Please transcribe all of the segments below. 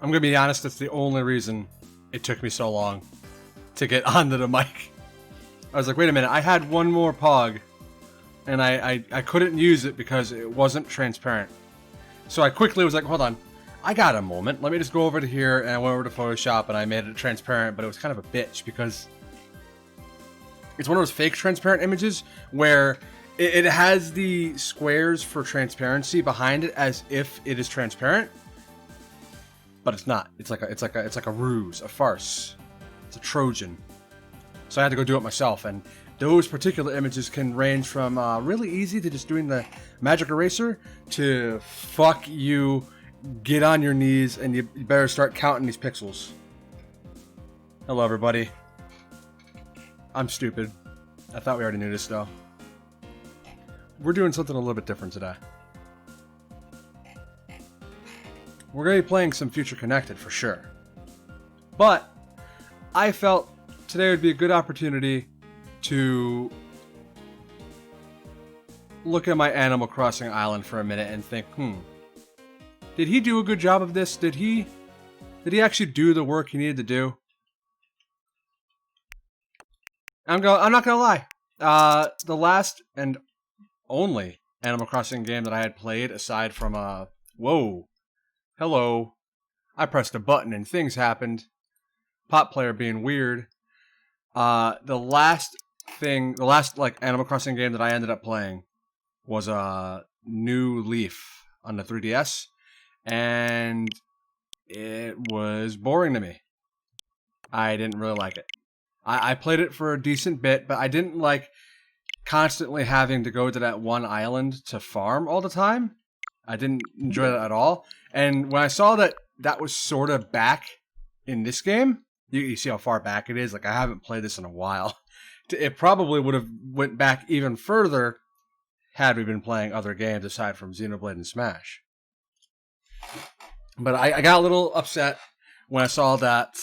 I'm gonna be honest, that's the only reason it took me so long to get onto the mic. I was like, wait a minute, I had one more Pog, and I couldn't use it because it wasn't transparent. So I quickly was like, hold on, I got a moment. Let me just go over to here, and I went over to Photoshop, and I made it transparent, but it was kind of a bitch because it's one of those fake transparent images where it has the squares for transparency behind it as if it is transparent. But it's not. It's like a ruse, a farce. It's a Trojan. So I had to go do it myself, and those particular images can range from really easy to just doing the magic eraser to fuck you, get on your knees, and you better start counting these pixels. Hello, everybody. I'm stupid. I thought we already knew this, though. We're doing something a little bit different today. We're going to be playing some Future Connected for sure. But I felt today would be a good opportunity to look at my Animal Crossing island for a minute and think, did he do a good job of this? Did he actually do the work he needed to do? I'm not going to lie. The last and only Animal Crossing game that I had played aside from whoa. Hello. I pressed a button and things happened. Pot player being weird. The last like Animal Crossing game that I ended up playing was New Leaf on the 3DS, and it was boring to me. I didn't really like it. I played it for a decent bit, but I didn't like constantly having to go to that one island to farm all the time. I didn't enjoy that at all. And when I saw that was sort of back in this game, you see how far back it is. Like, I haven't played this in a while. It probably would have went back even further had we been playing other games aside from Xenoblade and Smash. But I got a little upset when I saw that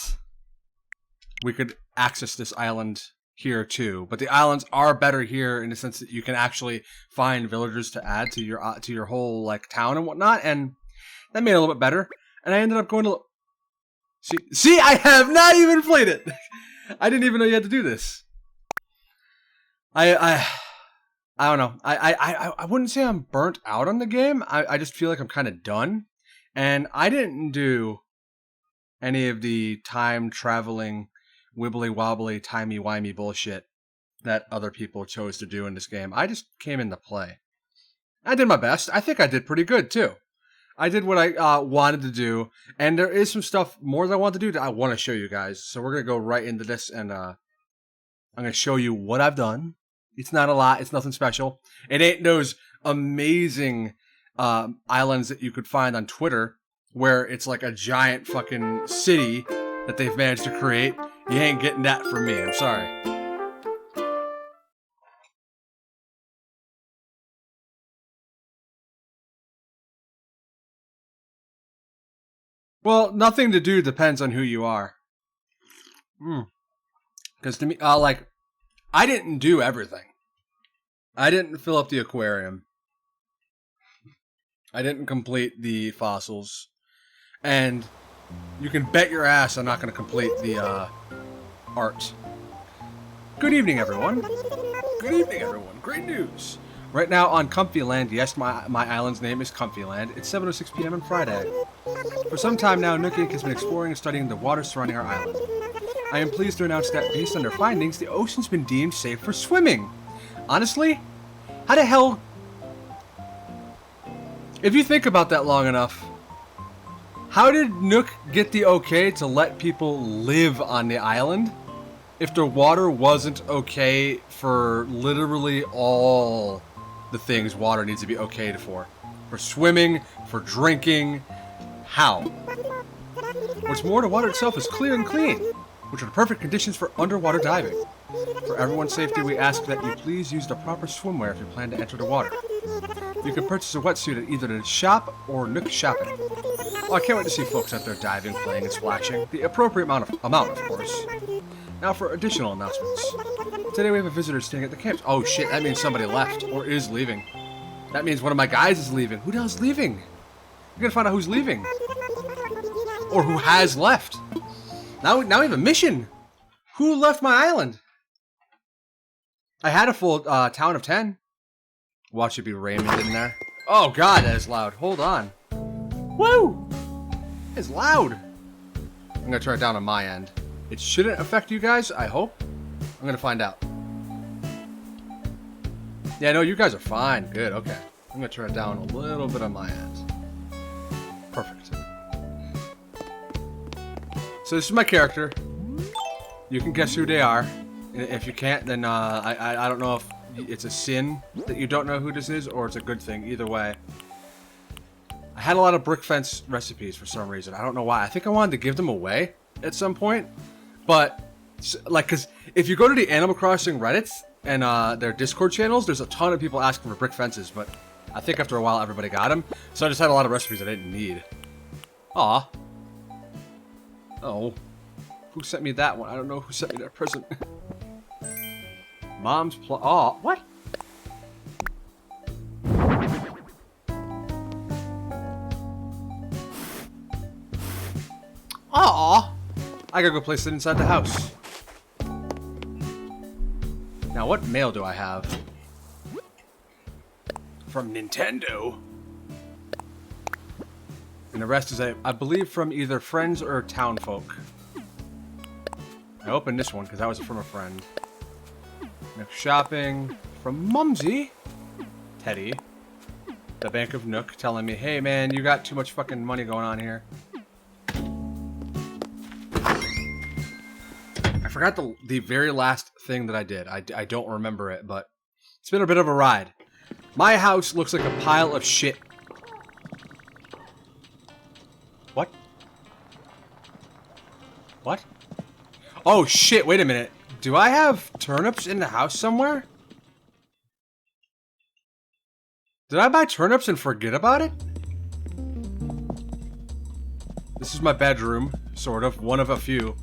we could access this island here too. But the islands are better here in the sense that you can actually find villagers to add to your whole like town and whatnot, and that made it a little bit better. And I ended up going to see I have not even played it. I didn't even know you had to do this. I don't know. I wouldn't say I'm burnt out on the game. I just feel like I'm kind of done. And I didn't do any of the time traveling wibbly wobbly, timey-wimey bullshit that other people chose to do in this game. I just came in to play. I did my best. I think I did pretty good, too. I did what I wanted to do, and there is some stuff more that I want to do that I want to show you guys. So we're going to go right into this, and I'm going to show you what I've done. It's not a lot. It's nothing special. It ain't those amazing islands that you could find on Twitter where it's like a giant fucking city that they've managed to create. You ain't getting that from me. I'm sorry. Well, nothing to do depends on who you are. Because to me, like, I didn't do everything. I didn't fill up the aquarium. I didn't complete the fossils. And you can bet your ass I'm not going to complete the art. Good evening, everyone. Good evening, everyone. Great news. Right now on Comfy Land, yes, my island's name is Comfy Land. It's 7:06 p.m. on Friday. For some time now, Nookie has been exploring and studying the waters surrounding our island. I am pleased to announce that, based on their findings, the ocean's been deemed safe for swimming. Honestly, how the hell... If you think about that long enough, how did Nook get the okay to let people live on the island if the water wasn't okay for literally all the things water needs to be okayed for? For swimming, for drinking, how? What's more, the water itself is clear and clean, which are the perfect conditions for underwater diving. For everyone's safety, we ask that you please use the proper swimwear if you plan to enter the water. You can purchase a wetsuit at either the shop or Nook Shopping. Oh, I can't wait to see folks out there diving, playing, and splashing. The appropriate amount, of course. Now for additional announcements. Today we have a visitor staying at the camp. Oh shit, that means somebody left, or is leaving. That means one of my guys is leaving. Who the hell's leaving? We gotta find out who's leaving. Or who has left. Now we have a mission. Who left my island? I had a full town of 10. Watch it be Raymond in there. Oh god, that is loud. Hold on. Woo! It's loud. I'm gonna turn it down on my end. It shouldn't affect you guys, I hope. I'm gonna find out. Yeah, no, you guys are fine. Good, okay. I'm gonna turn it down a little bit on my end. Perfect. So this is my character. You can guess who they are. And if you can't, then I don't know if it's a sin that you don't know who this is, or it's a good thing. Either way. I had a lot of brick fence recipes for some reason. I don't know why. I think I wanted to give them away at some point. But, like, because if you go to the Animal Crossing Reddits and their Discord channels, there's a ton of people asking for brick fences, but I think after a while everybody got them. So I just had a lot of recipes I didn't need. Aw. Oh. Who sent me that one? I don't know who sent me that present. Mom's Aw, what? Aw! I gotta go place it inside the house. Now, what mail do I have? From Nintendo. And the rest is, I believe, from either friends or townfolk. I opened this one because that was from a friend. Next shopping from Mumsy. Teddy. The Bank of Nook telling me, hey man, you got too much fucking money going on here. I forgot the very last thing that I did. I don't remember it, but it's been a bit of a ride. My house looks like a pile of shit. What? What? Oh shit, wait a minute. Do I have turnips in the house somewhere? Did I buy turnips and forget about it? This is my bedroom, sort of, one of a few.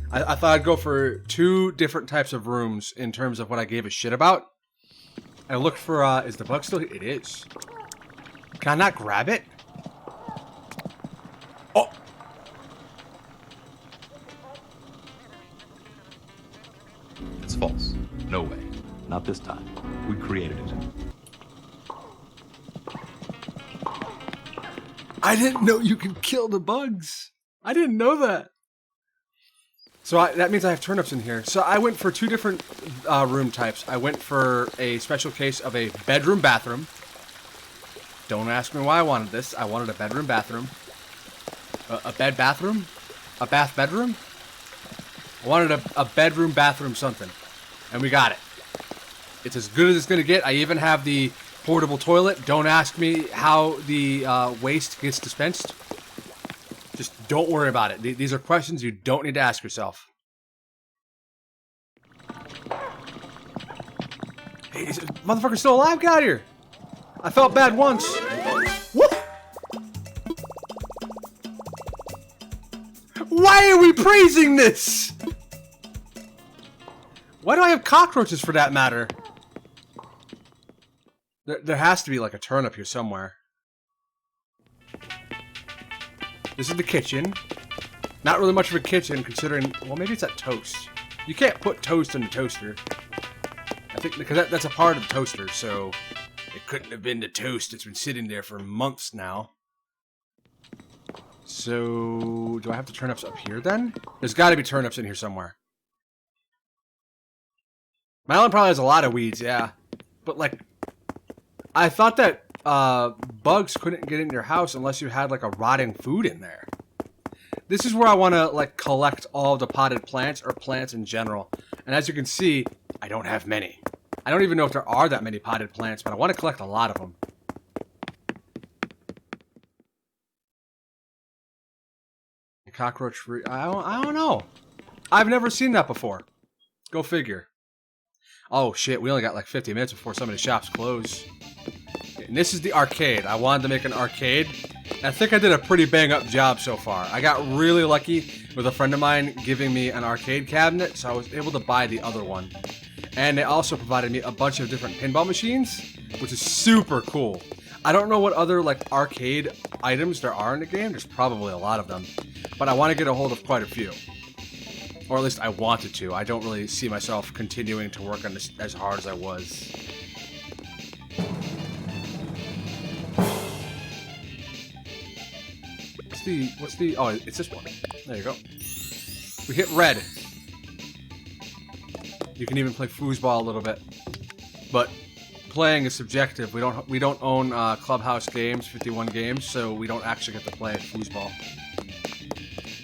I thought I'd go for 2 different types of rooms in terms of what I gave a shit about. I looked for, is the bug still here? It is. Can I not grab it? Oh! It's false. No way. Not this time. We created it. I didn't know you could kill the bugs. I didn't know that. So that means I have turnips in here. So I went for 2 different room types. I went for a special case of a bedroom bathroom. Don't ask me why I wanted this. I wanted a bedroom bathroom. A bed bathroom? A bath bedroom? I wanted a bedroom bathroom something. And we got it. It's as good as it's going to get. I even have the portable toilet. Don't ask me how the waste gets dispensed. Just don't worry about it. These are questions you don't need to ask yourself. Hey, is this motherfucker still alive? Get out of here! I felt bad once. What? Why are we praising this? Why do I have cockroaches for that matter? There has to be like a turnip here somewhere. This is the kitchen. Not really much of a kitchen considering, well, maybe it's that toast. You can't put toast in the toaster. I think because that's a part of the toaster, so it couldn't have been the toast. It's been sitting there for months now. So, do I have the turnips up here then? There's got to be turnips in here somewhere. My island probably has a lot of weeds, yeah. But like, I thought that bugs couldn't get in your house unless you had like a rotting food in there. This is where I want to like collect all of the potted plants or plants in general. And as you can see, I don't have many. I don't even know if there are that many potted plants, but I want to collect a lot of them. Cockroach free. I don't know. I've never seen that before. Go figure. Oh shit, we only got like 50 minutes before some of the shops close. And this is the arcade. I wanted to make an arcade. I think I did a pretty bang-up job so far. I got really lucky with a friend of mine giving me an arcade cabinet, so I was able to buy the other one. And they also provided me a bunch of different pinball machines, which is super cool. I don't know what other like arcade items there are in the game. There's probably a lot of them. But I want to get a hold of quite a few. Or at least I wanted to. I don't really see myself continuing to work on this as hard as I was. What's the, oh, it's this one. There you go. We hit red. You can even play foosball a little bit. But playing is subjective. We don't own Clubhouse games, 51 games, so we don't actually get to play foosball.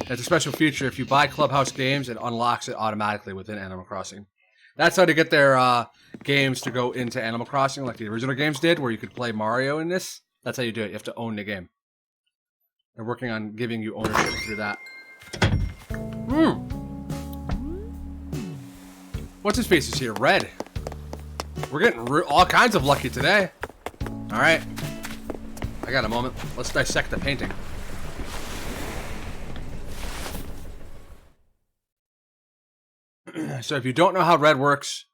It's a special feature. If you buy Clubhouse games, it unlocks it automatically within Animal Crossing. That's how to get their games to go into Animal Crossing, like the original games did, where you could play Mario in this. That's how you do it. You have to own the game. They're working on giving you ownership through that. What's his face is here? Red. We're getting all kinds of lucky today. All right. I got a moment. Let's dissect the painting. So if you don't know how Red works,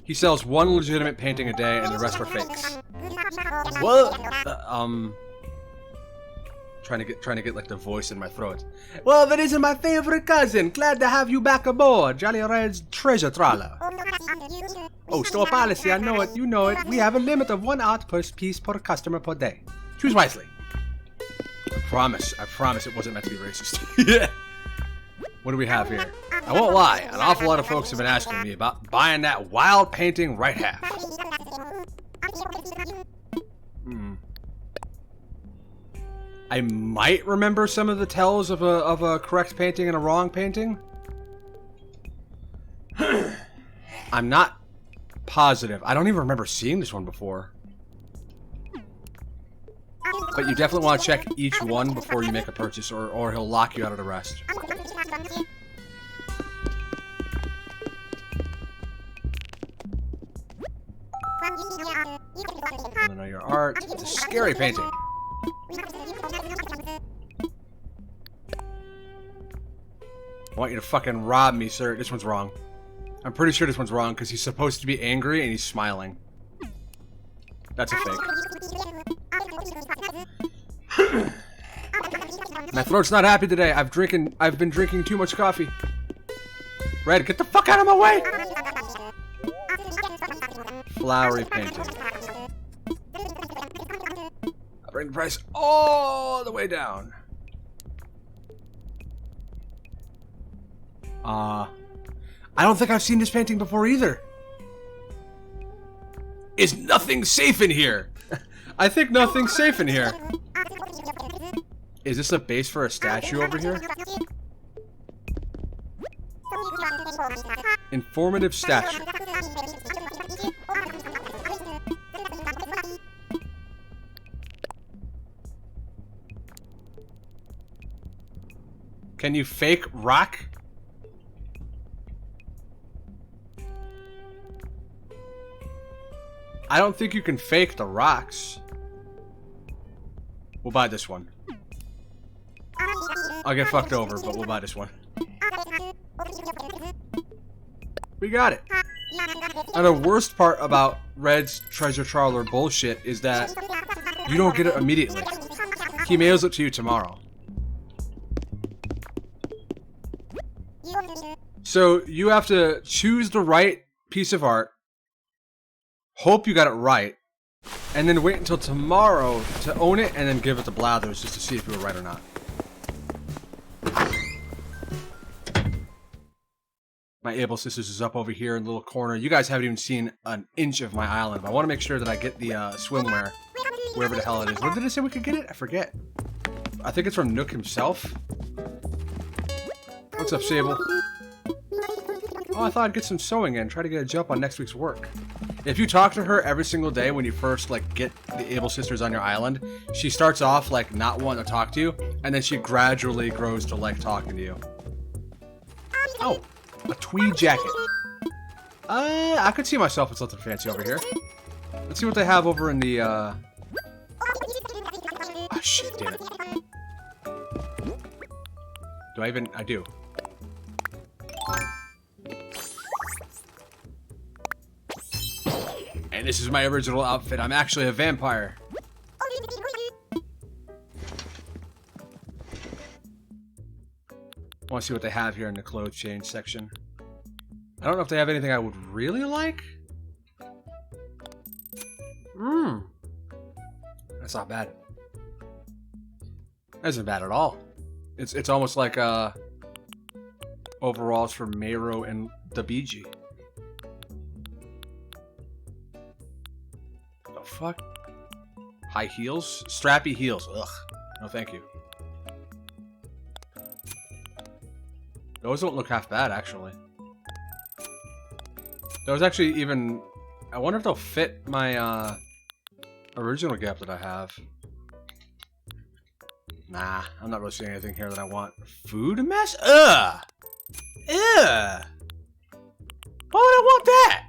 he sells one legitimate painting a day and the rest are fakes. What? Trying to get like the voice in my throat. Well, that is my favorite cousin. Glad to have you back aboard. Jolly Red's treasure trawler. Oh, store policy. I know it. You know it. We have a limit of 1 art per piece per customer per day. Choose wisely. I promise it wasn't meant to be racist. Yeah. What do we have here? I won't lie. An awful lot of folks have been asking me about buying that wild painting right half. I might remember some of the tells of a correct painting and a wrong painting. I'm not positive. I don't even remember seeing this one before. But you definitely want to check each one before you make a purchase, or he'll lock you out of the rest. I don't know your art. It's a scary painting. I want you to fucking rob me, sir. This one's wrong. I'm pretty sure this one's wrong because he's supposed to be angry and he's smiling. That's a fake. My throat's not happy today. I've been drinking too much coffee. Red, get the fuck out of my way! Flowery painting. I'll bring the price all the way down. I don't think I've seen this painting before either. Is nothing safe in here? I think nothing's safe in here. Is this a base for a statue over here? Informative statue. Can you fake rock? I don't think you can fake the rocks. We'll buy this one. I'll get fucked over, but we'll buy this one. We got it. And the worst part about Red's treasure trawler bullshit is that you don't get it immediately. He mails it to you tomorrow. So you have to choose the right piece of art, hope you got it right, and then wait until tomorrow to own it and then give it to Blathers just to see if you were right or not. My Able Sisters is up over here in the little corner. You guys haven't even seen an inch of my island. I want to make sure that I get the swimwear, wherever the hell it is. Where did it say we could get it? I forget. I think it's from Nook himself. What's up, Sable? Oh, I thought I'd get some sewing in. Try to get a jump on next week's work. If you talk to her every single day when you first get the Able Sisters on your island, she starts off not wanting to talk to you, and then she gradually grows to like talking to you. Oh, a tweed jacket. I could see myself with something fancy over here. Let's see what they have over in the Oh shit, damn it. Do I even? I do. And this is my original outfit. I'm actually a vampire. Want to see what they have here in the clothes change section. I don't know if they have anything I would really like. That's not bad. That isn't bad at all. It's almost like overalls for Mayro and the BG. The fuck? High heels? Strappy heels. Ugh. No thank you. Those don't look half bad, actually. Those actually even... I wonder if they'll fit my original gap that I have. Nah, I'm not really seeing anything here that I want. Food mess? Ugh! Ugh! Why would I want that?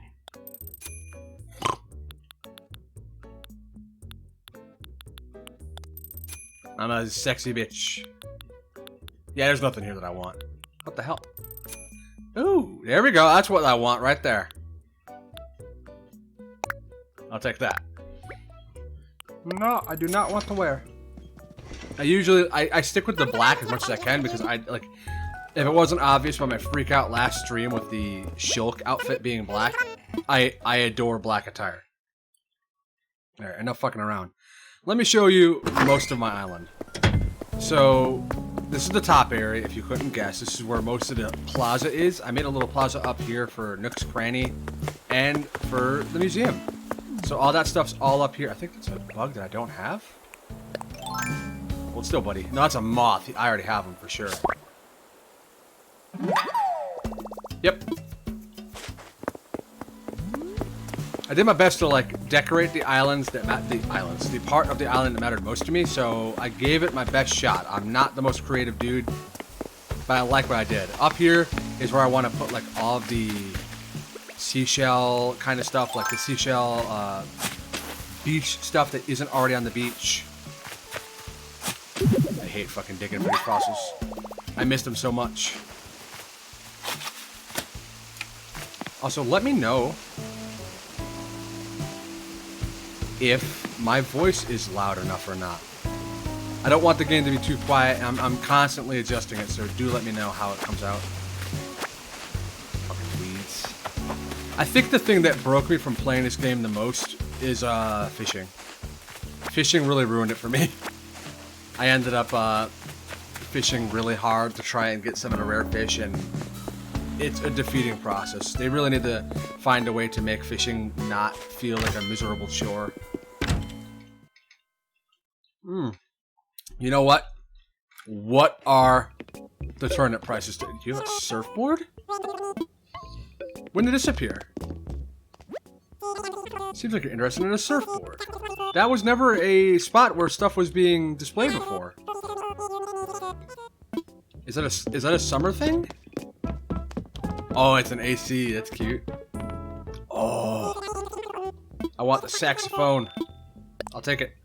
I'm a sexy bitch. Yeah, there's nothing here that I want. What the hell? Ooh, there we go. That's what I want right there. I'll take that. No, I do not want to wear. I stick with the black as much as I can because I like. If it wasn't obvious by my freak out last stream with the Shulk outfit being black, I adore black attire. There, enough fucking around. Let me show you most of my island. So, this is the top area, if you couldn't guess. This is where most of the plaza is. I made a little plaza up here for Nook's Cranny and for the museum. So all that stuff's all up here. I think that's a bug that I don't have. Hold still, buddy. No, that's a moth. I already have them for sure. Yep. I did my best to like decorate the islands that the part of the island that mattered most to me. So I gave it my best shot. I'm not the most creative dude, but I like what I did. Up here is where I want to put like all of the seashell kind of stuff, like the seashell beach stuff that isn't already on the beach. I hate fucking digging for these fossils. I missed them so much. Also, let me know if my voice is loud enough or not. I don't want the game to be too quiet. I'm constantly adjusting it, so do let me know how it comes out. Fucking weeds. I think the thing that broke me from playing this game the most is fishing. Fishing really ruined it for me. I ended up fishing really hard to try and get some of the rare fish, and it's a defeating process. They really need to find a way to make fishing not feel like a miserable chore. You know what? What are the turnip prices? Do you have a surfboard? When did this appear? Seems like you're interested in a surfboard. That was never a spot where stuff was being displayed before. Is that a summer thing? Oh, it's an AC. That's cute. Oh. I want the saxophone. I'll take it.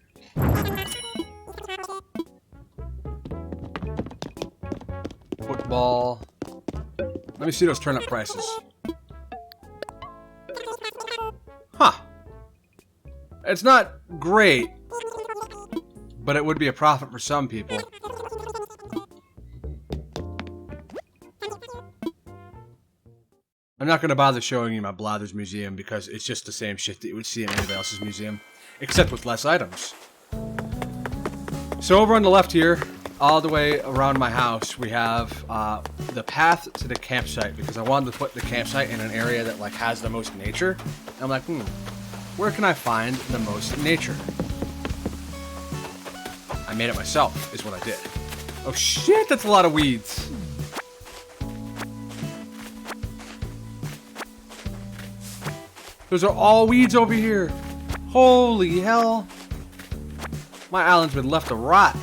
Football. Let me see those turnip prices. Huh. It's not great, but it would be a profit for some people. I'm not going to bother showing you my Blathers museum because it's just the same shit that you would see in anybody else's museum, except with less items. So over on the left here, all the way around my house, we have the path to the campsite, because I wanted to put the campsite in an area that like has the most nature. And I'm like, where can I find the most nature? I made it myself, is what I did. Oh shit, that's a lot of weeds. Those are all weeds over here. Holy hell. My island's been left to rot.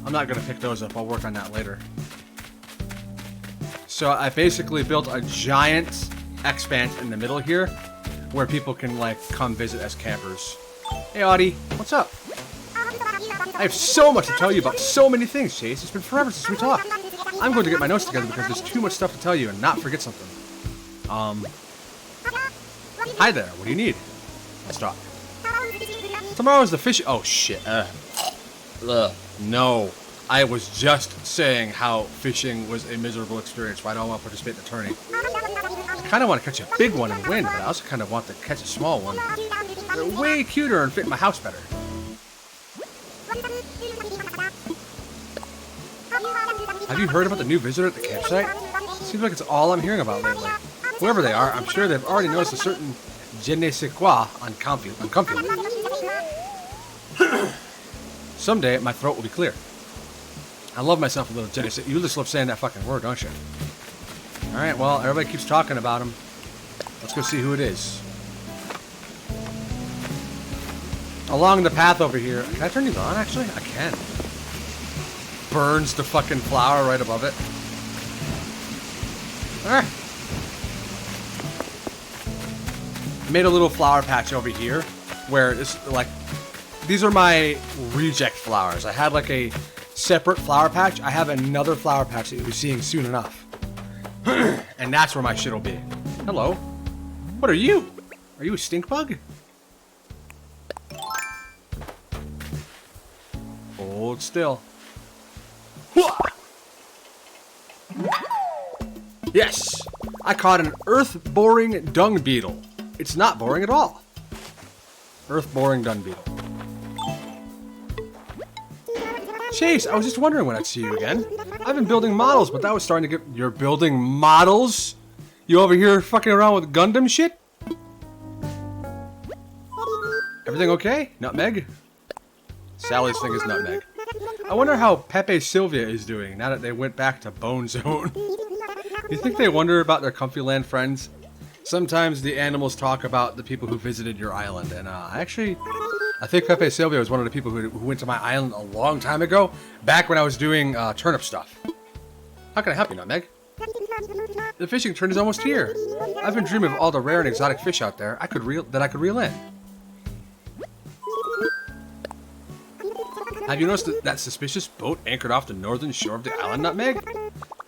I'm not going to pick those up. I'll work on that later. So I basically built a giant expanse in the middle here where people can like come visit as campers. Hey Audie, what's up? I have so much to tell you about so many things, Chase. It's been forever since we talked. I'm going to get my notes together because there's too much stuff to tell you and not forget something. Hi there, what do you need? Let's talk. Tomorrow's the fish. Oh shit. No. I was just saying how fishing was a miserable experience. Why don't I want to participate in the tourney? I kind of want to catch a big one and win, but I also kind of want to catch a small one. They're way cuter and fit in my house better. Have you heard about the new visitor at the campsite? Seems like it's all I'm hearing about lately. Whoever they are, I'm sure they've already noticed a certain je ne sais quoi uncomfy. Someday, my throat will be clear. I love myself a little je ne sais. You just love saying that fucking word, don't you? Alright, well, everybody keeps talking about him. Let's go see who it is. Along the path over here. Can I turn these on, actually? I can. Burns the fucking flower right above it. Alright. Made a little flower patch over here where it's like, these are my reject flowers. I had like a separate flower patch. I have another flower patch that you'll be seeing soon enough. And that's where my shit will be. Hello. What are you? Are you a stink bug? Hold still. Yes! I caught an earth-boring dung beetle. It's not boring at all. Earth-boring dung beetle. Chase, I was just wondering when I'd see you again. I've been building models, but that was starting to get... You're building models? You over here fucking around with Gundam shit? Everything okay? Nutmeg? Sally's thing is nutmeg. I wonder how Pepe Sylvia is doing now that they went back to Bone Zone. You think they wonder about their comfy land friends? Sometimes the animals talk about the people who visited your island, and I think Pepe Sylvia was one of the people who went to my island a long time ago, back when I was doing turnip stuff. How can I help you, Nutmeg? The fishing tourney is almost here. I've been dreaming of all the rare and exotic fish out there I could reel in. Have you noticed that suspicious boat anchored off the northern shore of the island, Nutmeg?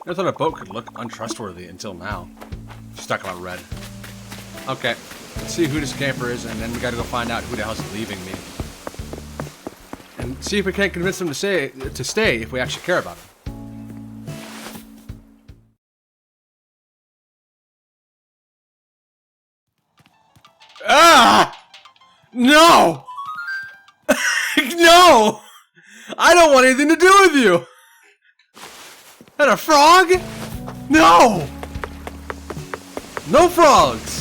I thought a boat could look untrustworthy until now. Stuck on red. Okay, let's see who this camper is, and then we gotta go find out who the hell's leaving me. And see if we can't convince them to stay if we actually care about them. Ah! No! No! I don't want anything to do with you! That a frog? No! No frogs!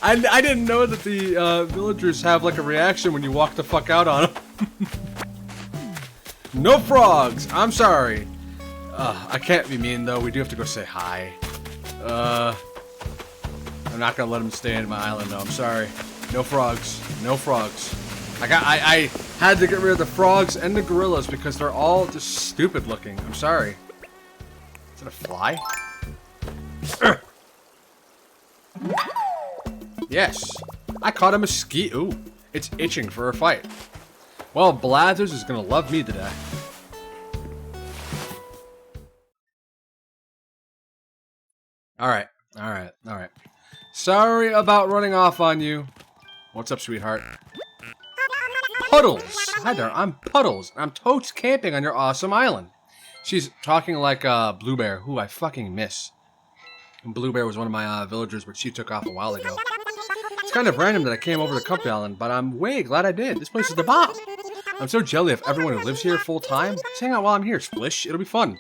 I didn't know that the villagers have like a reaction when you walk the fuck out on them. No frogs! I'm sorry. I can't be mean though, we do have to go say hi. I'm not gonna let them stay in my island though, I'm sorry. No frogs. No frogs. I had to get rid of the frogs and the gorillas because they're all just stupid looking. I'm sorry. Is that a fly? Yes. I caught a mosquito. Ooh, it's itching for a fight. Well, Blathers is gonna love me today. Alright. Alright. Alright. Sorry about running off on you. What's up, sweetheart? Puddles! Hi there, I'm Puddles, and I'm totes camping on your awesome island. She's talking like Blue Bear, who I fucking miss. And Blue Bear was one of my villagers, but she took off a while ago. It's kind of random that I came over to Comfy Island, but I'm way glad I did. This place is the bomb. I'm so jelly of everyone who lives here full time. Just hang out while I'm here, Splish. It'll be fun.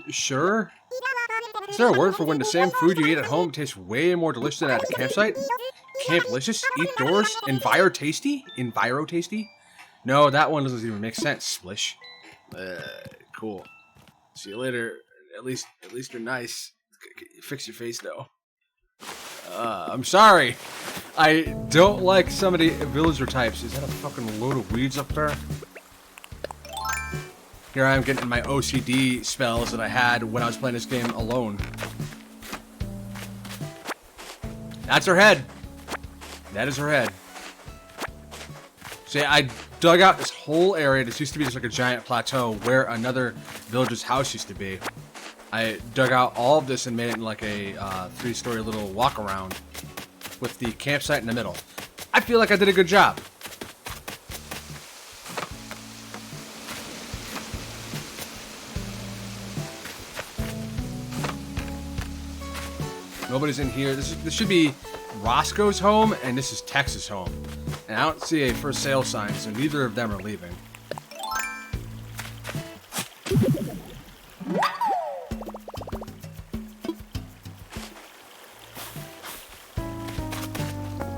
Sure? Is there a word for when the same food you eat at home tastes way more delicious than at a campsite? Camplicious? Eat doors? Enviro tasty? Enviro tasty? No, that one doesn't even make sense, Splish. Cool. See you later. At least you're nice. Fix your face though. I'm sorry. I don't like some of the villager types. Is that a fucking load of weeds up there? Here I am getting my OCD spells that I had when I was playing this game alone. That's her head. That is her head. See, I dug out this whole area. This used to be just like a giant plateau where another villager's house used to be. I dug out all of this and made it in like a 3-story little walk around with the campsite in the middle. I feel like I did a good job. Nobody's in here. This should be Roscoe's home, and this is Tex's home. And I don't see a for sale sign, so neither of them are leaving.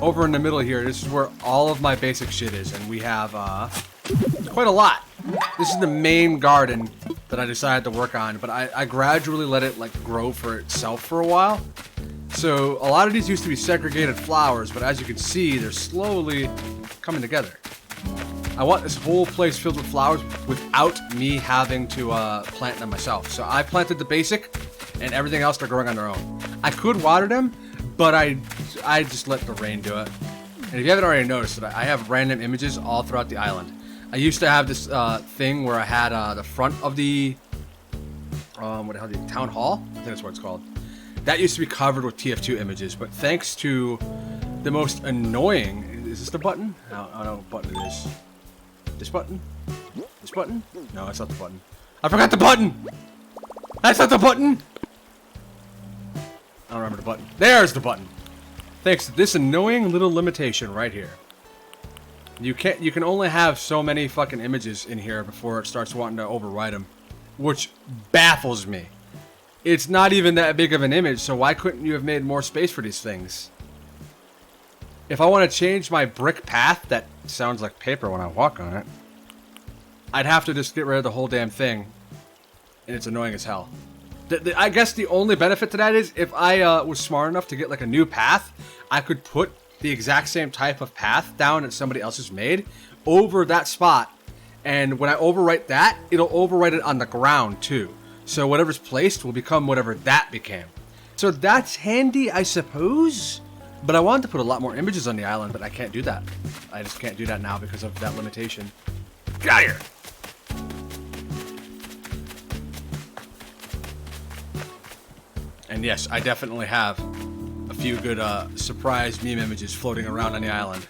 Over in the middle here, this is where all of my basic shit is, and we have quite a lot. This is the main garden that I decided to work on, but I gradually let it like grow for itself for a while. So a lot of these used to be segregated flowers, but as you can see, they're slowly coming together. I want this whole place filled with flowers without me having to plant them myself. So I planted the basic, and everything else they're growing on their own. I could water them, but I just let the rain do it. And if you haven't already noticed, I have random images all throughout the island. I used to have this thing where I had the front of the what the hell, the town hall? I think that's what it's called. That used to be covered with TF2 images, but thanks to the most annoying... Is this the button? I don't know what button it is. This button? This button? No, that's not the button. I forgot the button! That's not the button! I don't remember the button. There's the button! Thanks to this annoying little limitation right here. You can only have so many fucking images in here before it starts wanting to override them. Which baffles me. It's not even that big of an image, so why couldn't you have made more space for these things? If I want to change my brick path, that sounds like paper when I walk on it, I'd have to just get rid of the whole damn thing. And it's annoying as hell. I guess the only benefit to that is if I was smart enough to get like a new path, I could put the exact same type of path down that somebody else has made over that spot. And when I overwrite that, it'll overwrite it on the ground too. So whatever's placed will become whatever that became. So that's handy, I suppose. But I wanted to put a lot more images on the island, but I can't do that. I just can't do that now because of that limitation. Get out of here! And yes, I definitely have a few good surprise meme images floating around on the island.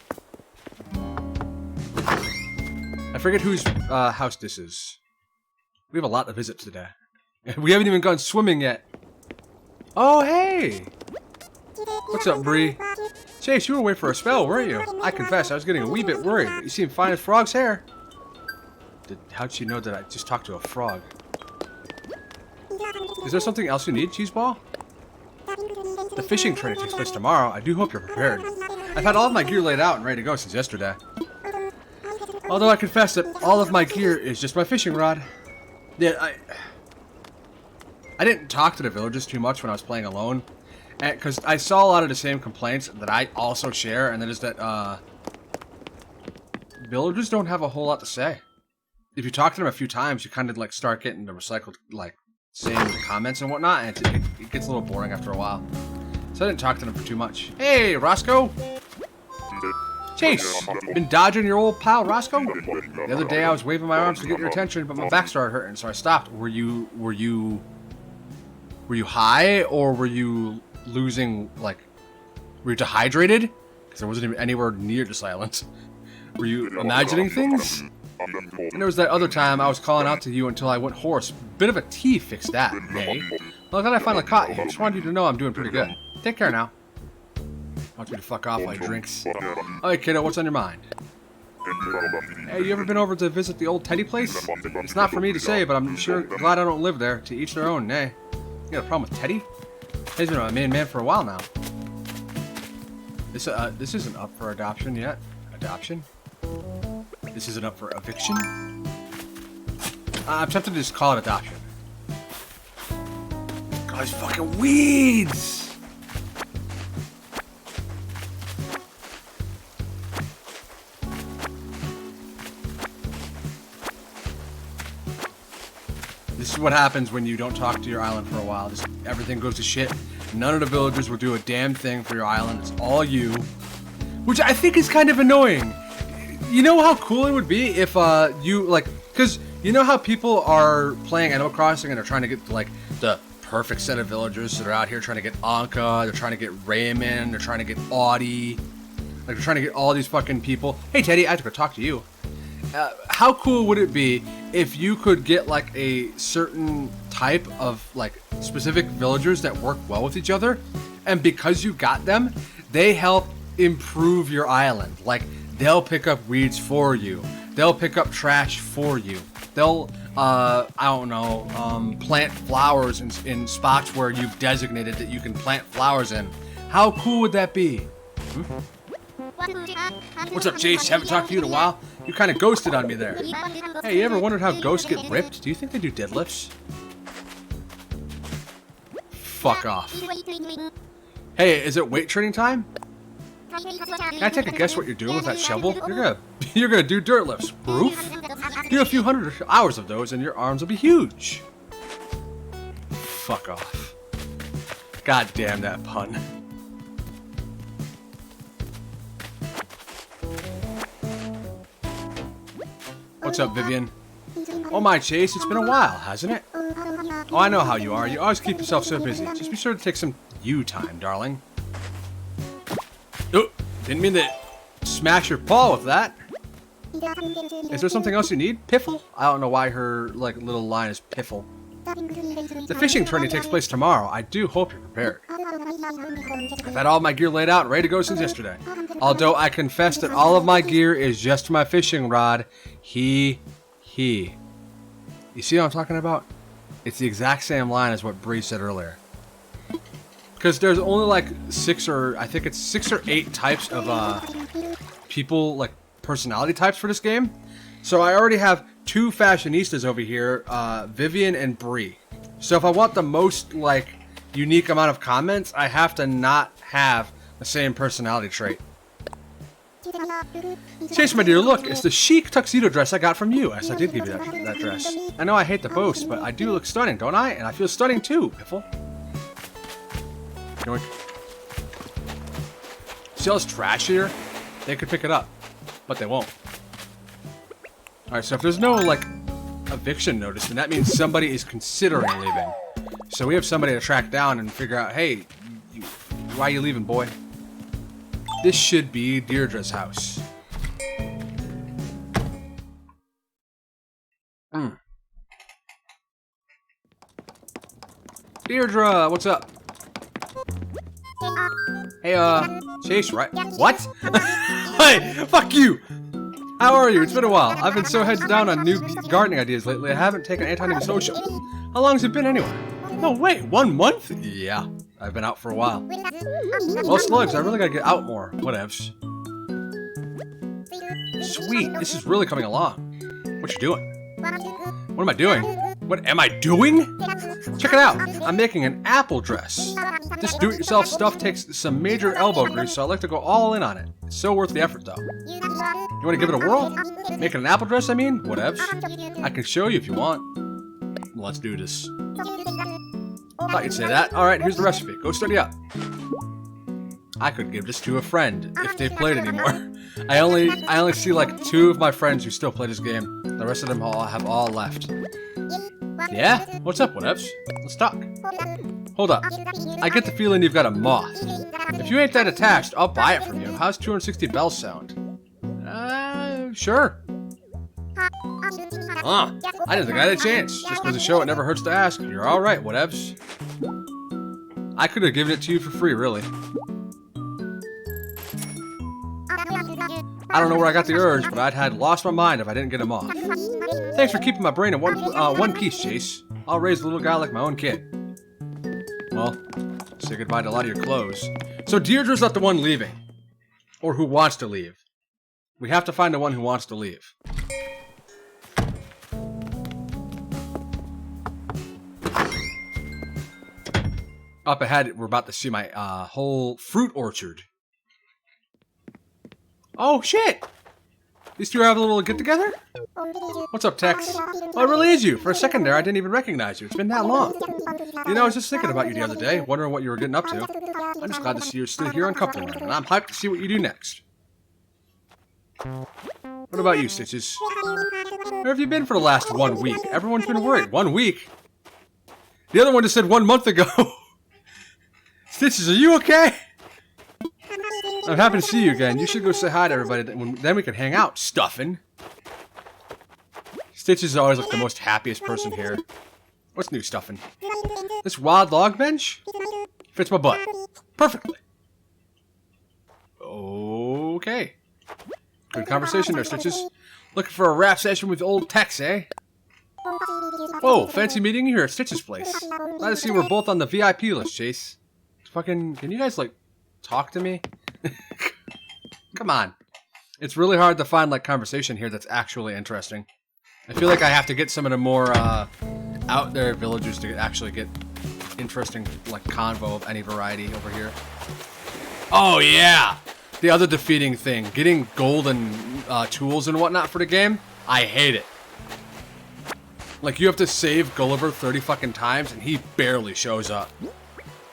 I forget whose house this is. We have a lot to visit today. We haven't even gone swimming yet. Oh, hey! What's up, Bree? Chase, you were away for a spell, weren't you? I confess, I was getting a wee bit worried, but you seem fine as frog's hair. How'd she know that I just talked to a frog? Is there something else you need, Cheeseball? The fishing training takes place tomorrow. I do hope you're prepared. I've had all of my gear laid out and ready to go since yesterday. Although I confess that all of my gear is just my fishing rod. Yeah, I didn't talk to the villagers too much when I was playing alone. Because I saw a lot of the same complaints that I also share, and that is that villagers don't have a whole lot to say. If you talk to them a few times, you kind of like start getting the recycled like same comments and whatnot, and it gets a little boring after a while. So I didn't talk to them for too much. Hey, Roscoe! Chase! Been dodging your old pal, Roscoe? The other day I was waving my arms to get your attention, but my back started hurting, so I stopped. Were you high, or were you losing, like, were you dehydrated? Because I wasn't even anywhere near the silence. Were you imagining things? And there was that other time I was calling out to you until I went hoarse. Bit of a tea fixed that, hey? Well, glad I finally caught you. Just wanted you to know I'm doing pretty good. Take care now. I want you to fuck off while he drinks. Alright, kiddo, what's on your mind? Hey, you ever been over to visit the old Teddy place? It's not for me to say, but I'm sure glad I don't live there. To each their own, nay. You got a problem with Teddy? He's been my main man for a while now. This isn't up for adoption yet. Adoption? This isn't up for eviction? I'm tempted to just call it adoption. God, these fucking weeds! This is what happens when you don't talk to your island for a while. Just everything goes to shit. None of the villagers will do a damn thing for your island. It's all you. Which I think is kind of annoying. You know how cool it would be if you, like, because you know how people are playing Animal Crossing and they're trying to get, like, the perfect set of villagers that are out here trying to get Anka, they're trying to get Raymond, they're trying to get Audie, like, they're trying to get all these fucking people. Hey, Teddy, I have to go talk to you. How cool would it be if you could get, like, a certain type of, like, specific villagers that work well with each other, And because you got them, they help improve your island. Like, they'll pick up weeds for you. They'll pick up trash for you. They'll, I don't know, plant flowers in spots where you've designated that you can plant flowers in. How cool would that be? What's up, Chase? Haven't talked to you in a while. You kind of ghosted on me there. Hey, you ever wondered how ghosts get ripped? Do you think they do deadlifts? Fuck off. Hey, is it weight training time? Can I take a guess what you're doing with that shovel? You're gonna do dirt lifts. Proof? Do a few hundred hours of those and your arms will be huge. Fuck off. God damn that pun. What's up, Vivian? Oh my, Chase, it's been a while, hasn't it? Oh, I know how you are. You always keep yourself so busy. Just be sure to take some you time, darling. Oh, didn't mean to smash your paw with that. Is there something else you need? Piffle? I don't know why her like little line is piffle. The fishing tourney takes place tomorrow. I do hope you're prepared. I've had all my gear laid out and ready to go since yesterday. Although I confess that all of my gear is just my fishing rod. You see what I'm talking about? It's the exact same line as what Bree said earlier. Because there's only like 6 or 8 types of people, like personality types for this game. So I already have 2 fashionistas over here, Vivian and Bree. So if I want the most like unique amount of comments, I have to not have the same personality trait. Chase, my dear, look, it's the chic tuxedo dress I got from you. Yes, I did give you that dress. I know I hate to boast, but I do look stunning, don't I? And I feel stunning too, Piffle. Yoink. See all this trash here? They could pick it up, but they won't. Alright, so if there's no, like, eviction notice, then that means somebody is considering leaving. So we have somebody to track down and figure out, hey, why are you leaving, boy? This should be Deirdre's house. Deirdre, what's up? Hey, Chase, right? What? Hey, fuck you! How are you? It's been a while. I've been so heads down on new gardening ideas lately, I haven't taken any time to be social. How long has it been anyway? No, wait, 1 month? Yeah, I've been out for a while. Well, slugs, I really gotta get out more. Whatevs. Sweet, this is really coming along. What you doing? What am I doing? What am I doing? Check it out. I'm making an apple dress. This do-it-yourself stuff takes some major elbow grease, so I like to go all in on it. It's so worth the effort, though. You want to give it a whirl? Making an apple dress, I mean? Whatevs. I can show you if you want. Let's do this. Thought you'd say that. Alright, here's the recipe. Go study up. I could give this to a friend if they played anymore. I only see like 2 of my friends who still play this game. The rest of them have all left. Yeah? What's up, whatevs? Let's talk. Hold up. I get the feeling you've got a moth. If you ain't that attached, I'll buy it from you. How's 260 bells sound? Sure. I didn't think I had a chance. Just goes to show it never hurts to ask. You're alright, whatevs. I could have given it to you for free, really. I don't know where I got the urge, but I'd had lost my mind if I didn't get him off. Thanks for keeping my brain in one piece, Chase. I'll raise the little guy like my own kid. Well, say goodbye to a lot of your clothes. So Deirdre's not the one leaving. Or who wants to leave. We have to find the one who wants to leave. Up ahead, we're about to see my whole fruit orchard. Oh, shit! These 2 have a little get-together? What's up, Tex? Oh, it really is you. For a second there, I didn't even recognize you. It's been that long. You know, I was just thinking about you the other day, wondering what you were getting up to. I'm just glad to see you're still here on Coupling, and I'm hyped to see what you do next. What about you, Stitches? Where have you been for the last 1 week? Everyone's been worried. 1 week? The other one just said 1 month ago. Stitches, are you okay? I'm happy to see you again. You should go say hi to everybody, then we can hang out, Stuffin'. Stitches is always like the most happiest person here. What's new, Stuffin'? This wild log bench? Fits my butt. Perfectly. Okay. Good conversation there, Stitches. Looking for a rap session with old Tex, eh? Oh, fancy meeting you here at Stitch's place. Glad to see we're both on the VIP list, Chase. Fucking, can you guys, like, talk to me? Come on. It's really hard to find, like, conversation here that's actually interesting. I feel like I have to get some of the more, out there villagers to actually get interesting, like, convo of any variety over here. Oh, yeah! The other defeating thing. Getting gold and tools and whatnot for the game. I hate it. Like, you have to save Gulliver 30 fucking times, and he barely shows up.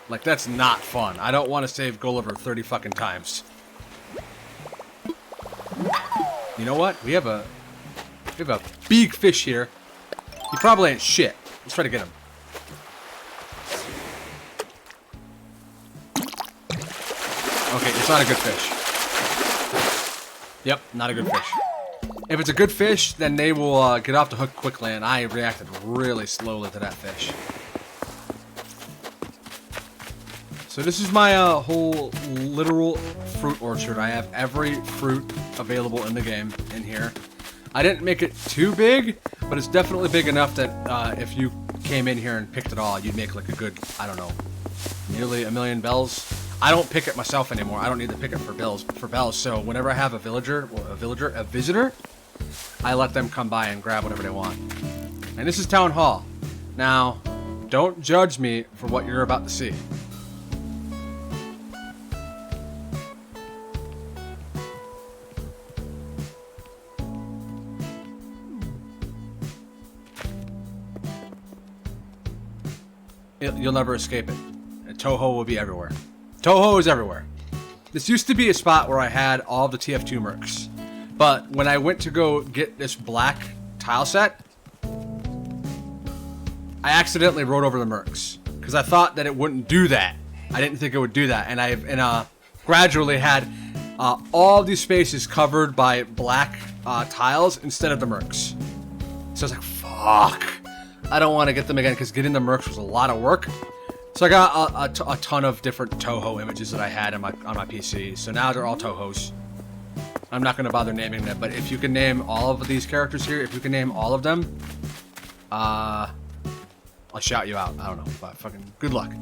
Like, that's not fun. I don't want to save Gulliver 30 fucking times. You know what? We have a big fish here. He probably ain't shit. Let's try to get him. Okay, it's not a good fish. Yep, not a good fish. If it's a good fish, then they will get off the hook quickly, and I reacted really slowly to that fish. So this is my whole literal fruit orchard. I have every fruit available in the game in here. I didn't make it too big, but it's definitely big enough that if you came in here and picked it all, you'd make like a good, I don't know, nearly 1,000,000 bells. I don't pick it myself anymore. I don't need to pick it for bells. So whenever I have a visitor, I let them come by and grab whatever they want. And this is Town Hall. Now, don't judge me for what you're about to see. You'll never escape it. And Toho will be everywhere. Toho is everywhere. This used to be a spot where I had all the TF2 mercs. But when I went to go get this black tile set, I accidentally rode over the mercs. Because I thought that it wouldn't do that. I didn't think it would do that. And I gradually had all these spaces covered by black tiles instead of the mercs. So I was like, fuck. I don't want to get them again because getting the mercs was a lot of work. So I got a ton of different Toho images that I had on my PC. So now they're all Tohos. I'm not going to bother naming them, but if you can name all of these characters here, if you can name all of them, I'll shout you out. I don't know, but fucking good luck.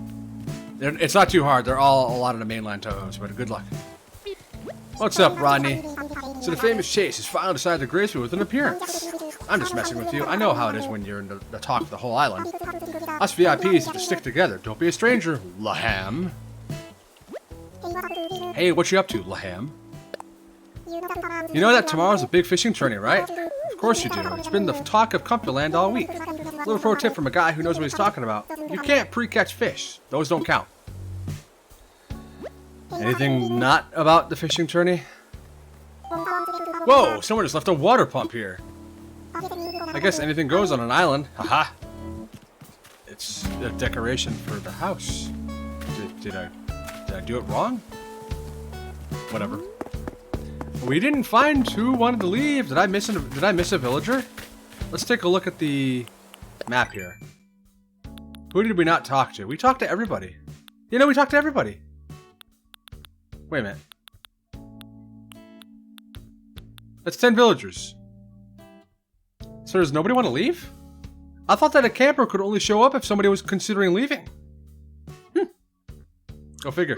It's not too hard. They're all a lot of the mainline Tohos, but good luck. What's up, Rodney? So the famous Chase has finally decided to grace me with an appearance. I'm just messing with you. I know how it is when you're in the talk of the whole island. Us VIPs have to stick together. Don't be a stranger, Laham. Hey, what you up to, Laham? You know that tomorrow's a big fishing tourney, right? Of course you do. It's been the talk of Compuland all week. Little pro tip from a guy who knows what he's talking about. You can't pre-catch fish. Those don't count. Anything not about the fishing tourney? Whoa, someone just left a water pump here. I guess anything goes on an island. Haha. It's a decoration for the house. Did I do it wrong? Whatever. We didn't find who wanted to leave. Did I miss a villager? Let's take a look at the map here. Who did we not talk to? We talked to everybody. You know, we talked to everybody. Wait a minute. That's 10 villagers. So does nobody want to leave? I thought that a camper could only show up if somebody was considering leaving. Go figure.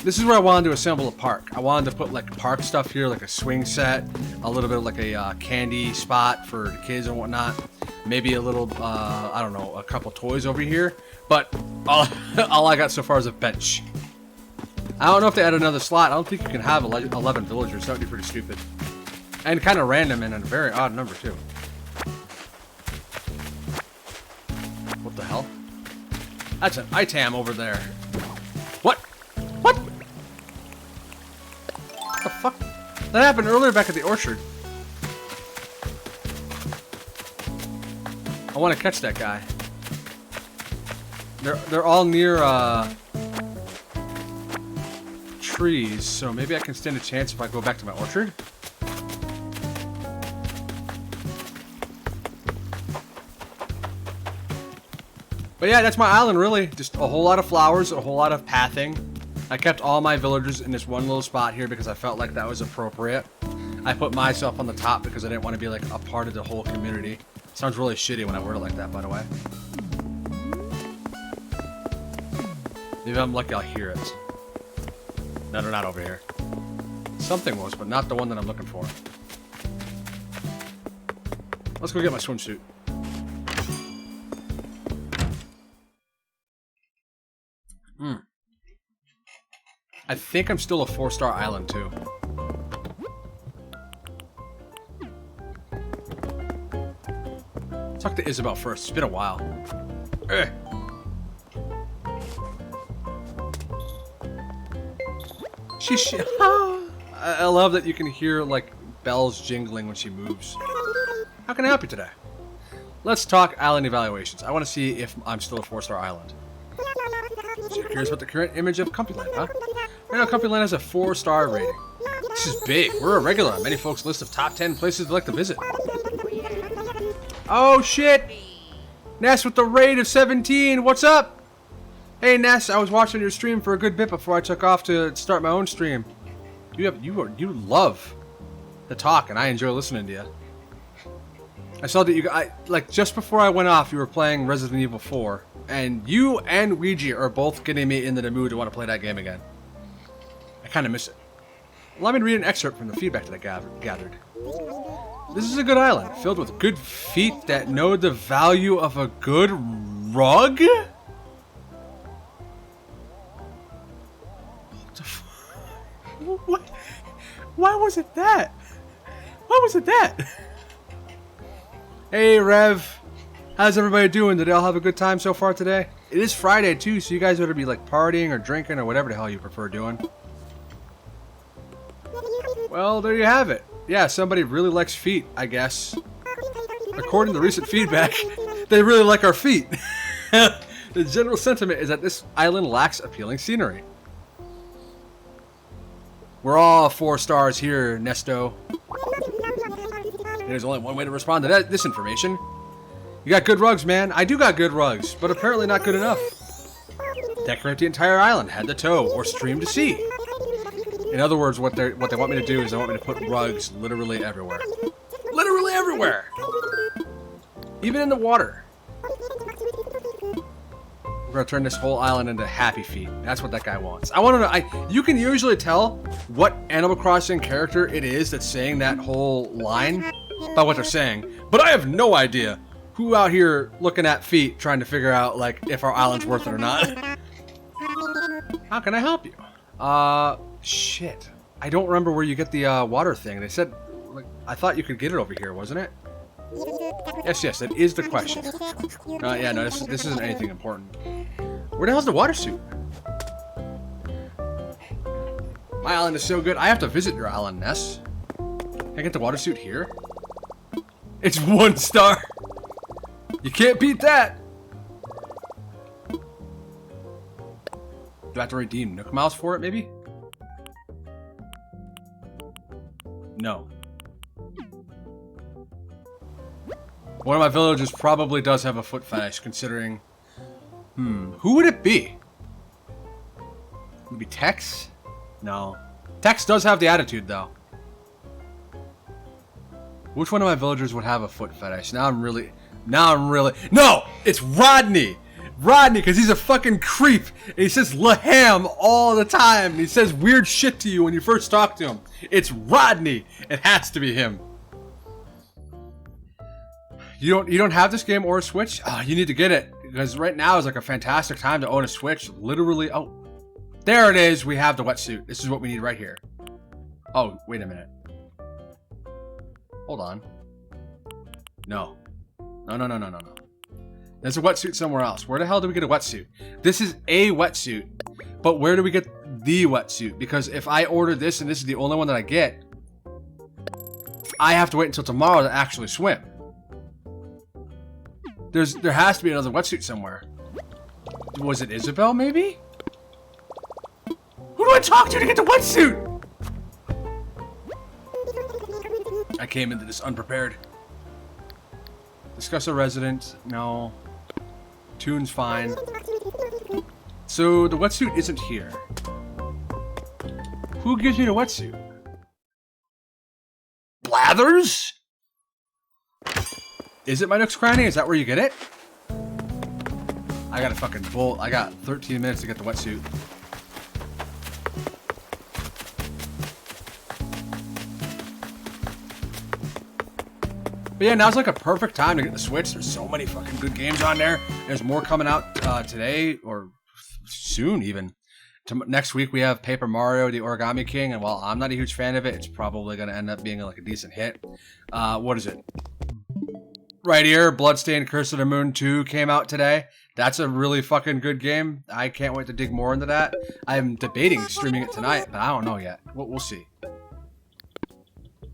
This is where I wanted to assemble a park. I wanted to put like park stuff here, like a swing set, a little bit of like a candy spot for the kids and whatnot. Maybe a little, I don't know, a couple toys over here. But all I got so far is a bench. I don't know if they add another slot. I don't think you can have 11 villagers. That would be pretty stupid. And kind of random and a very odd number, too. What the hell? That's an item over there. What? What? What the fuck? That happened earlier back at the orchard. I want to catch that guy. They're all near trees, so maybe I can stand a chance if I go back to my orchard. But yeah, that's my island, really. Just a whole lot of flowers, a whole lot of pathing. I kept all my villagers in this one little spot here because I felt like that was appropriate. I put myself on the top because I didn't want to be like a part of the whole community. Sounds really shitty when I word it like that, by the way. Maybe I'm lucky I'll hear it. No, they're not over here. Something was, but not the one that I'm looking for. Let's go get my swimsuit. I think I'm still a 4-star island, too. Talk to Isabel first. It's been a while. Ugh. I love that you can hear, like, bells jingling when she moves. How can I help you today? Let's talk island evaluations. I want to see if I'm still a 4-star island. So you're curious about the current image of Compuland, huh? Right now, Compuland has a 4-star rating. This is big. We're a regular on many folks' list of top 10 places they'd like to visit. Oh, shit! Ness with the rate of 17. What's up? Hey, Ness. I was watching your stream for a good bit before I took off to start my own stream. You love the talk, and I enjoy listening to you. I saw that like just before I went off, you were playing Resident Evil 4, and you and Ouija are both getting me into the mood to want to play that game again. I kind of miss it. Allow me to read an excerpt from the feedback that I gathered. This is a good island, filled with good feet that know the value of a good rug? What? Why was it that? Why was it that? Hey, Rev. How's everybody doing? Did they all have a good time so far today? It is Friday, too, so you guys ought to be, like, partying or drinking or whatever the hell you prefer doing. Well, there you have it. Yeah, somebody really likes feet, I guess. According to recent feedback, they really like our feet. The general sentiment is that this island lacks appealing scenery. We're all 4 stars here, Nesto. There's only one way to respond to this information. You got good rugs, man. I do got good rugs, but apparently not good enough. Decorate the entire island, head to toe, or stream to sea. In other words, what they want me to do is they want me to put rugs literally everywhere. Literally everywhere! Even in the water. We're gonna turn this whole island into happy feet. That's what that guy wants. I want to know. You can usually tell what Animal Crossing character it is that's saying that whole line by what they're saying, but I have no idea who out here looking at feet trying to figure out like if our island's worth it or not. How can I help you? Shit. I don't remember where you get the water thing. They said, like, I thought you could get it over here, wasn't it? Yes, that is the question. Yeah, no, this isn't anything important. Where the hell's the water suit? My island is so good. I have to visit your island, Ness. Can I get the water suit here? It's 1 star. You can't beat that. Do I have to redeem Nook Miles for it, maybe? No. One of my villagers probably does have a foot fetish, considering... Who would it be? Maybe Tex? No. Tex does have the attitude, though. Which one of my villagers would have a foot fetish? Now I'm really... No! It's Rodney! Rodney, because he's a fucking creep. And he says "laham" all the time. And he says weird shit to you when you first talk to him. It's Rodney. It has to be him. You don't have this game or a Switch? Oh, you need to get it. Because right now is like a fantastic time to own a Switch. Literally, oh. There it is. We have the wetsuit. This is what we need right here. Oh, wait a minute. Hold on. No. No. There's a wetsuit somewhere else. Where the hell do we get a wetsuit? This is a wetsuit. But where do we get the wetsuit? Because if I order this and this is the only one that I get, I have to wait until tomorrow to actually swim. There has to be another wetsuit somewhere. Was it Isabel, maybe? Who do I talk to get the wetsuit? I came into this unprepared. Discuss a resident. No. Tune's fine. So the wetsuit isn't here. Who gives me the wetsuit? Blathers? Is it my Nook's Cranny? Is that where you get it? I got a fucking bolt. I got 13 minutes to get the wetsuit. But yeah, now's like a perfect time to get the Switch. There's so many fucking good games on there. There's more coming out today or soon even. Next week we have Paper Mario, the Origami King, and while I'm not a huge fan of it, it's probably going to end up being like a decent hit. What is it? Right here, Bloodstained Curse of the Moon 2 came out today. That's a really fucking good game. I can't wait to dig more into that. I'm debating streaming it tonight, but I don't know yet. We'll see.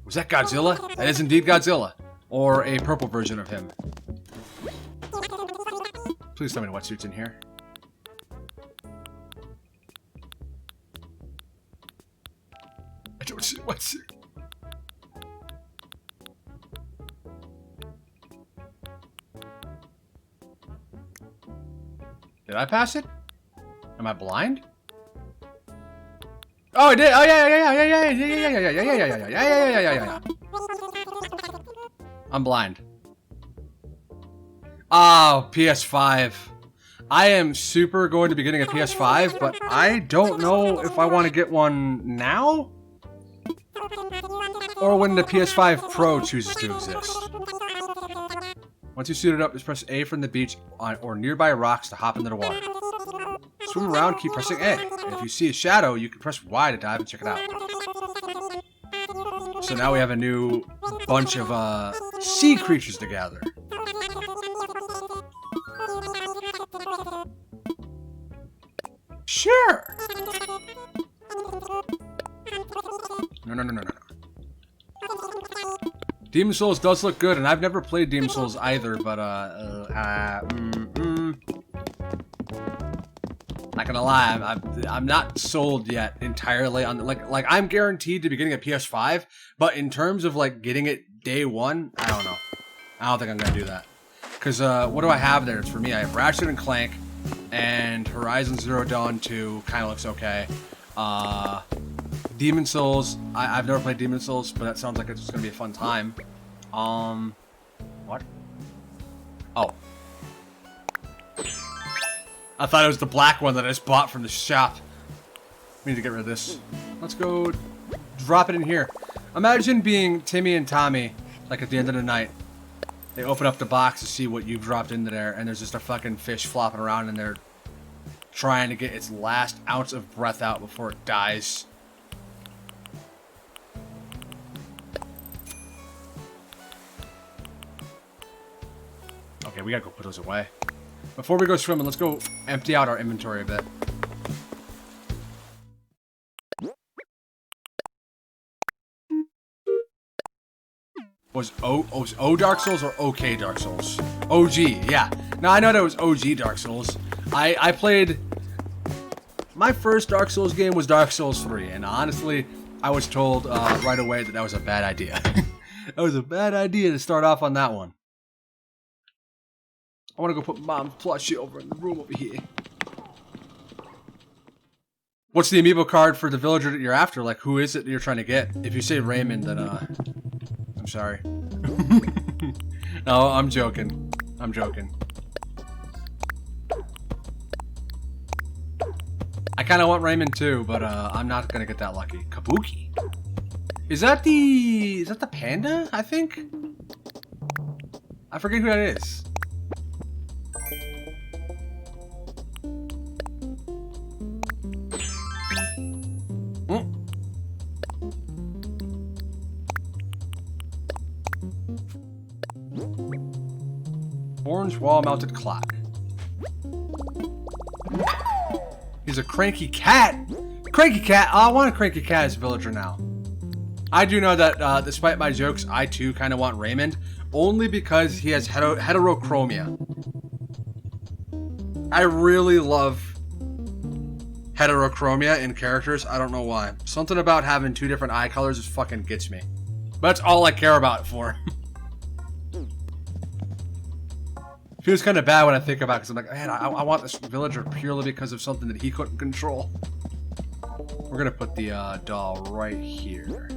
Was that Godzilla? That is indeed Godzilla. Or a purple version of him. Please tell me the wetsuit's in here. I don't see the wetsuit. Did I pass it? Am I blind? Oh, I did. Oh yeah. I'm blind. Oh, PS5. I am super going to be getting a PS5, but I don't know if I want to get one now or when the PS5 Pro chooses to exist. Once you suit it up, just press A from the beach or nearby rocks to hop into the water. Swim around, keep pressing A. And if you see a shadow, you can press Y to dive and check it out. So now we have a new bunch of sea creatures to gather. Sure. No. Demon Souls does look good, and I've never played Demon Souls either, but not gonna lie, I'm not sold yet entirely on like I'm guaranteed to be getting a PS5, but in terms of like getting it day one, I don't know. I don't think I'm gonna do that. Cause what do I have there? It's for me. I have Ratchet and Clank and Horizon Zero Dawn 2 kind of looks okay. Demon Souls. I've never played Demon Souls, but that sounds like it's gonna be a fun time. What? Oh. I thought it was the black one that I just bought from the shop. We need to get rid of this. Let's go drop it in here. Imagine being Timmy and Tommy, like at the end of the night. They open up the box to see what you've dropped into there, and there's just a fucking fish flopping around in there trying to get its last ounce of breath out before it dies. Okay, we gotta go put those away. Before we go swimming, let's go empty out our inventory a bit. Was O Dark Souls or OK Dark Souls? OG, yeah. Now I know that was OG Dark Souls. I played... My first Dark Souls game was Dark Souls 3, and honestly, I was told right away that was a bad idea. That was a bad idea to start off on that one. I want to go put Mom's plushie over in the room over here. What's the amiibo card for the villager that you're after? Like, who is it that you're trying to get? If you say Raymond, then, I'm sorry. No, I'm joking. I'm joking. I kind of want Raymond too, but, I'm not gonna get that lucky. Kabuki? Is that the panda, I think? I forget who that is. Orange wall-mounted clock. He's a cranky cat. Cranky cat. Oh, I want a cranky cat as a villager now. I do know that despite my jokes, I too kind of want Raymond, only because he has heterochromia. I really love heterochromia in characters. I don't know why. Something about having two different eye colors just fucking gets me. But that's all I care about it for. Feels kind of bad when I think about it, because I'm like, man, I want this villager purely because of something that he couldn't control. We're gonna put the doll right here.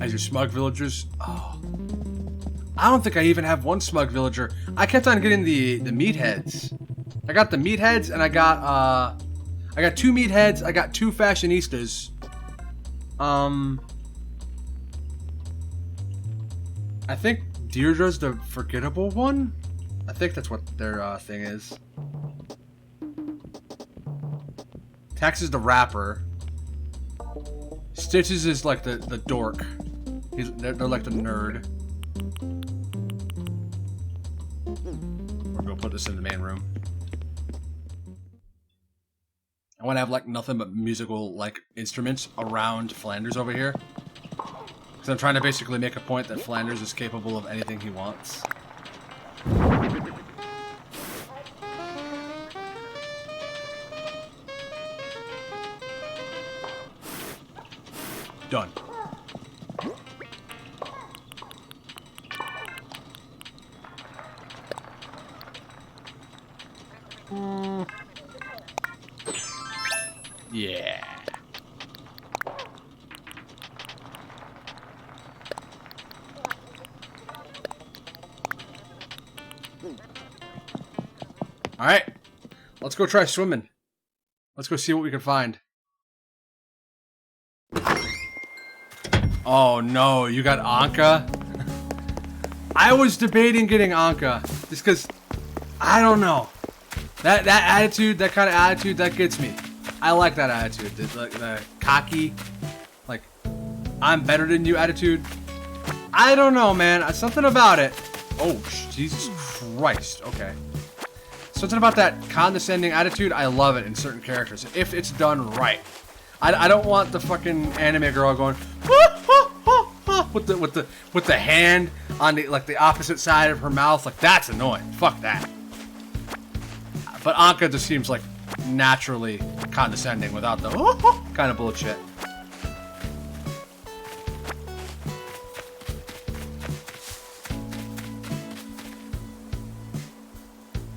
As your smug villagers? Oh. I don't think I even have one smug villager. I kept on getting the meatheads. I got the meatheads and I got 2 meatheads, I got 2 fashionistas. I think Deirdre's the forgettable one? I think that's what their thing is. Tax is the rapper. Stitches is like the dork. They're like the nerd. We're gonna put this in the main room. I want to have like nothing but musical like instruments around Flanders over here. Because I'm trying to basically make a point that Flanders is capable of anything he wants. Done. Yeah. All right. Let's go try swimming. Let's go see what we can find. Oh no, you got Anka? I was debating getting Anka just because I don't know. That attitude, that kind of attitude, that gets me. I like that attitude. The cocky, like, I'm better than you attitude. I don't know, man. Something about it. Oh, Jesus Christ. Okay. Something about that condescending attitude, I love it in certain characters. If it's done right. I don't want the fucking anime girl going with the hand on the opposite side of her mouth. Like, that's annoying. Fuck that. But Anka just seems like naturally condescending without the kind of bullshit.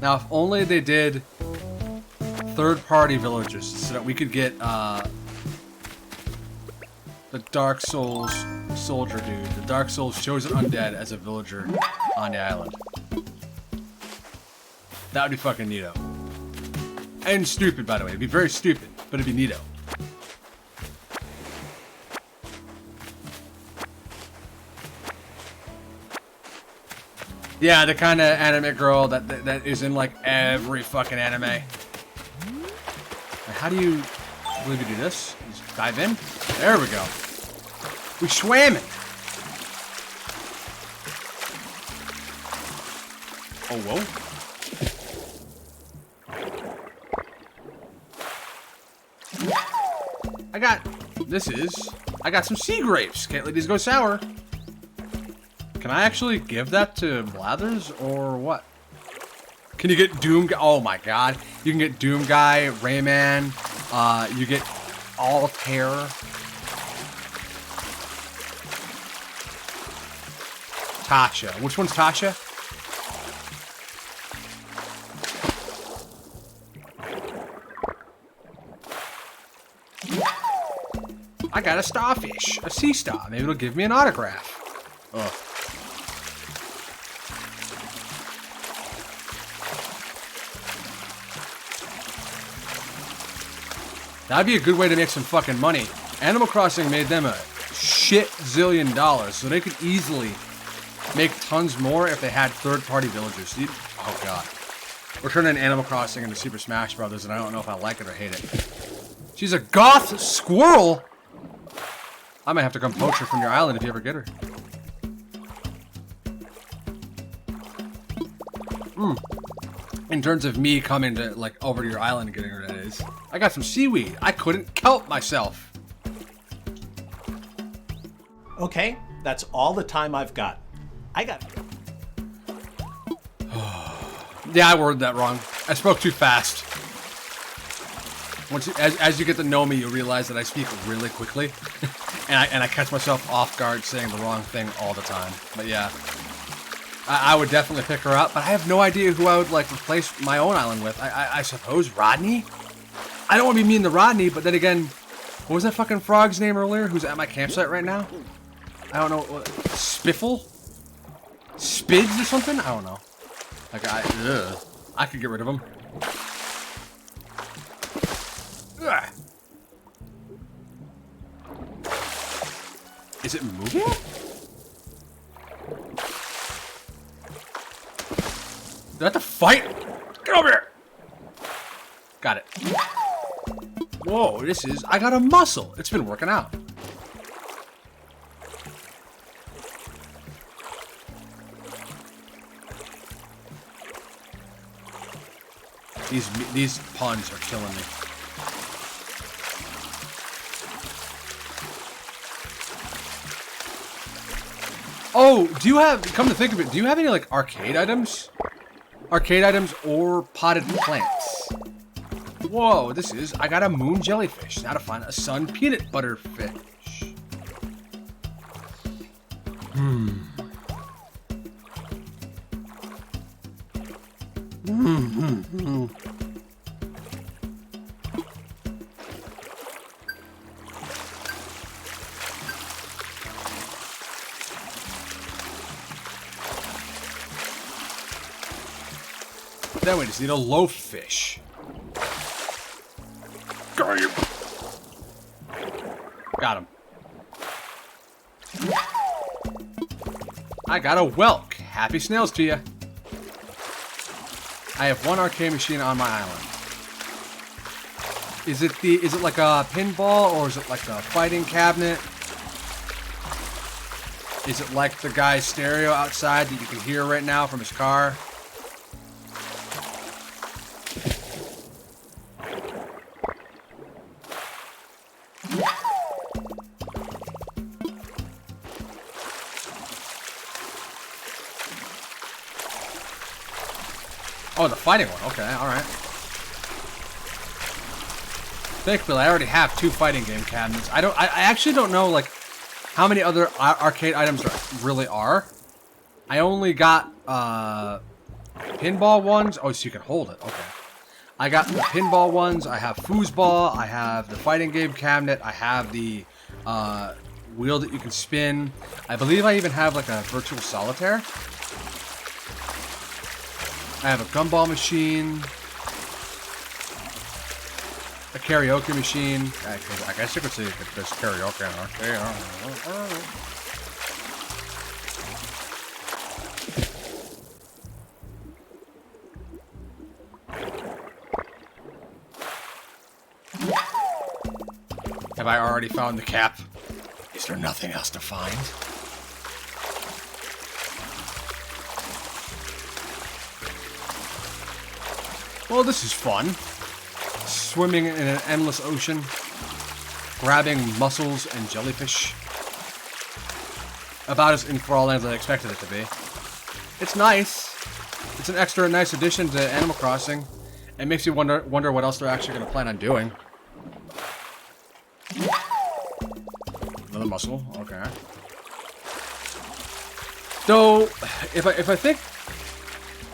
Now, if only they did third-party villagers so that we could get the Dark Souls soldier dude, the Dark Souls chosen undead as a villager on the island. That would be fucking neato. And stupid, by the way. It'd be very stupid, but it'd be neato. Yeah, the kind of anime girl that is in like every fucking anime. How do you believe you do this? Just dive in. There we go. We swam it. Oh, whoa. I got some sea grapes. Can't let these go sour. Can I actually give that to Blathers or what? Can you get Doom Guy? Oh my god. You can get Doom Guy, Rayman, you get Altair. Tasha. Which one's Tasha? I got a starfish, a sea star. Maybe it'll give me an autograph. Ugh. That'd be a good way to make some fucking money. Animal Crossing made them a shit zillion dollars, so they could easily make tons more if they had third-party villagers. Oh god. We're turning Animal Crossing into Super Smash Brothers, and I don't know if I like it or hate it. She's a goth squirrel! I might have to come poach her from your island if you ever get her. In terms of me coming to, like, over to your island and getting her, that is. I got some seaweed. I couldn't kelp myself. Okay, That's all the time I've got. I got... Yeah, I worded that wrong. I spoke too fast. As you get to know me, you'll realize that I speak really quickly. and I catch myself off guard saying the wrong thing all the time. But yeah, I would definitely pick her up, but I have no idea who I would like replace my own island with. I suppose Rodney? I don't want to be mean to Rodney, but then again, what was that fucking frog's name earlier who's at my campsite right now? I don't know. Spiffle? Spids or something? I don't know. Like, I could get rid of him. Ugh. Is it moving? Do I have to fight? Get over here! Got it. Whoa, this is... I got a muscle. It's been working out. These puns are killing me. Oh, do you have... Come to think of it, do you have any, like, arcade items? Arcade items or potted plants? Whoa, this is... I got a moon jellyfish. Now to find a sun peanut butter fish. Then we just need a loaf fish. Got him. I got a whelk. Happy snails to you. I have one arcade machine on my island. Is it like a pinball or is it like a fighting cabinet? Is it like the guy's stereo outside that you can hear right now from his car? Oh, the fighting one. Okay, alright. Thankfully, I already have 2 fighting game cabinets. I actually don't know, like, how many other arcade items there really are. I only got, pinball ones. Oh, so you can hold it. Okay. I got the pinball ones. I have foosball. I have the fighting game cabinet. I have the, wheel that you can spin. I believe I even have, like, a virtual solitaire. I have a gumball machine, a karaoke machine. I guess you could say there's karaoke in arcade. Have I already found the cap? Is there nothing else to find? Well, this is fun. Swimming in an endless ocean. Grabbing mussels and jellyfish. About as enthralling as I expected it to be. It's nice. It's an extra nice addition to Animal Crossing. It makes you wonder what else they're actually going to plan on doing. Another mussel. Okay. Though, if I think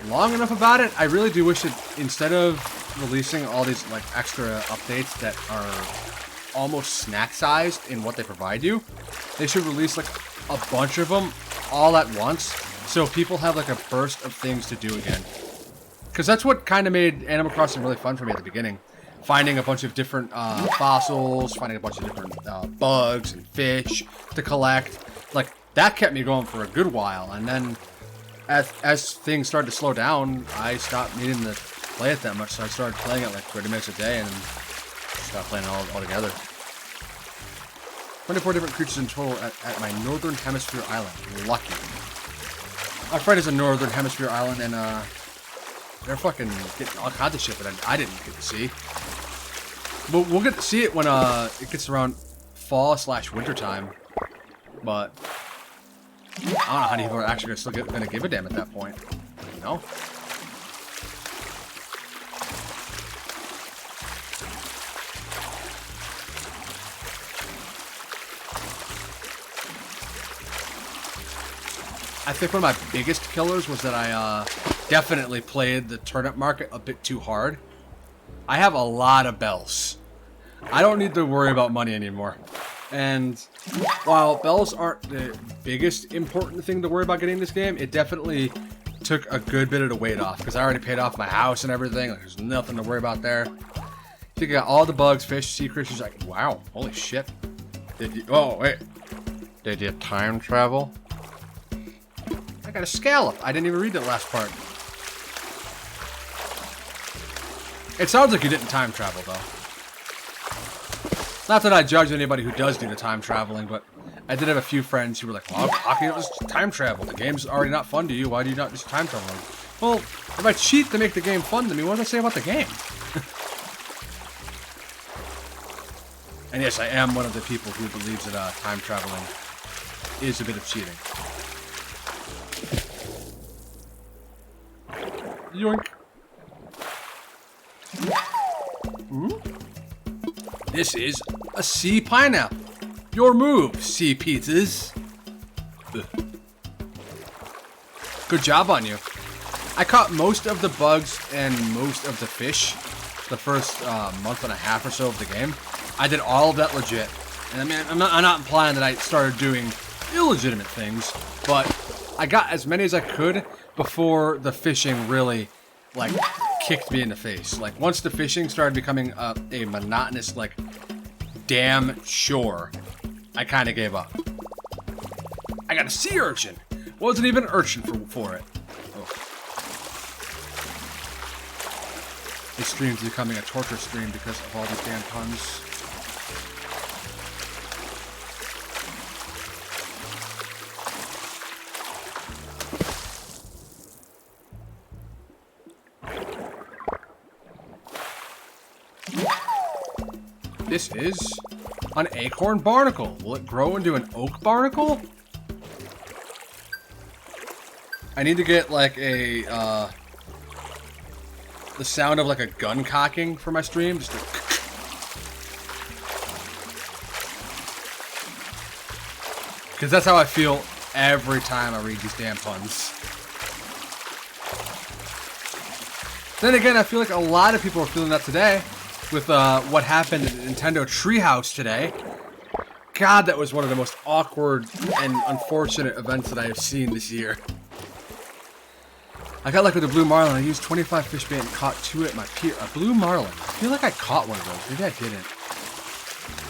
long enough about it, I really do wish that instead of releasing all these like extra updates that are almost snack-sized in what they provide you, they should release like a bunch of them all at once so people have like a burst of things to do again. Because that's what kind of made Animal Crossing really fun for me at the beginning. Finding a bunch of different fossils, finding a bunch of different bugs and fish to collect. Like, that kept me going for a good while, and then as things started to slow down, I stopped needing to play it that much, so I started playing it like 30 minutes a day, and then stopped playing it all together. 24 different creatures in total at my Northern Hemisphere island. Lucky. My friend is a Northern Hemisphere island, and they're fucking getting all kinds of shit that I didn't get to see. But we'll get to see it when it gets around fall/winter time. But I don't know how many people are actually still gonna give a damn at that point. You know? I think one of my biggest killers was that I definitely played the turnip market a bit too hard. I have a lot of bells. I don't need to worry about money anymore. And while bells aren't the biggest important thing to worry about getting in this game, it definitely took a good bit of the weight off because I already paid off my house and everything. Like, there's nothing to worry about there. I think I got all the bugs, fish, sea creatures. Like, wow, holy shit. Oh, wait. Did you time travel? I got a scallop. I didn't even read that last part. It sounds like you didn't time travel, though. Not that I judge anybody who does do the time traveling, but I did have a few friends who were like, well, how can you just time travel? The game's already not fun to you. Why do you not just time travel? Well, if I cheat to make the game fun to me, what does that say about the game? And yes, I am one of the people who believes that time traveling is a bit of cheating. Yoink. This is a sea pineapple. Your move, sea pizzas. Ugh. Good job on you. I caught most of the bugs and most of the fish the first month and a half or so of the game. I did all of that legit. And I mean, I'm not implying that I started doing illegitimate things, but I got as many as I could before the fishing really, like, kicked me in the face. Like, once the fishing started becoming a monotonous, like, damn chore, I kind of gave up. I got a sea urchin. Wasn't even an urchin for it. Oh. This stream's becoming a torture stream because of all these damn puns. This is an acorn barnacle. Will it grow into an oak barnacle? I need to get like a the sound of like a gun cocking for my stream. Just because that's how I feel every time I read these damn puns. Then again, I feel like a lot of people are feeling that today with what happened at Nintendo Treehouse today. God, that was one of the most awkward and unfortunate events that I have seen this year. I got lucky with the blue marlin. I used 25 fish bait and caught 2 at my pier. A blue marlin. I feel like I caught one of those. Maybe I didn't.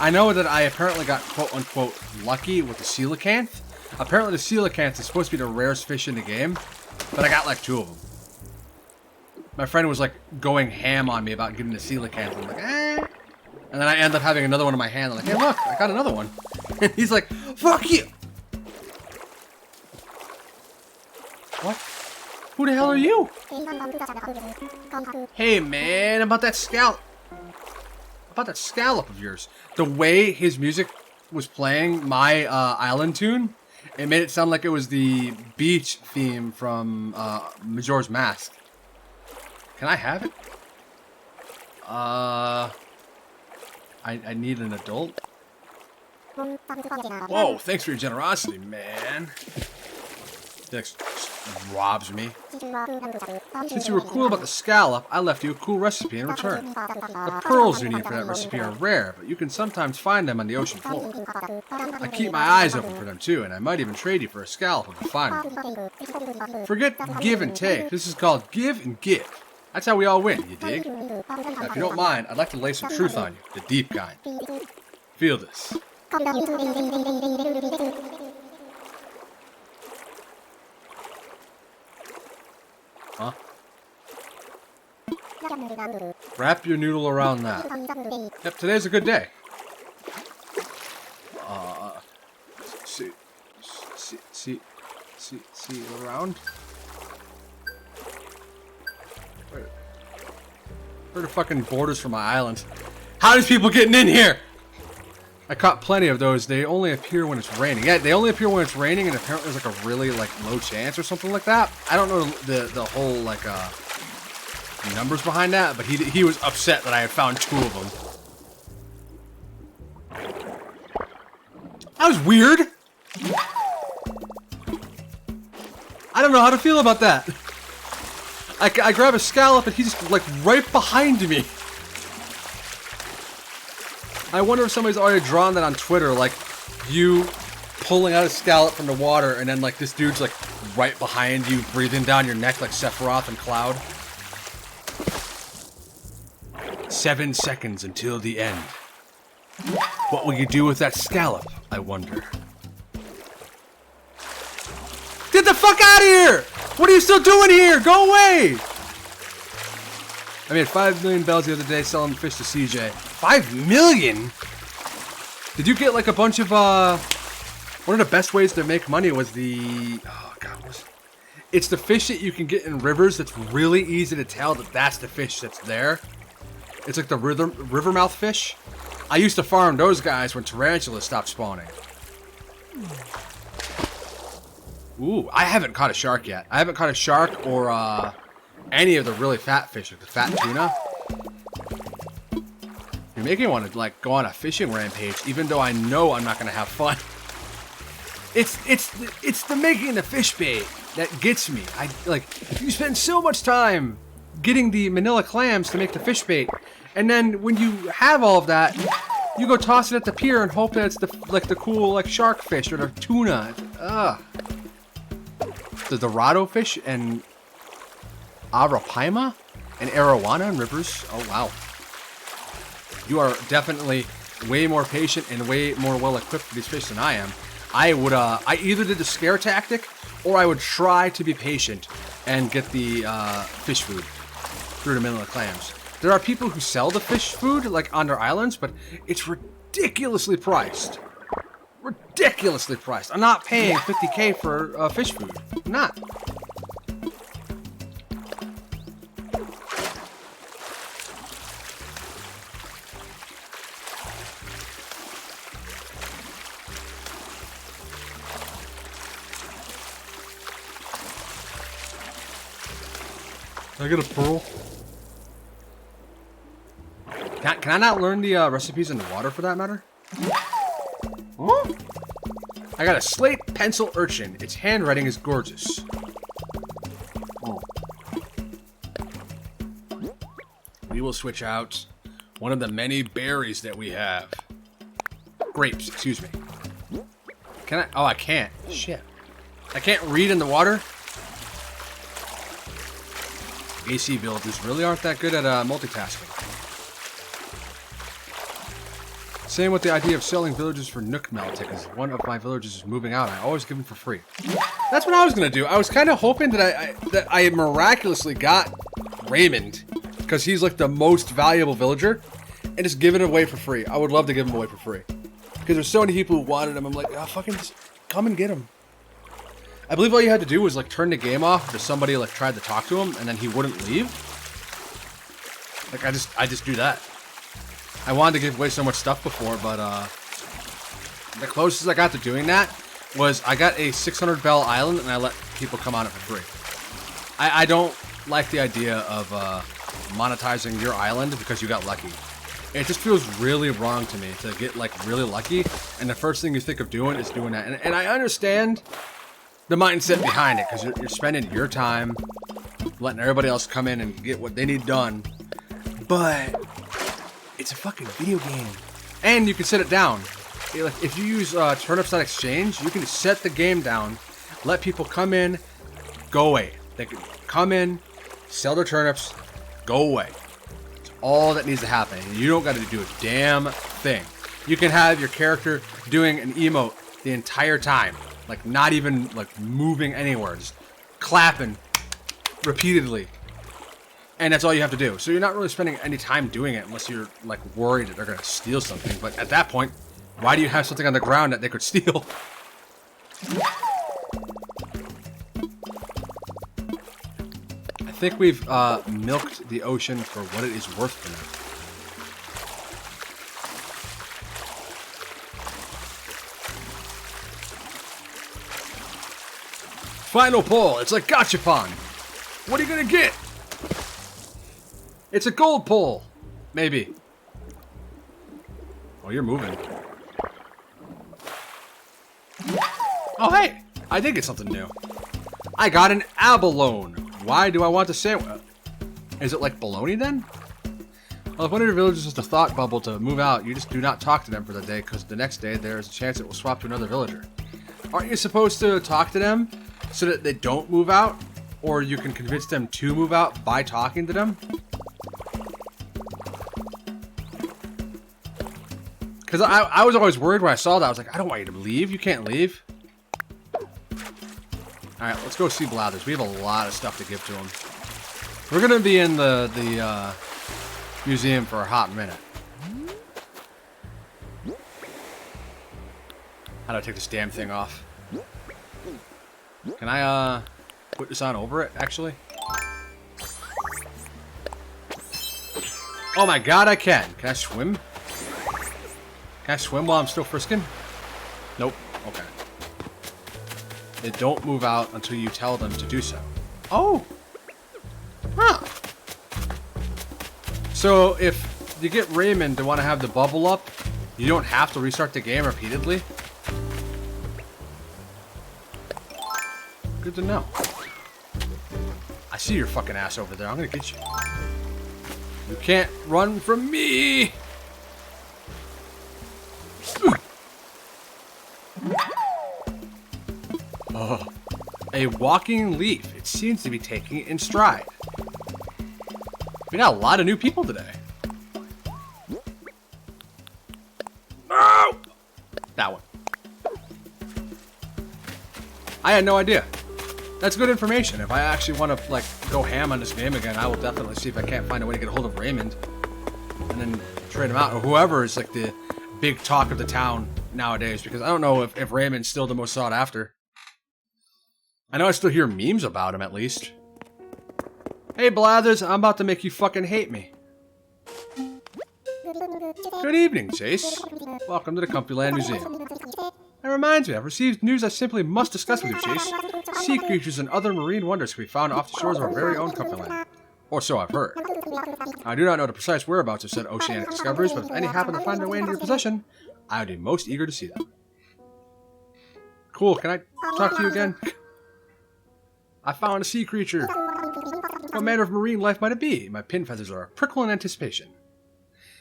I know that I apparently got quote-unquote lucky with the coelacanth. Apparently the coelacanth is supposed to be the rarest fish in the game, but I got like 2 of them. My friend was like going ham on me about getting the coelacanth. I'm like, eh. And then I end up having another one in my hand. I'm like, hey, look, I got another one. And he's like, fuck you. What? Who the hell are you? Hey, man, about that scallop. About that scallop of yours. The way his music was playing my island tune, it made it sound like it was the beach theme from Majora's Mask. Can I have it? I need an adult. Whoa, thanks for your generosity, man. Dex robs me. Since you were cool about the scallop, I left you a cool recipe in return. The pearls you need for that recipe are rare, but you can sometimes find them on the ocean floor. I keep my eyes open for them too, and I might even trade you for a scallop if I find one. Forget give and take. This is called give and give. That's how we all win, you dig? Now, if you don't mind, I'd like to lay some truth on you, the deep kind. Feel this. Huh? Wrap your noodle around that. Yep, today's a good day. See around. Where are the fucking borders for my island? How are these people getting in here? I caught plenty of those. They only appear when it's raining. Yeah, they only appear when it's raining, and apparently there's like a really like low chance or something like that. I don't know the whole like numbers behind that, but he was upset that I had found 2 of them. That was weird. I don't know how to feel about that. I grab a scallop and he's just like right behind me. I wonder if somebody's already drawn that on Twitter, like you pulling out a scallop from the water and then like this dude's like right behind you, breathing down your neck like Sephiroth and Cloud. 7 seconds until the end. What will you do with that scallop, I wonder? Get the fuck out of here! What are you still doing here? Go away! I made 5 million bells the other day selling fish to CJ. 5 million? Did you get like a bunch of, one of the best ways to make money was the, oh god, it's the fish that you can get in rivers that's really easy to tell that that's the fish that's there. It's like the river mouth fish. I used to farm those guys when tarantulas stopped spawning. Ooh, I haven't caught a shark yet. I haven't caught a shark or any of the really fat fish, like the fat tuna. You're making me want to like go on a fishing rampage, even though I know I'm not gonna have fun. It's the making the fish bait that gets me. I like you spend so much time getting the manila clams to make the fish bait, and then when you have all of that, you go toss it at the pier and hope that it's the cool like shark fish or the tuna. Ugh. The Dorado fish and Arapaima and arowana in rivers. Oh wow. You are definitely way more patient and way more well equipped for these fish than I am. I either did the scare tactic or I would try to be patient and get the fish food through the Manila clams. There are people who sell the fish food like on their islands, but it's ridiculously priced. Ridiculously priced. I'm not paying 50k for fish food. I'm not. Can I get a pearl? Can I not learn the recipes in the water for that matter? Huh? I got a slate pencil urchin. Its handwriting is gorgeous. Oh. We will switch out one of the many berries that we have. Grapes, excuse me. Can I? Oh, I can't. Shit. I can't read in the water? AC villagers really aren't that good at multitasking. Same with the idea of selling villagers for Nook Meltic, as one of my villagers is moving out. I always give them for free. That's what I was gonna do. I was kind of hoping that I miraculously got Raymond, because he's like the most valuable villager, and just give it away for free. I would love to give him away for free, because there's so many people who wanted him. I'm like, oh, fucking just come and get him. I believe all you had to do was like turn the game off if somebody like tried to talk to him, and then he wouldn't leave. Like I just do that. I wanted to give away so much stuff before, but the closest I got to doing that was I got a 600 bell island and I let people come on it for free. I don't like the idea of monetizing your island because you got lucky. It just feels really wrong to me to get like really lucky, and the first thing you think of doing is doing that. And I understand the mindset behind it, because you're spending your time letting everybody else come in and get what they need done, but it's a fucking video game, and you can set it down. If you use turnips.exchange, you can set the game down, let people come in, go away. They can come in, sell their turnips, go away. It's all that needs to happen. You don't got to do a damn thing. You can have your character doing an emote the entire time. Like, not even, like, moving anywhere. Just clapping repeatedly. And that's all you have to do. So you're not really spending any time doing it unless you're, like, worried that they're going to steal something. But at that point, why do you have something on the ground that they could steal? I think we've milked the ocean for what it is worth for now. Final pull. It's like gachapon. What are you gonna get? It's a gold pull. Maybe. Oh, you're moving. Oh, hey. I did get something new. I got an abalone. Why do I want the sandwich? Is it like bologna then? Well, if one of your villagers is the thought bubble to move out, you just do not talk to them for the day, because the next day there is a chance it will swap to another villager. Aren't you supposed to talk to them so that they don't move out? Or you can convince them to move out by talking to them? Because I was always worried when I saw that. I was like, I don't want you to leave. You can't leave. Alright, let's go see Blathers. We have a lot of stuff to give to him. We're going to be in the museum for a hot minute. How do I take this damn thing off? Can I put this on over it, actually? Oh my god, I can. Can I swim? Can I swim while I'm still frisking? Nope. Okay. They don't move out until you tell them to do so. Oh! Huh. So, if you get Raymond to want to have the bubble up, you don't have to restart the game repeatedly? Good to know. I see your fucking ass over there. I'm gonna get you. You can't run from me! Oh, a walking leaf. It seems to be taking it in stride. We got a lot of new people today. Oh! That one. I had no idea. That's good information. If I actually want to, like, go ham on this game again, I will definitely see if I can't find a way to get a hold of Raymond. And then trade him out. Or whoever is, like, the big talk of the town nowadays. Because I don't know if Raymond's still the most sought after. I know I still hear memes about him, at least. Hey, Blathers, I'm about to make you fucking hate me. Good evening, Chase. Welcome to the Comfyland Museum. That reminds me, I've received news I simply must discuss with you, Chase. Sea creatures and other marine wonders can be found off the shores of our very own Comfyland. Or so I've heard. I do not know the precise whereabouts of said oceanic discoveries, but if any happen to find their way into your possession, I would be most eager to see them. Cool, can I talk to you again? I found a sea creature. What manner of marine life might it be? My pin feathers are a prickle in anticipation.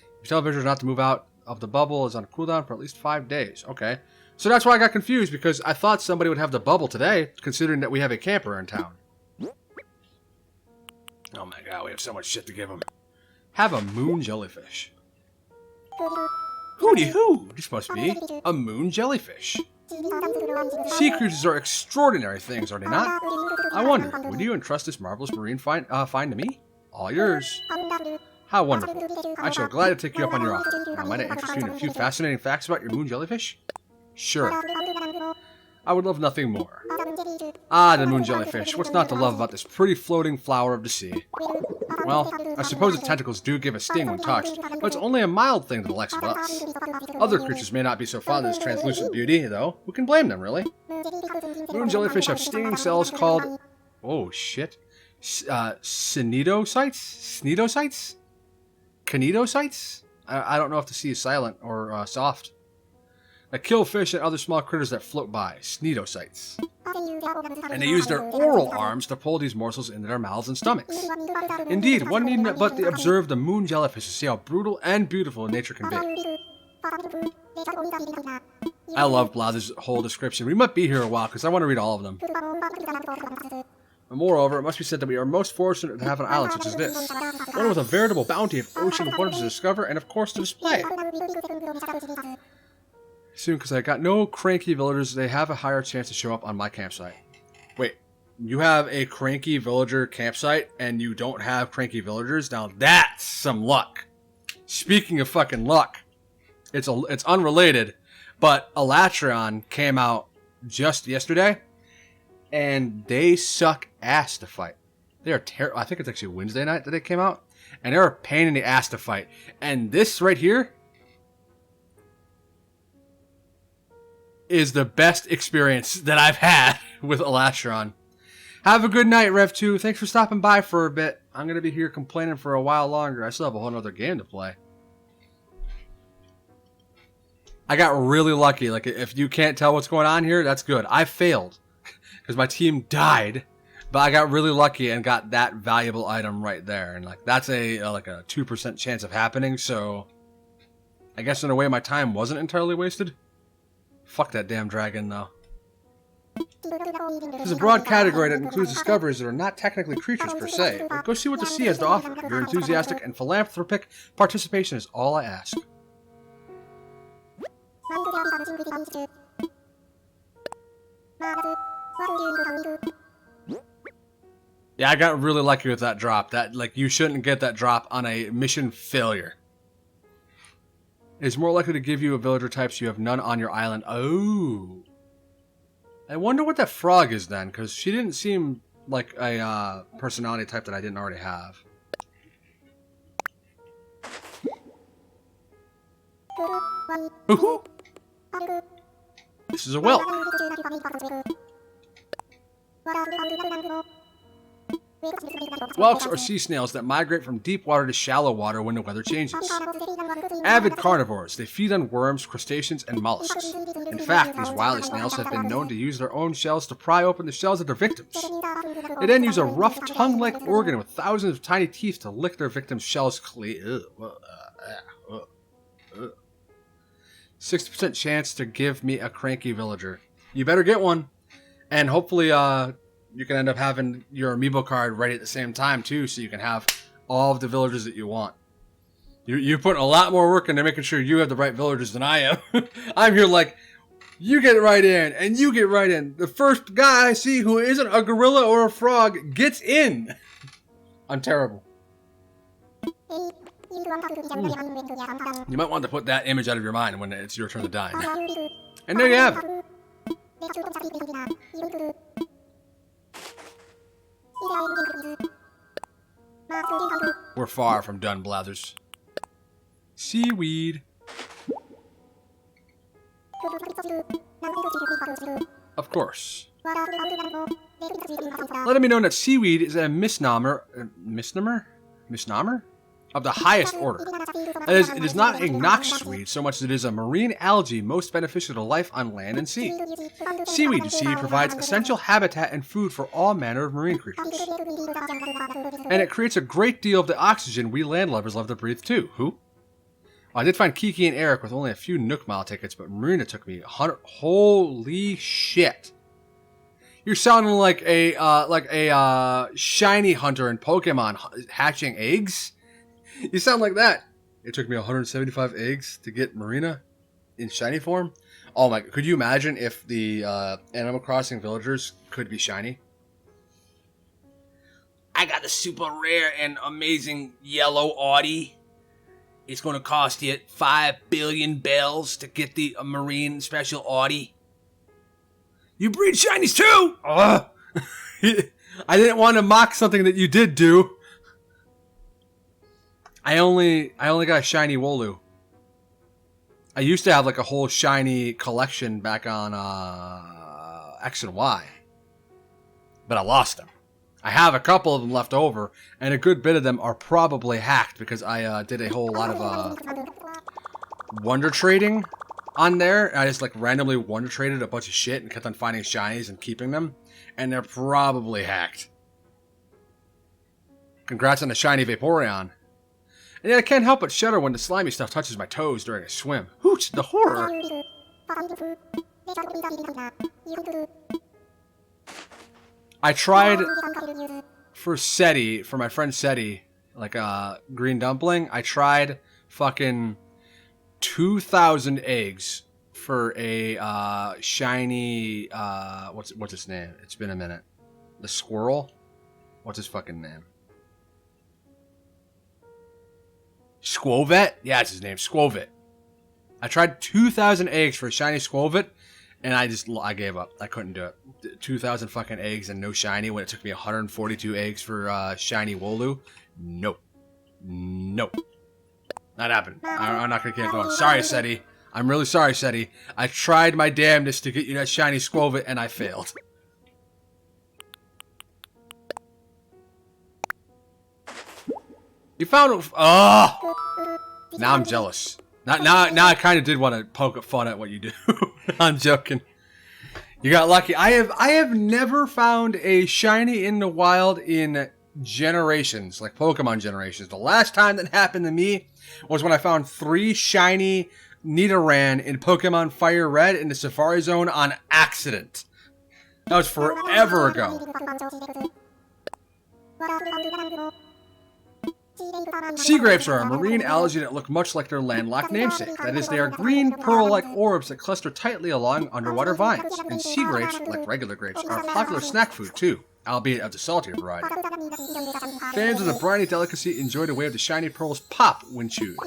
If you tell visitors not to move out of the bubble is on a cooldown for at least 5 days. Okay. So that's why I got confused, because I thought somebody would have the bubble today, considering that we have a camper in town. Oh my god, we have so much shit to give them. Have a moon jellyfish. Hooty hoo! This must be a moon jellyfish. Sea creatures are extraordinary things, are they not? I wonder, would you entrust this marvelous marine find to me? All yours. How wonderful. I shall gladly take you up on your offer. Now, might I interest you in a few fascinating facts about your moon jellyfish? Sure. I would love nothing more. Ah, the moon jellyfish. What's not to love about this pretty floating flower of the sea? Well, I suppose its tentacles do give a sting when touched, but it's only a mild thing to the likes of us. Other creatures may not be so fond of this translucent beauty, though. Who can blame them, really? Moon jellyfish have stinging cells called... Oh, shit. Cnidocytes? Cnidocytes? Cnidocytes? I don't know if the C is silent or soft. That kill fish and other small critters that float by. Cnidocytes. And they use their oral arms to pull these morsels into their mouths and stomachs. Indeed, one need but observe the moon jellyfish to see how brutal and beautiful nature can be. I love Blathers' whole description. We might be here a while because I want to read all of them. And moreover, it must be said that we are most fortunate to have an island such as this. One with a veritable bounty of ocean wonders to discover and of course to display. Soon, because I got no cranky villagers, they have a higher chance to show up on my campsite. Wait, you have a cranky villager campsite and you don't have cranky villagers? Now that's some luck. Speaking of fucking luck, it's unrelated, but Elatreon came out just yesterday, and they suck ass to fight. They are terrible. I think it's actually Wednesday night that they came out, and they're a pain in the ass to fight. And this right here is the best experience that I've had with Elastron. Have a good night, Rev2. Thanks for stopping by for a bit. I'm going to be here complaining for a while longer. I still have a whole other game to play. I got really lucky. Like, if you can't tell what's going on here, that's good. I failed because my team died, but I got really lucky and got that valuable item right there. And like, that's like a 2% chance of happening. So I guess in a way my time wasn't entirely wasted. Fuck that damn dragon, though. There's a broad category that includes discoveries that are not technically creatures per se, but go see what the sea has to offer. Your enthusiastic and philanthropic participation is all I ask. Yeah, I got really lucky with that drop. That, like, you shouldn't get that drop on a mission failure. It's more likely to give you a villager types you have none on your island. Oh. I wonder what that frog is then, because she didn't seem like a personality type that I didn't already have. Ooh. This is a whelp. Whelks are sea snails that migrate from deep water to shallow water when the weather changes. Avid carnivores, they feed on worms, crustaceans, and mollusks. In fact, these wily snails have been known to use their own shells to pry open the shells of their victims. They then use a rough tongue-like organ with thousands of tiny teeth to lick their victims' shells clean. 60% chance to give me a cranky villager. You better get one. And hopefully, you can end up having your amiibo card ready at the same time, too, so you can have all of the villagers that you want. You put a lot more work into making sure you have the right villagers than I am. I'm here like, you get right in, and you get right in. The first guy I see who isn't a gorilla or a frog gets in. I'm terrible. You might want to put that image out of your mind when it's your turn to die. And there you have it. We're far from done, Blathers. Seaweed. Of course. Let it be known that seaweed is a misnomer of the highest order. That is, it is not a noxious weed so much as it is a marine algae most beneficial to life on land and sea. Seaweed, you see, provides essential habitat and food for all manner of marine creatures. And it creates a great deal of the oxygen we landlubbers love to breathe too. Who? I did find Kiki and Eric with only a few Nook Mile tickets, but Marina took me 100. Holy shit! You're sounding like a shiny hunter in Pokemon hatching eggs. You sound like that. It took me 175 eggs to get Marina in shiny form. Oh my! Could you imagine if the Animal Crossing villagers could be shiny? I got the super rare and amazing yellow Audi. It's going to cost you 5 billion bells to get the marine special Audi. You breed shinies too? I didn't want to mock something that you did do. I only got a shiny Wooloo. I used to have like a whole shiny collection back on X and Y. But I lost them. I have a couple of them left over, and a good bit of them are probably hacked because I did a whole lot of wonder trading on there. And I just like randomly wonder traded a bunch of shit and kept on finding shinies and keeping them, and they're probably hacked. Congrats on the shiny Vaporeon. And yet I can't help but shudder when the slimy stuff touches my toes during a swim. Hooch, the horror! I tried for SETI, for my friend SETI, like a green dumpling, I tried fucking 2,000 eggs for a shiny, what's his name? It's been a minute. The squirrel? What's his fucking name? Squovet? Yeah, that's his name. Squovet. I tried 2,000 eggs for a shiny Squovet, and I gave up. I couldn't do it. 2,000 fucking eggs and no shiny when it took me 142 eggs for shiny Wooloo. Nope. Nope. Not happening. I'm not going to keep going. Sorry, SETI. I'm really sorry, SETI. I tried my damnedest to get you that shiny Squovet, and I failed. You found... Oh! Now I'm jealous. Now I kind of did want to poke fun at what you do. I'm joking. You got lucky. I have never found a shiny in the wild in generations, like Pokemon generations. The last time that happened to me was when I found 3 shiny Nidoran in Pokemon Fire Red in the Safari Zone on accident. That was forever ago. Sea grapes are a marine algae that look much like their landlocked namesake. That is, they are green, pearl-like orbs that cluster tightly along underwater vines. And sea grapes, like regular grapes, are a popular snack food too, albeit of the saltier variety. Fans of the briny delicacy enjoy the way of the shiny pearls pop when chewed.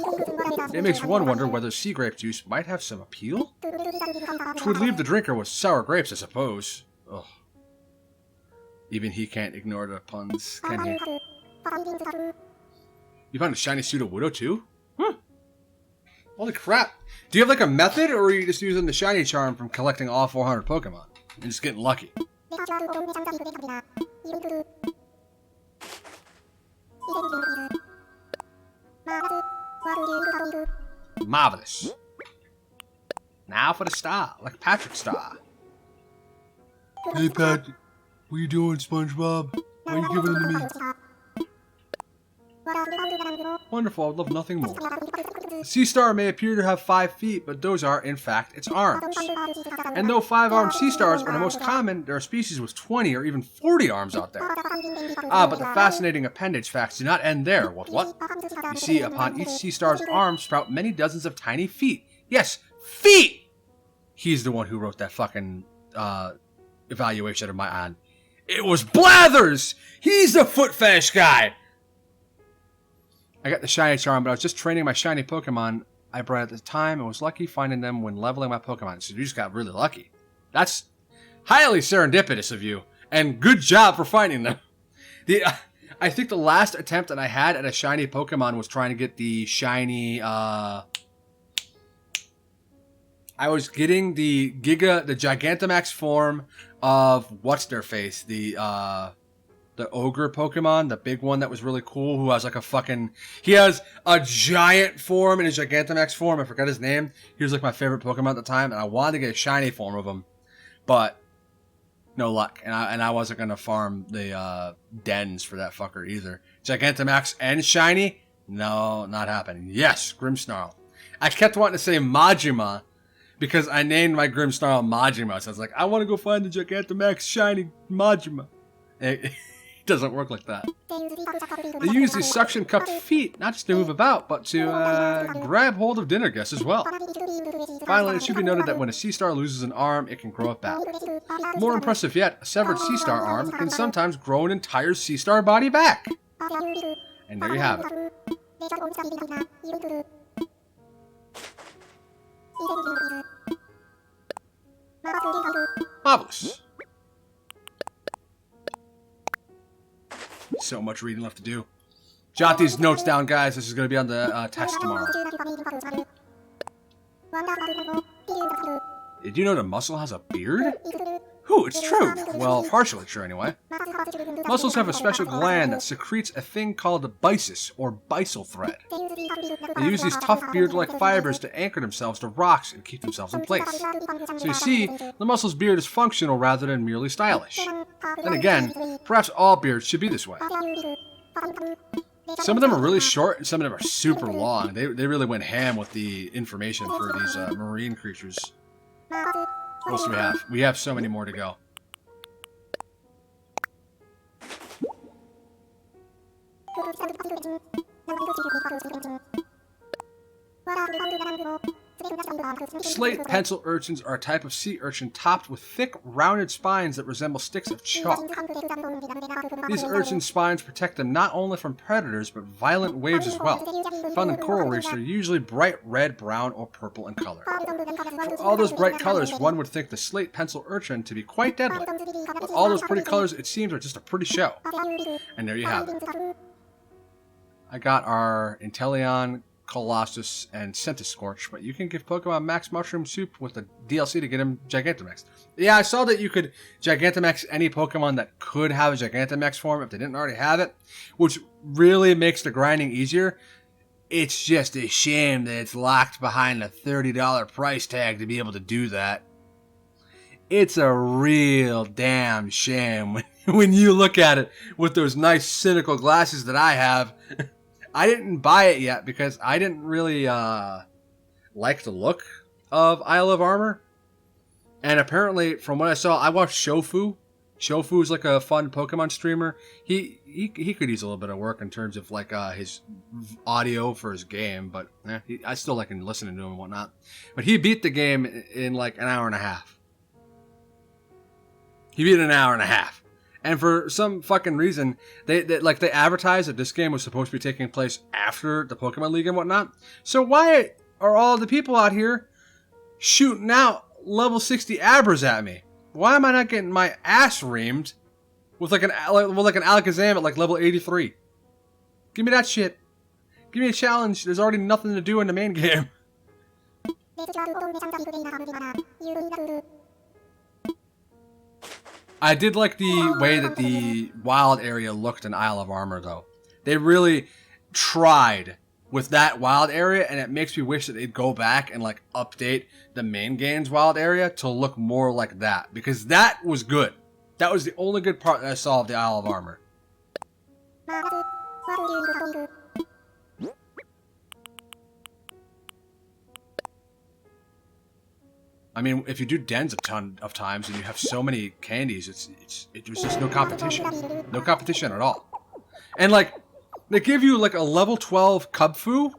It makes one wonder whether sea grape juice might have some appeal? 'Twould leave the drinker with sour grapes, I suppose. Ugh. Even he can't ignore the puns, can he? You found a shiny Sudowoodo too? Huh. Holy crap. Do you have like a method, or are you just using the shiny charm from collecting all 400 Pokemon? And just getting lucky? Marvelous. Now for the star, like Patrick Star. Hey Patrick, what are you doing, SpongeBob? Why are you giving them to me? Wonderful, I would love nothing more. The sea star may appear to have 5 feet, but those are, in fact, its arms. And though 5-armed sea stars are the most common, there are species with 20 or even 40 arms out there. Ah, but the fascinating appendage facts do not end there. What? You see, upon each sea star's arm sprout many dozens of tiny feet. Yes, feet! He's the one who wrote that fucking evaluation of my on. It was Blathers! He's the foot fetish guy! I got the shiny charm, but I was just training my shiny Pokemon I brought at the time and was lucky finding them when leveling my Pokemon. So you just got really lucky. That's highly serendipitous of you, and good job for finding them. I think the last attempt that I had at a shiny Pokemon was trying to get the shiny, I was getting the Gigantamax form of what's-their-face, the ogre Pokemon, the big one that was really cool, who has like a fucking... He has a giant form in his Gigantamax form. I forgot his name. He was like my favorite Pokemon at the time, and I wanted to get a shiny form of him, but no luck. And I wasn't going to farm the dens for that fucker either. Gigantamax and shiny? No, not happening. Yes, Grimmsnarl. I kept wanting to say Majima, because I named my Grimmsnarl Majima, so I was like, I want to go find the Gigantamax shiny Majima. It doesn't work like that. They use these suction cupped feet not just to move about, but to grab hold of dinner guests as well. Finally, it should be noted that when a sea star loses an arm, it can grow it back. More impressive yet, a severed sea star arm can sometimes grow an entire sea star body back. And there you have it. Marvelous. So much reading left to do. Jot these notes down, guys. This is going to be on the test tomorrow. Did you know the mussel has a beard? Who? It's true. Well, partially true anyway. Mussels have a special gland that secretes a thing called the bysis, or byssal thread. They use these tough beard-like fibers to anchor themselves to rocks and keep themselves in place. So you see, the mussel's beard is functional rather than merely stylish. Then again, perhaps all beards should be this way. Some of them are really short, and some of them are super long. They really went ham with the information for these marine creatures. What else do we have? We have so many more to go. Slate pencil urchins are a type of sea urchin topped with thick, rounded spines that resemble sticks of chalk. These urchin spines protect them not only from predators, but violent waves as well. Found in coral reefs, they're usually bright red, brown, or purple in color. For all those bright colors, one would think the slate pencil urchin to be quite deadly. But all those pretty colors, it seems, are just a pretty show. And there you have it. I got our Inteleon Colossus, and Centiskorch, but you can give Pokemon Max Mushroom Soup with the DLC to get him Gigantamax. Yeah, I saw that you could Gigantamax any Pokemon that could have a Gigantamax form if they didn't already have it, which really makes the grinding easier. It's just a shame that it's locked behind a $30 price tag to be able to do that. It's a real damn shame when you look at it with those nice cynical glasses that I have. I didn't buy it yet because I didn't really like the look of Isle of Armor. And apparently, from what I saw, I watched Shofu. Shofu's like a fun Pokemon streamer. He could use a little bit of work in terms of like his audio for his game, but I still like listening to him and whatnot. But he beat the game in like an hour and a half. He beat it in an hour and a half. And for some fucking reason, they advertised that this game was supposed to be taking place after the Pokemon League and whatnot. So why are all the people out here shooting out level 60 Abras at me? Why am I not getting my ass reamed with like an Alakazam at like level 83? Give me that shit. Give me a challenge. There's already nothing to do in the main game. I did like the way that the wild area looked in Isle of Armor, though. They really tried with that wild area, and it makes me wish that they'd go back and like update the main game's wild area to look more like that, because that was good. That was the only good part that I saw of the Isle of Armor. I mean, if you do dens a ton of times and you have so many candies, it was just no competition. No competition at all. And like, they give you like a level 12 Cubfu.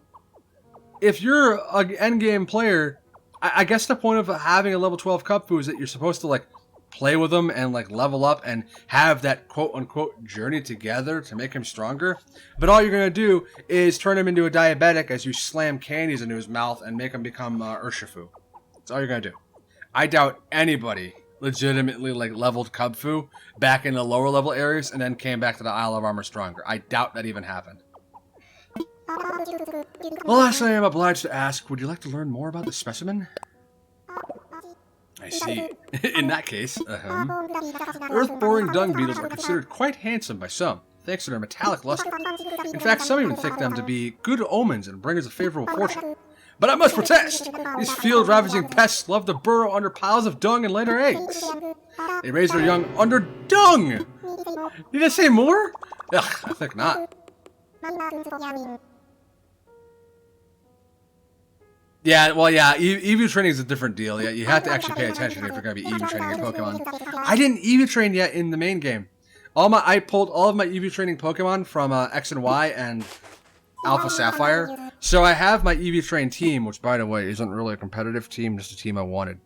If you're an endgame player, I guess the point of having a level 12 Cubfu is that you're supposed to like play with them and like level up and have that quote unquote journey together to make him stronger. But all you're going to do is turn him into a diabetic as you slam candies into his mouth and make him become Urshifu. That's all you're going to do. I doubt anybody legitimately like leveled Cubfu back in the lower level areas and then came back to the Isle of Armor stronger. I doubt that even happened. Well, lastly, I am obliged to ask, would you like to learn more about the specimen? I see. In that case, earth-boring dung beetles are considered quite handsome by some, thanks to their metallic luster. In fact, some even think them to be good omens and bringers of favorable fortune. But I must protest! These field-ravaging pests love to burrow under piles of dung and lay their eggs. They raise their young under dung! Did I say more? Ugh, I think not. Yeah, well, yeah, EV training is a different deal. Yeah, you have to actually pay attention if you're going to be EV training your Pokemon. I didn't EV train yet in the main game. I pulled all of my EV training Pokemon from X and Y and Alpha Sapphire. So I have my EV Train team, which, by the way, isn't really a competitive team, just a team I wanted.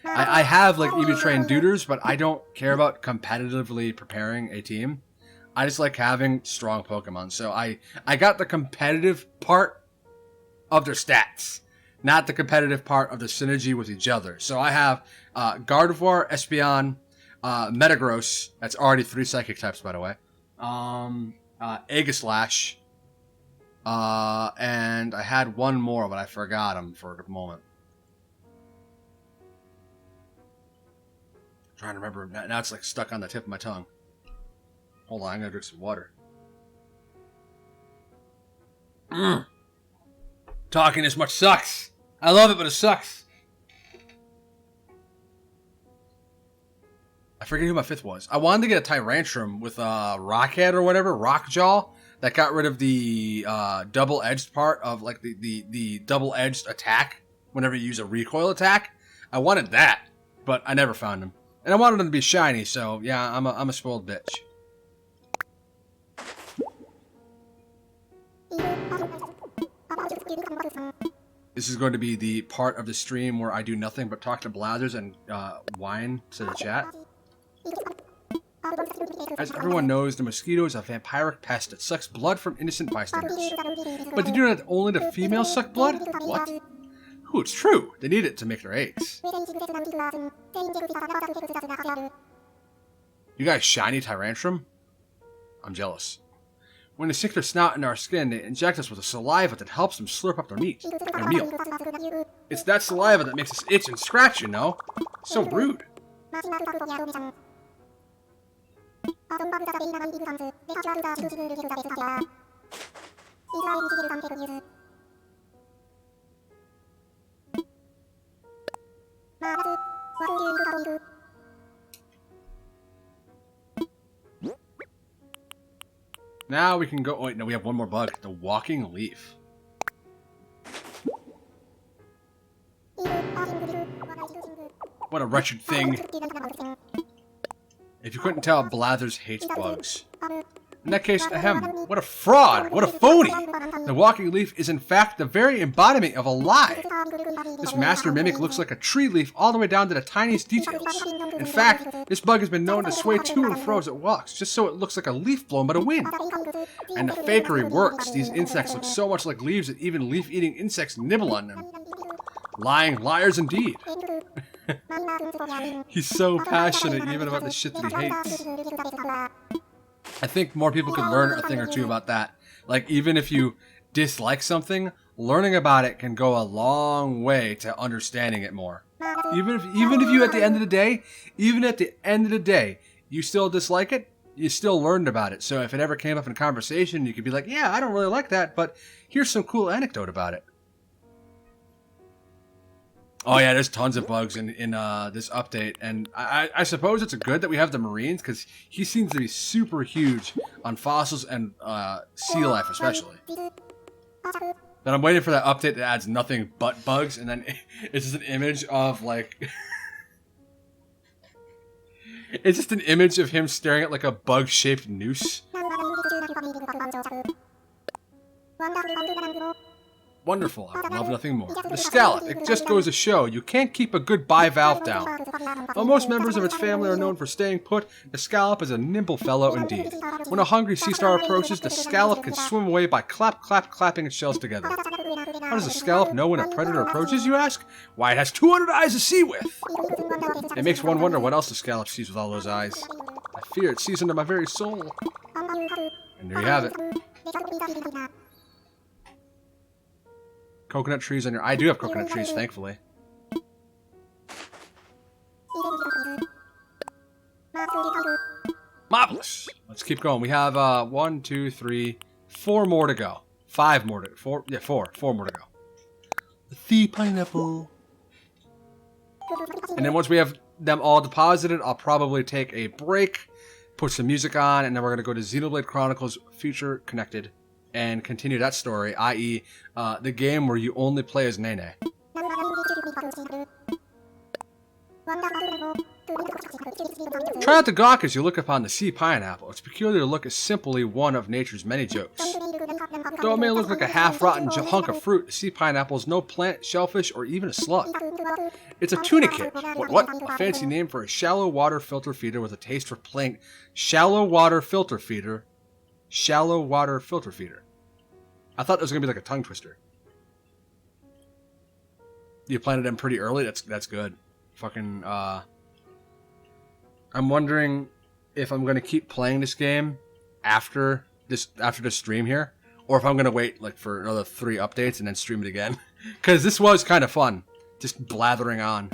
I have, like, EV Train duders, but I don't care about competitively preparing a team. I just like having strong Pokemon. So I got the competitive part of their stats, not the competitive part of the synergy with each other. So I have Gardevoir, Espeon, Metagross, that's already 3 Psychic types, by the way, Aegislash, and I had one more, but I forgot him for a moment. I'm trying to remember. Now it's like stuck on the tip of my tongue. Hold on, I'm gonna drink some water. Talking this much sucks. I love it, but it sucks. I forget who my 5th was. I wanted to get a Tyrantrum with Rockhead or whatever, Rockjaw, that got rid of the double-edged part of like the double-edged attack whenever you use a recoil attack. I wanted that, but I never found him. And I wanted him to be shiny, so yeah, I'm a spoiled bitch. This is going to be the part of the stream where I do nothing but talk to Blathers and whine to the chat. As everyone knows, the mosquito is a vampiric pest that sucks blood from innocent bystanders. But they do not only the females suck blood? What? Ooh, it's true. They need it to make their eggs. You guys shiny Tyrantrum? I'm jealous. When they stick their snout into our skin, they inject us with a saliva that helps them slurp up their meal. It's that saliva that makes us itch and scratch, you know? So rude. Now we can go... Oh, wait, no, we have one more bug. The walking leaf. What a wretched thing. If you couldn't tell, Blathers hates bugs. In that case, ahem, what a fraud! What a phony! The walking leaf is in fact the very embodiment of a lie. This master mimic looks like a tree leaf all the way down to the tiniest details. In fact, this bug has been known to sway to and fro as it walks, just so it looks like a leaf blown by the wind. And the fakery works. These insects look so much like leaves that even leaf-eating insects nibble on them. Lying liars indeed. He's so passionate even about the shit that he hates. I think more people could learn a thing or two about that. Like, even if you dislike something, learning about it can go a long way to understanding it more. Even if you at the end of the day, you still dislike it, you still learned about it. So if it ever came up in conversation, you could be like, yeah, I don't really like that, but here's some cool anecdote about it. Oh yeah, there's tons of bugs in this update, and I suppose it's good that we have the Marines, because he seems to be super huge on fossils and sea life especially. But I'm waiting for that update that adds nothing but bugs, and then it's just an image of, like... it's just an image of him staring at, like, a bug-shaped noose. Wonderful. I would love nothing more. The scallop. It just goes to show you can't keep a good bivalve down. While most members of its family are known for staying put, the scallop is a nimble fellow indeed. When a hungry sea star approaches, the scallop can swim away by clapping its shells together. How does a scallop know when a predator approaches, you ask? Why, it has 200 eyes to see with! It makes one wonder what else the scallop sees with all those eyes. I fear it sees into my very soul. And there you have it. Coconut trees on your... I do have coconut trees, thankfully. Marvelous. Let's keep going. We have 1, 2, 3, 4 more to go. 5 more to... 4 more to go. The sea pineapple. And then once we have them all deposited, I'll probably take a break, put some music on, and then we're going to go to Xenoblade Chronicles Future Connected and continue that story, i.e. The game where you only play as Nene. Try not to gawk as you look upon the sea pineapple. Its peculiar look is simply one of nature's many jokes. Though it may look like a half-rotten hunk of fruit, the sea pineapple is no plant, shellfish, or even a slug. It's a tunicate. What? A fancy name for a shallow water filter feeder with a taste for plankton. Shallow water filter feeder. Shallow water filter feeder. I thought it was gonna be like a tongue twister. You planted them pretty early. That's good. Fucking. I'm wondering if I'm gonna keep playing this game after this stream here, or if I'm gonna wait like for another 3 updates and then stream it again. Because this was kind of fun, just blathering on.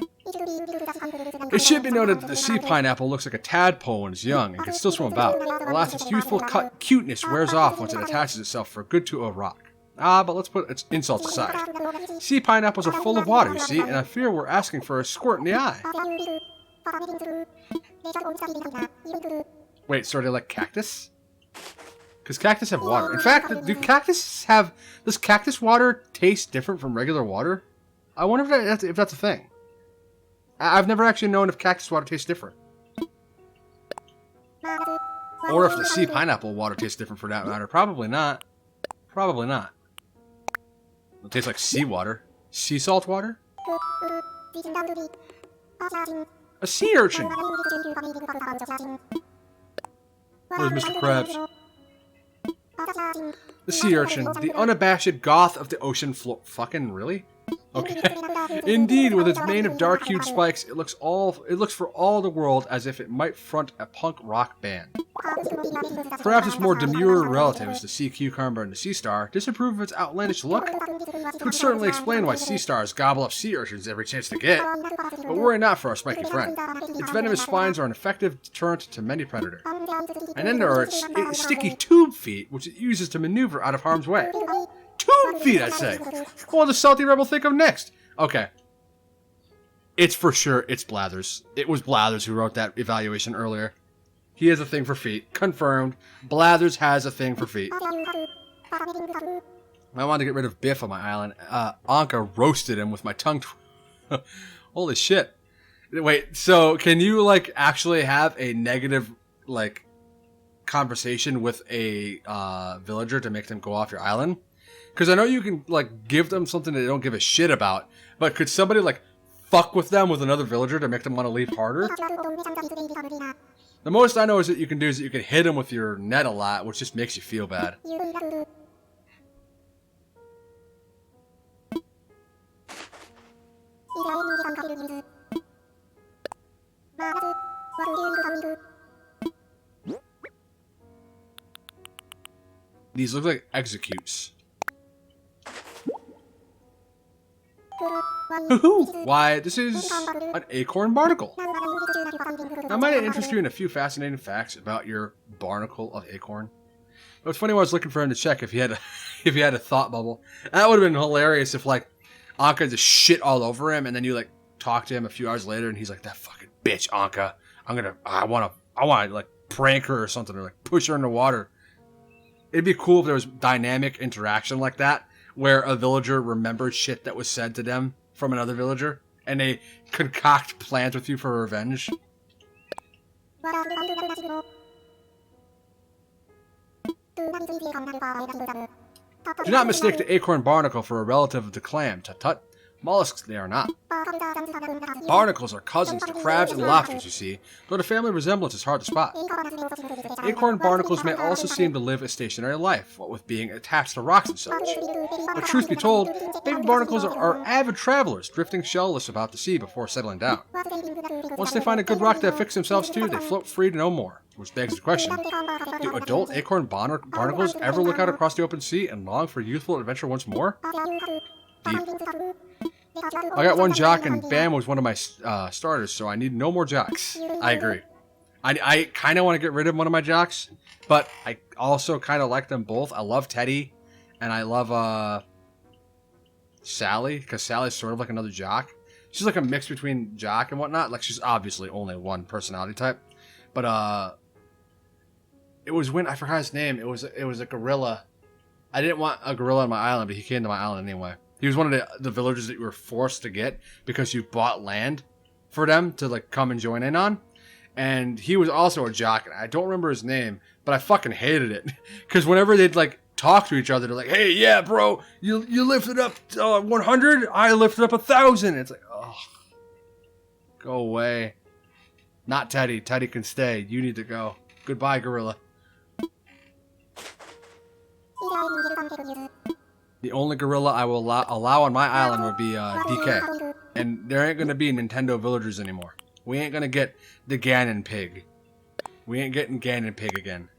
It should be noted that the sea pineapple looks like a tadpole when it's young and can still swim about. Alas, its youthful cuteness wears off once it attaches itself for good to a rock. But let's put its insults aside. Sea pineapples are full of water, you see, and I fear we're asking for a squirt in the eye. Wait, so are they like cactus? Because cactus have water. In fact, does cactus water taste different from regular water? I wonder if that's a thing. I've never actually known if cactus water tastes different. Or if the sea pineapple water tastes different for that matter. Probably not. Probably not. It tastes like seawater. Sea salt water? A sea urchin! Where's Mr. Krabs? The sea urchin, the unabashed goth of the ocean floor. Fucking really? Okay. Indeed, with its mane of dark-hued spikes, it looks for all the world as if it might front a punk rock band. Perhaps its more demure relatives, the sea cucumber and the sea star, disapprove of its outlandish look. This would certainly explain why sea stars gobble up sea urchins every chance they get. But worry not for our spiky friend. Its venomous spines are an effective deterrent to many predators. And then there are its sticky tube feet, which it uses to maneuver out of harm's way. Tube feet, I say! What will the salty rebel think of next? Okay. It's for sure, it's Blathers. It was Blathers who wrote that evaluation earlier. He has a thing for feet. Confirmed. Blathers has a thing for feet. I wanted to get rid of Biff on my island. Anka roasted him with my tongue. Holy shit. Wait, so can you, like, actually have a negative, like, conversation with a villager to make them go off your island? Because I know you can, like, give them something they don't give a shit about. But could somebody, like, fuck with them with another villager to make them want to leave harder? The most I know is that you can do is that you can hit them with your net a lot, which just makes you feel bad. These look like executes. Why, this is an acorn barnacle. Now, might I interest you in a few fascinating facts about your barnacle of acorn? It was funny when I was looking for him to check if he had a, if he had a thought bubble. That would have been hilarious if, like, Anka just shit all over him, and then you, like, talk to him a few hours later, and he's like, that fucking bitch, Anka. I want to, like, prank her or something, or, like, push her in the water. It'd be cool if there was dynamic interaction like that, where a villager remembers shit that was said to them from another villager, and they concoct plans with you for revenge. Do not mistake the acorn barnacle for a relative of the clam. Tut-tut. Mollusks they are not. Barnacles are cousins to crabs and lobsters, you see, though the family resemblance is hard to spot. Acorn barnacles may also seem to live a stationary life, what with being attached to rocks and such. But truth be told, baby barnacles are avid travelers, drifting shellless about the sea before settling down. Once they find a good rock to affix themselves to, they float free to no more. Which begs the question, do adult acorn barnacles ever look out across the open sea and long for youthful adventure once more? Deep. I got one jock and Bam was one of my starters, so I need no more jocks. I agree. I kind of want to get rid of one of my jocks, but I also kind of like them both. I love Teddy, and I love Sally, because Sally's sort of like another jock. She's like a mix between jock and whatnot. Like, she's obviously only one personality type. But it was when, I forgot his name. It was a gorilla. I didn't want a gorilla on my island, but he came to my island anyway. He was one of the villagers that you were forced to get because you bought land for them to, like, come and join in on. And he was also a jock, and I don't remember his name, but I fucking hated it. Because whenever they'd, like, talk to each other, they're like, hey, yeah, bro, you lifted up 100, I lifted up 1,000. It's like, oh, go away. Not Teddy. Teddy can stay. You need to go. Goodbye, gorilla. The only gorilla I will allow on my island would be DK. And there ain't going to be Nintendo villagers anymore. We ain't going to get the Ganon pig. We ain't getting Ganon pig again.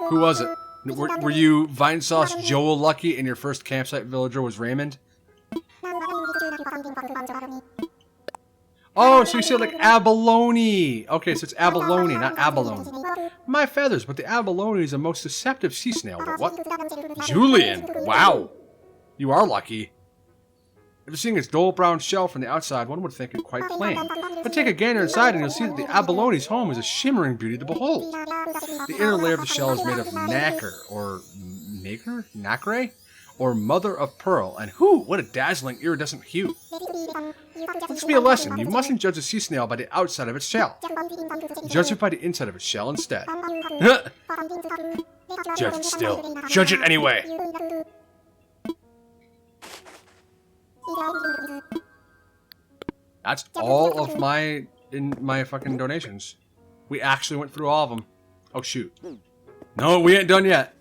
Who was it? Were you Vine Sauce Joel Lucky and your first campsite villager was Raymond? Oh, so you said like abalone. Okay, so it's abalone, not abalone. My feathers, but the abalone is a most deceptive sea snail. But what? Julian! Wow! You are lucky. After seeing its dull brown shell from the outside, one would think it quite plain. But take a gander inside and you'll see that the abalone's home is a shimmering beauty to behold. The inner layer of the shell is made of nacre, or nacre? Or mother of pearl, and what a dazzling iridescent hue. Let this be a lesson. You mustn't judge a sea snail by the outside of its shell. Judge it by the inside of its shell instead. Judge it still. Judge it anyway. That's all of my fucking donations. We actually went through all of them. Oh shoot. No, we ain't done yet.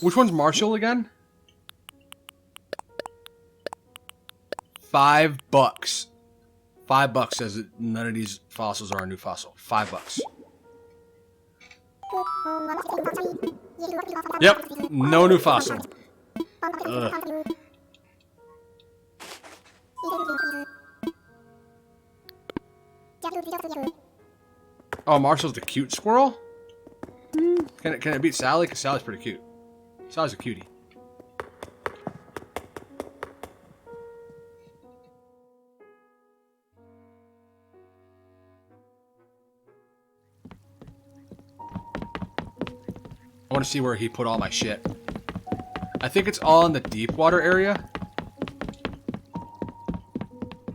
Which one's Marshall again? $5. $5 says that none of these fossils are a new fossil. $5. Yep, no new fossil. Ugh. Oh, Marshall's the cute squirrel? Can it beat Sally? Because Sally's pretty cute. Sally's a cutie. I want to see where he put all my shit. I think it's all in the deep water area.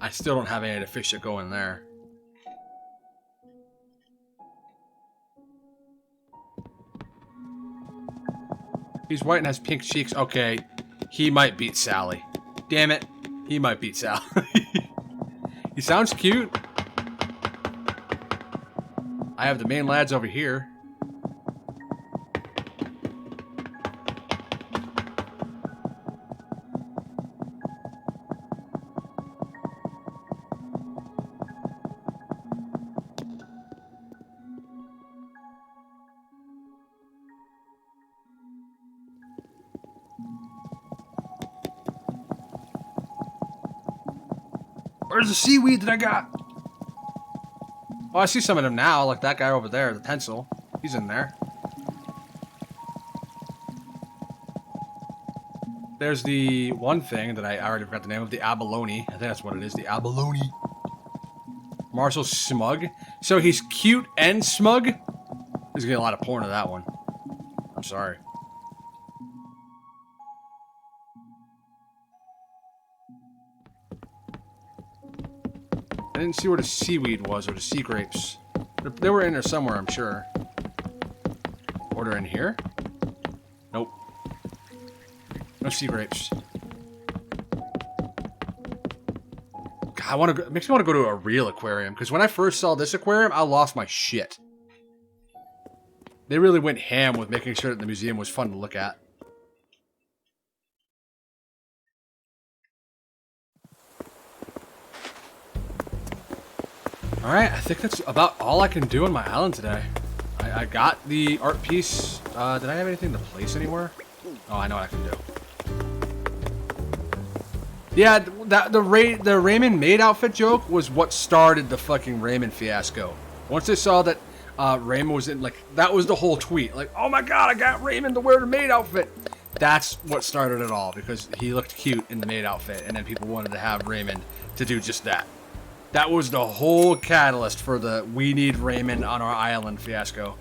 I still don't have any of the fish that go in there. He's white and has pink cheeks. Okay, he might beat Sally. Damn it, he might beat Sally. He sounds cute. I have the main lads over here. Where's the seaweed that I got? Oh, I see some of them now, like that guy over there, the pencil. He's in there. There's the one thing that I already forgot the name of, the abalone. I think that's what it is, the abalone. Marshall's smug. So he's cute and smug? He's getting a lot of porn of that one. I'm sorry. I didn't see where the seaweed was, or the sea grapes. They were in there somewhere, I'm sure. Or they're in here? Nope. No sea grapes. God, it makes me want to go to a real aquarium, because when I first saw this aquarium, I lost my shit. They really went ham with making sure that the museum was fun to look at. Alright, I think that's about all I can do on my island today. I got the art piece. Did I have anything to place anywhere? Oh, I know what I can do. Yeah, the Raymond maid outfit joke was what started the fucking Raymond fiasco. Once they saw that Raymond was in, like, that was the whole tweet. Like, oh my god, I got Raymond to wear the maid outfit. That's what started it all, because he looked cute in the maid outfit, and then people wanted to have Raymond to do just that. That was the whole catalyst for the "we need Raymond on our island" fiasco.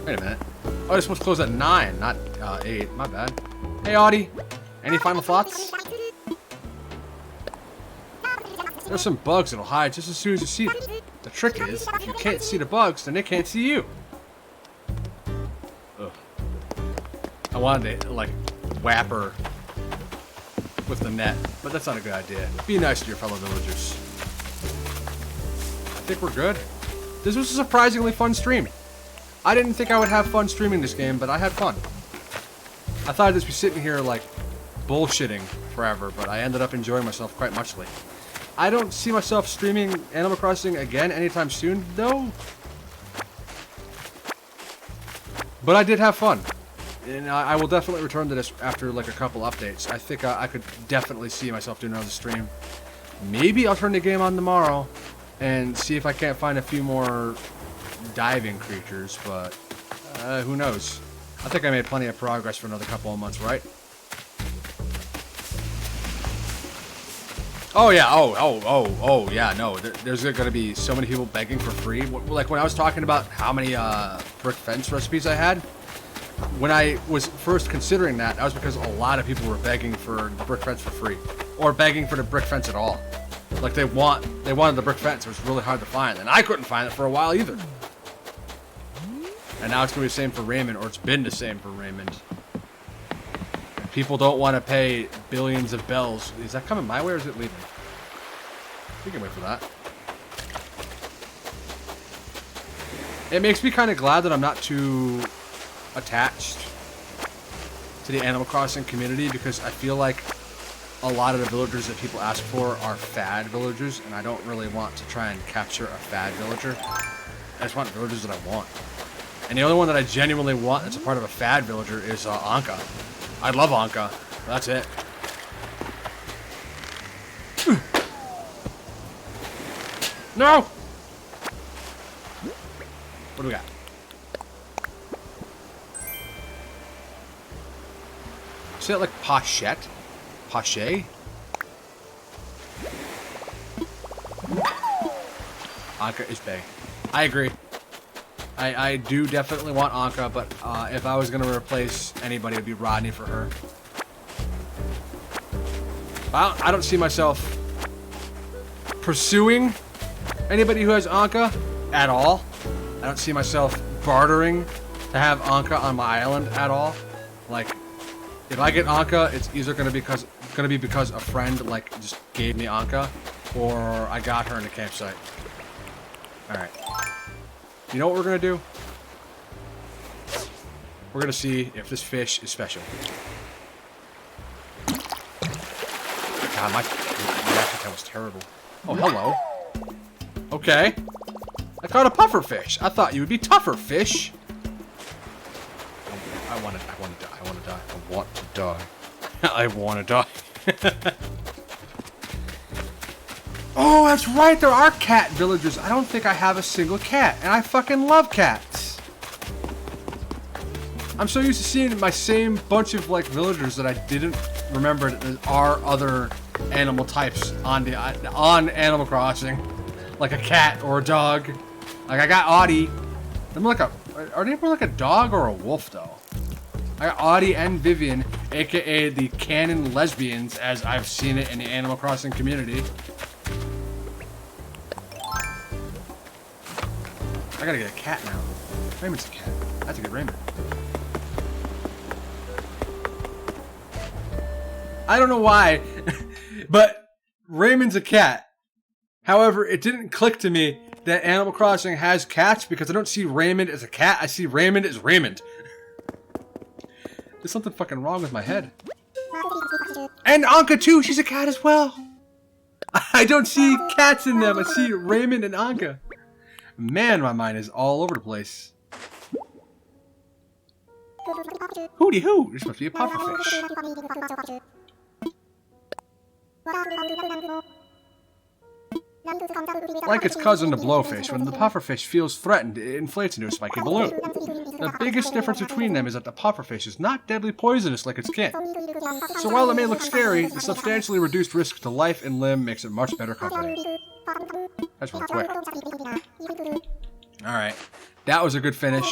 Wait a minute. Oh, this supposed to close at 9, not 8. My bad. Hey, Audie. Any final thoughts? There's some bugs that'll hide just as soon as you see them. The trick is, if you can't see the bugs, then they can't see you. Ugh. I wanted to, like, whap her with the net, but that's not a good idea. Be nice to your fellow villagers. I think we're good. This was a surprisingly fun stream. I didn't think I would have fun streaming this game, but I had fun. I thought I'd just be sitting here, like, bullshitting forever, but I ended up enjoying myself quite muchly. I don't see myself streaming Animal Crossing again anytime soon, though. But I did have fun. And I will definitely return to this after, like, a couple updates. I think I could definitely see myself doing another stream. Maybe I'll turn the game on tomorrow and see if I can't find a few more diving creatures, but who knows? I think I made plenty of progress for another couple of months, right? Oh yeah, oh yeah, no, there's gonna be so many people begging for free. Like when I was talking about how many brick fence recipes I had, when I was first considering that was because a lot of people were begging for the brick fence for free, or begging for the brick fence at all. Like they wanted the brick fence. It was really hard to find, and I couldn't find it for a while either. And now it's gonna be the same for Raymond, or it's been the same for Raymond. People don't want to pay billions of bells. Is that coming my way or is it leaving? We can wait for that. It makes me kind of glad that I'm not too attached to the Animal Crossing community, because I feel like a lot of the villagers that people ask for are fad villagers, and I don't really want to try and capture a fad villager. I just want villagers that I want. And the only one that I genuinely want that's a part of a fad villager is Anka. I love Anka. That's it. No! What do we got? Is that like pochette? Poche? Anka is bae. I agree. I do definitely want Anka, but if I was going to replace anybody, it would be Rodney for her. I don't see myself pursuing anybody who has Anka at all. I don't see myself bartering to have Anka on my island at all. Like, if I get Anka, it's either going to be because a friend like just gave me Anka, or I got her in a campsite. All right. You know what we're going to do? We're going to see if this fish is special. God, my reaction was terrible. Oh, hello. Okay. I caught a puffer fish. I thought you would be tougher, fish. I want to die. I want to die. I want to die. Oh, that's right. There are cat villagers. I don't think I have a single cat, and I fucking love cats. I'm so used to seeing my same bunch of like villagers that I didn't remember that there are other animal types on Animal Crossing, like a cat or a dog. Like I got Audie. Are they more like a dog or a wolf though? I got Audie and Vivian, aka the canon lesbians, as I've seen it in the Animal Crossing community. I gotta get a cat now. Raymond's a cat. I have to get Raymond. I don't know why, but Raymond's a cat. However, it didn't click to me that Animal Crossing has cats, because I don't see Raymond as a cat. I see Raymond as Raymond. There's something fucking wrong with my head. And Anka too, she's a cat as well. I don't see cats in them. I see Raymond and Anka. Man, my mind is all over the place. Hooty hoo! This must be a pufferfish. Like its cousin, the blowfish, when the pufferfish feels threatened, it inflates into a spiky balloon. The biggest difference between them is that the pufferfish is not deadly poisonous like its kin. So while it may look scary, the substantially reduced risk to life and limb makes it much better company. That's really quick. Alright. That was a good finish.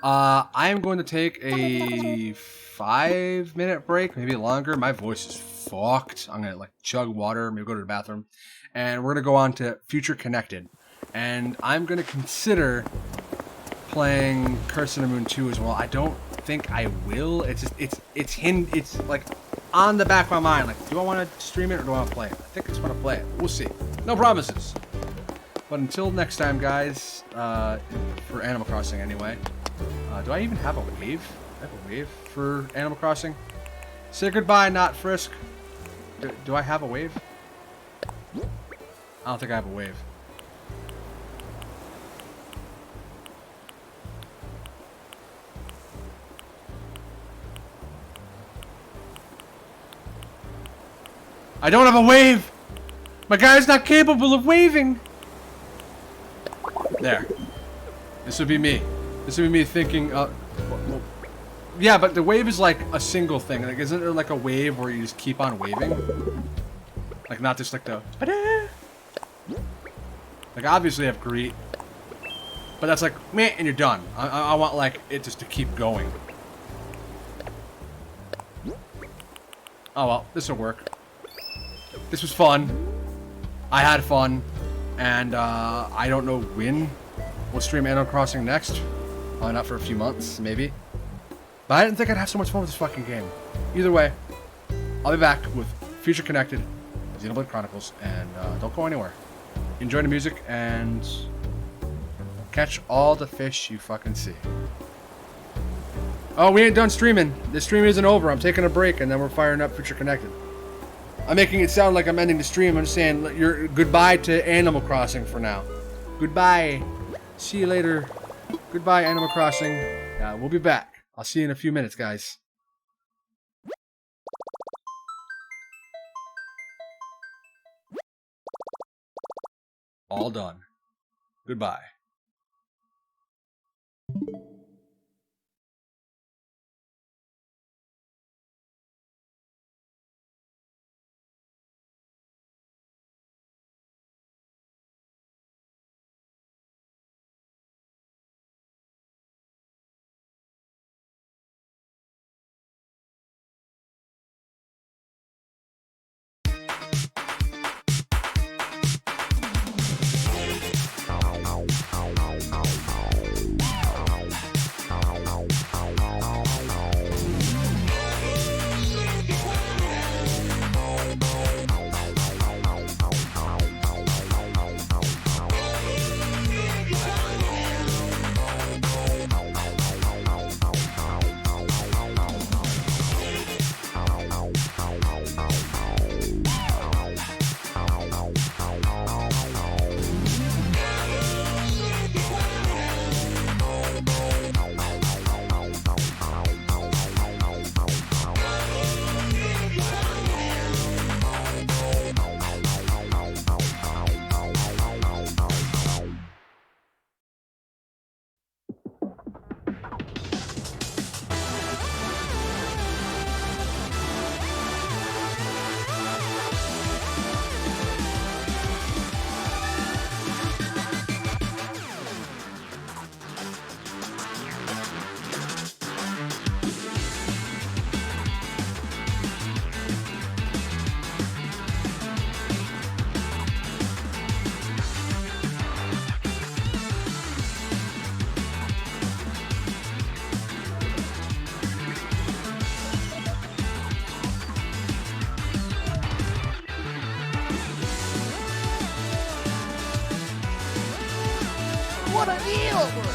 I'm going to take a 5-minute break, maybe longer. My voice is fucked. I'm going to like chug water, maybe go to the bathroom. And we're going to go on to Future Connected. And I'm going to consider playing Curse of the Moon 2 as well. I don't think I will. It's like on the back of my mind. Like, do I want to stream it or do I want to play it? I think I just want to play it. We'll see. No promises. But until next time, guys, for Animal Crossing anyway. Do I even have a wave? I have a wave for Animal Crossing? Say goodbye, not Frisk. Do I have a wave? I don't think I have a wave. I don't have a wave! My guy's not capable of waving! There. This would be me. This would be me thinking, yeah, but the wave is like a single thing. Like, isn't there like a wave where you just keep on waving? Like, not just like the... Like, obviously I have greet. But that's like, meh, and you're done. I want, like, it just to keep going. Oh, well, this will work. This was fun. I had fun. And, I don't know when we'll stream Animal Crossing next. Probably not for a few months, maybe. But I didn't think I'd have so much fun with this fucking game. Either way, I'll be back with Future Connected, Xenoblade Chronicles, and don't go anywhere. Enjoy the music, and Catch all the fish you fucking see. Oh, we ain't done streaming. This stream isn't over. I'm taking a break, and then we're firing up Future Connected. I'm making it sound like I'm ending the stream. I'm just saying you're goodbye to Animal Crossing for now. Goodbye. See you later. Goodbye, Animal Crossing. We'll be back. I'll see you in a few minutes, guys. All done. Goodbye. What a deal!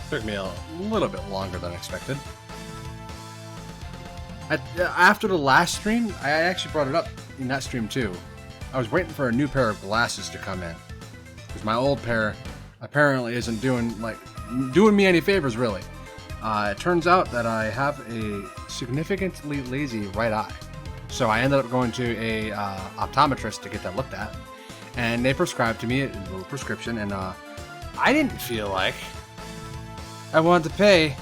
Took me a little bit longer than expected. After the last stream, I actually brought it up in that stream too. I was waiting for a new pair of glasses to come in, because my old pair apparently isn't doing me any favors really. It turns out that I have a significantly lazy right eye, so I ended up going to a optometrist to get that looked at, and they prescribed to me a little prescription, and I didn't feel like I wanted to pay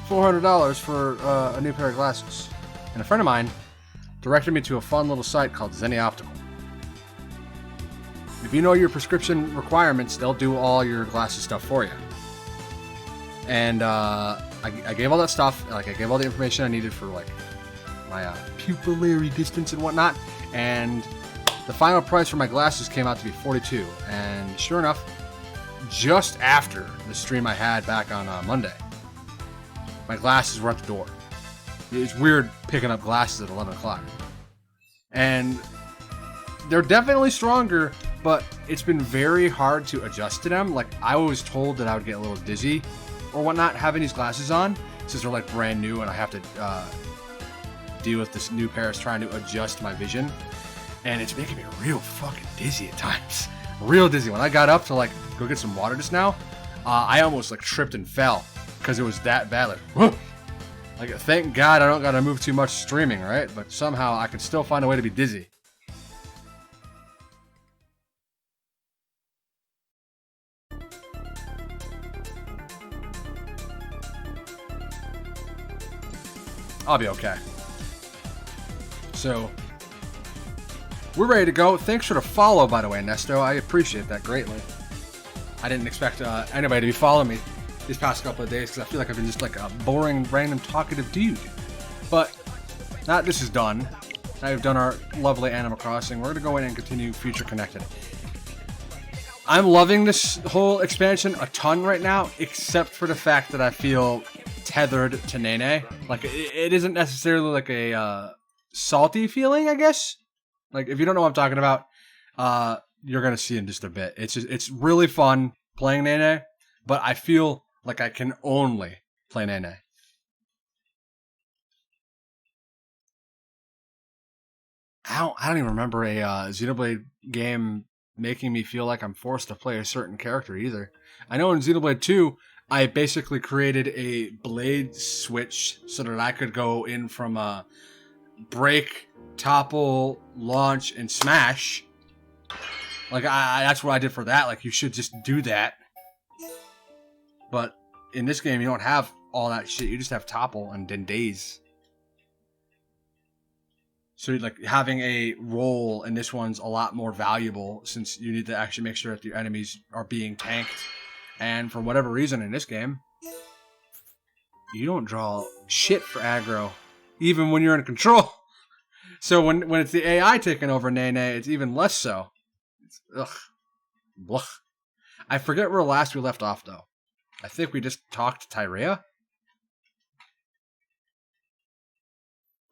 $400 for a new pair of glasses. And a friend of mine directed me to a fun little site called Zenny Optical. If you know your prescription requirements, they'll do all your glasses stuff for you. And I gave all that stuff, like I gave all the information I needed for like my pupillary distance and whatnot, and the final price for my glasses came out to be $42. And sure enough, just after the stream I had back on Monday, my glasses were at the door. It's weird picking up glasses at 11 o'clock. And they're definitely stronger, but it's been very hard to adjust to them. Like, I was told that I would get a little dizzy or whatnot having these glasses on, since they're like brand new and I have to deal with this new pair trying to adjust my vision. And it's making me real fucking dizzy at times. Real dizzy. When I got up to like go get some water just now, I almost like tripped and fell because it was that bad. Like, whoa! Like, thank God I don't gotta move too much streaming, right? But somehow I can still find a way to be dizzy. I'll be okay. So, we're ready to go. Thanks for the follow, by the way, Nesto. I appreciate that greatly. I didn't expect anybody to be following me these past couple of days because I feel like I've been just like a boring, random, talkative dude. But now this is done. Now we've done our lovely Animal Crossing. We're going to go in and continue Future Connected. I'm loving this whole expansion a ton right now, except for the fact that I feel tethered to Nene. Like, it isn't necessarily like a salty feeling, I guess. Like, if you don't know what I'm talking about, you're going to see in just a bit. It's really fun playing Nene, but I feel like I can only play Nene. I don't even remember a Xenoblade game making me feel like I'm forced to play a certain character either. I know in Xenoblade 2, I basically created a blade switch so that I could go in from break, topple, launch, and smash. Like, that's what I did for that. Like, you should just do that. But in this game, you don't have all that shit. You just have topple and then daze. So, like, having a role in this one's a lot more valuable since you need to actually make sure that your enemies are being tanked. And for whatever reason in this game, you don't draw shit for aggro, even when you're in control. So when it's the AI taking over Nene, it's even less so. It's, ugh. Blech. I forget where last we left off, though. I think we just talked to Tyrea.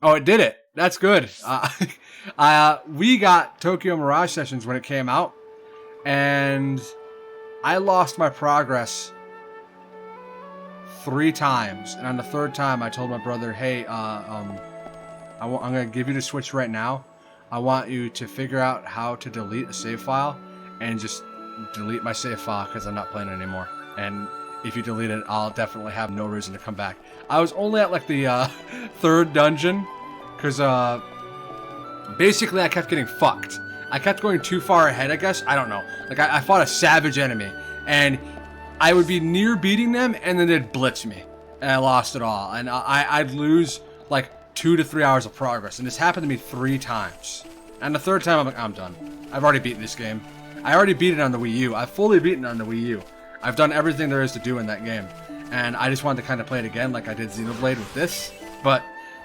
Oh, it did it. That's good. We got Tokyo Mirage Sessions when it came out, and I lost my progress 3 times. And on the 3rd time, I told my brother, hey, I'm going to give you the Switch right now. I want you to figure out how to delete a save file and just delete my save file because I'm not playing it anymore. And if you delete it, I'll definitely have no reason to come back. I was only at like the 3rd dungeon because basically I kept getting fucked. I kept going too far ahead, I guess. I don't know. Like, I fought a savage enemy, and I would be near beating them, and then they'd blitz me, and I lost it all. And I'd lose like 2 to 3 hours of progress, and this happened to me 3 times. And the 3rd time, I'm like, I'm done. I've already beaten this game. I already beat it on the Wii U. I've fully beaten it on the Wii U. I've done everything there is to do in that game, and I just wanted to kind of play it again like I did Xenoblade with this. But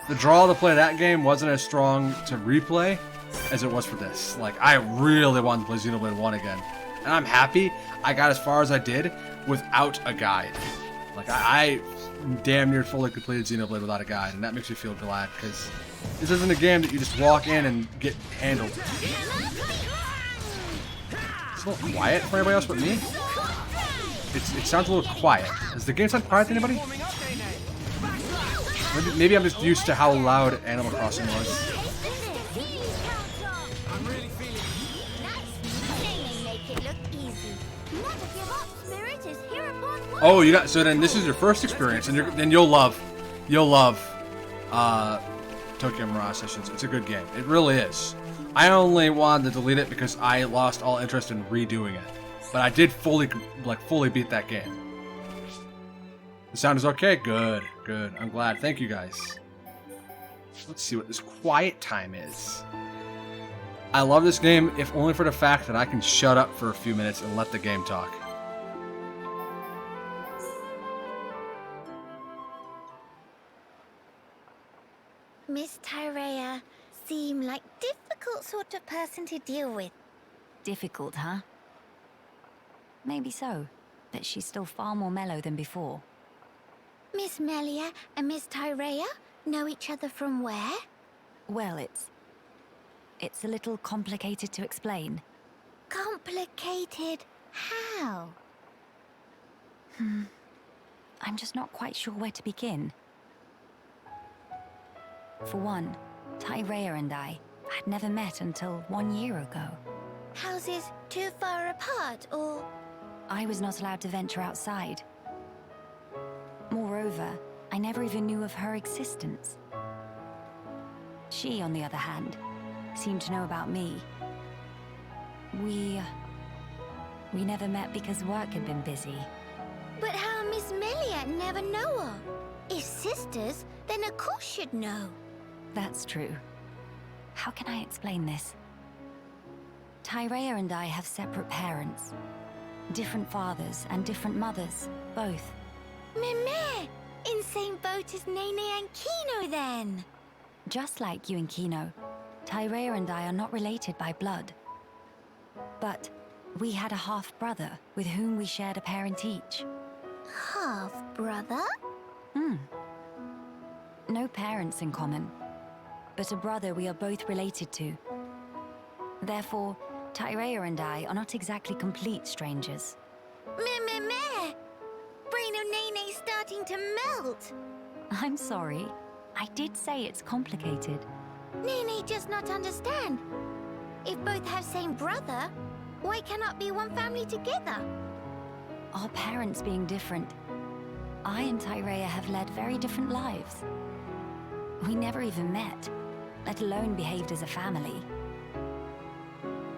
the draw to play that game wasn't as strong to replay as it was for this. Like, I really wanted to play Xenoblade 1 again. And I'm happy I got as far as I did without a guide. Like, I damn near fully completed Xenoblade without a guide, and that makes me feel glad, because this isn't a game that you just walk in and get handled. It's a little quiet for everybody else but me. it sounds a little quiet. Does the game sound quiet to anybody? Maybe I'm just used to how loud Animal Crossing was. Oh, you got so then this is your first experience, and then you'll love Tokyo Mirage Sessions. It's a good game. It really is. I only wanted to delete it because I lost all interest in redoing it, but I did fully beat that game. The sound is okay. Good, good. I'm glad. Thank you guys. Let's see what this quiet time is. I love this game, if only for the fact that I can shut up for a few minutes and let the game talk. Miss Tyrea seem like difficult sort of person to deal with. Difficult, huh? Maybe so, but she's still far more mellow than before. Miss Melia and Miss Tyrea know each other from where? Well, it's a little complicated to explain. Complicated how? I'm just not quite sure where to begin. For one, Tyrea and I had never met until 1 year ago. Houses too far apart, or...? I was not allowed to venture outside. Moreover, I never even knew of her existence. She, on the other hand, seemed to know about me. We never met because work had been busy. But how Miss Melia never know her? If sisters, then of course she'd know. That's true. How can I explain this? Tyrea and I have separate parents. Different fathers and different mothers, both. Meme! In same boat as Nene and Kino, then! Just like you and Kino, Tyrea and I are not related by blood. But we had a half-brother with whom we shared a parent each. Half-brother? No parents in common, but a brother we are both related to. Therefore, Tyrea and I are not exactly complete strangers. Meh! Brain of Nene's starting to melt! I'm sorry. I did say it's complicated. Nene does not understand. If both have same brother, why cannot be one family together? Our parents being different, I and Tyrea have led very different lives. We never even met, let alone behaved as a family.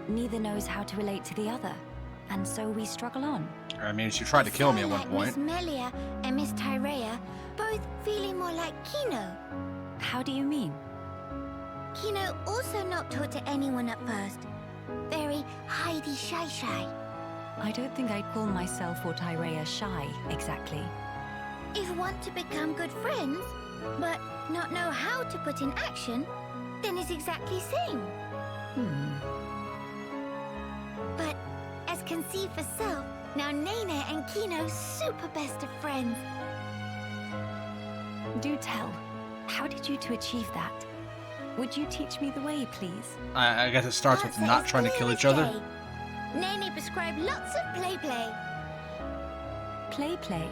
Neither knows how to relate to the other, and so we struggle on. I mean, she tried to kill me at one Like point. Miss Melia and Miss Tyrea, both feeling more like Kino. How do you mean? Kino also not taught to anyone at first. Very hidey shy. I don't think I'd call myself or Tyrea shy, exactly. If want to become good friends, but not know how to put in action, then it's exactly same. But as can see for self, now Nene and Kino super best of friends. Do tell, how did you two achieve that? Would you teach me the way, please? I guess it starts with Answer not is trying to clear kill as each other. day. Nene prescribed lots of play. Play.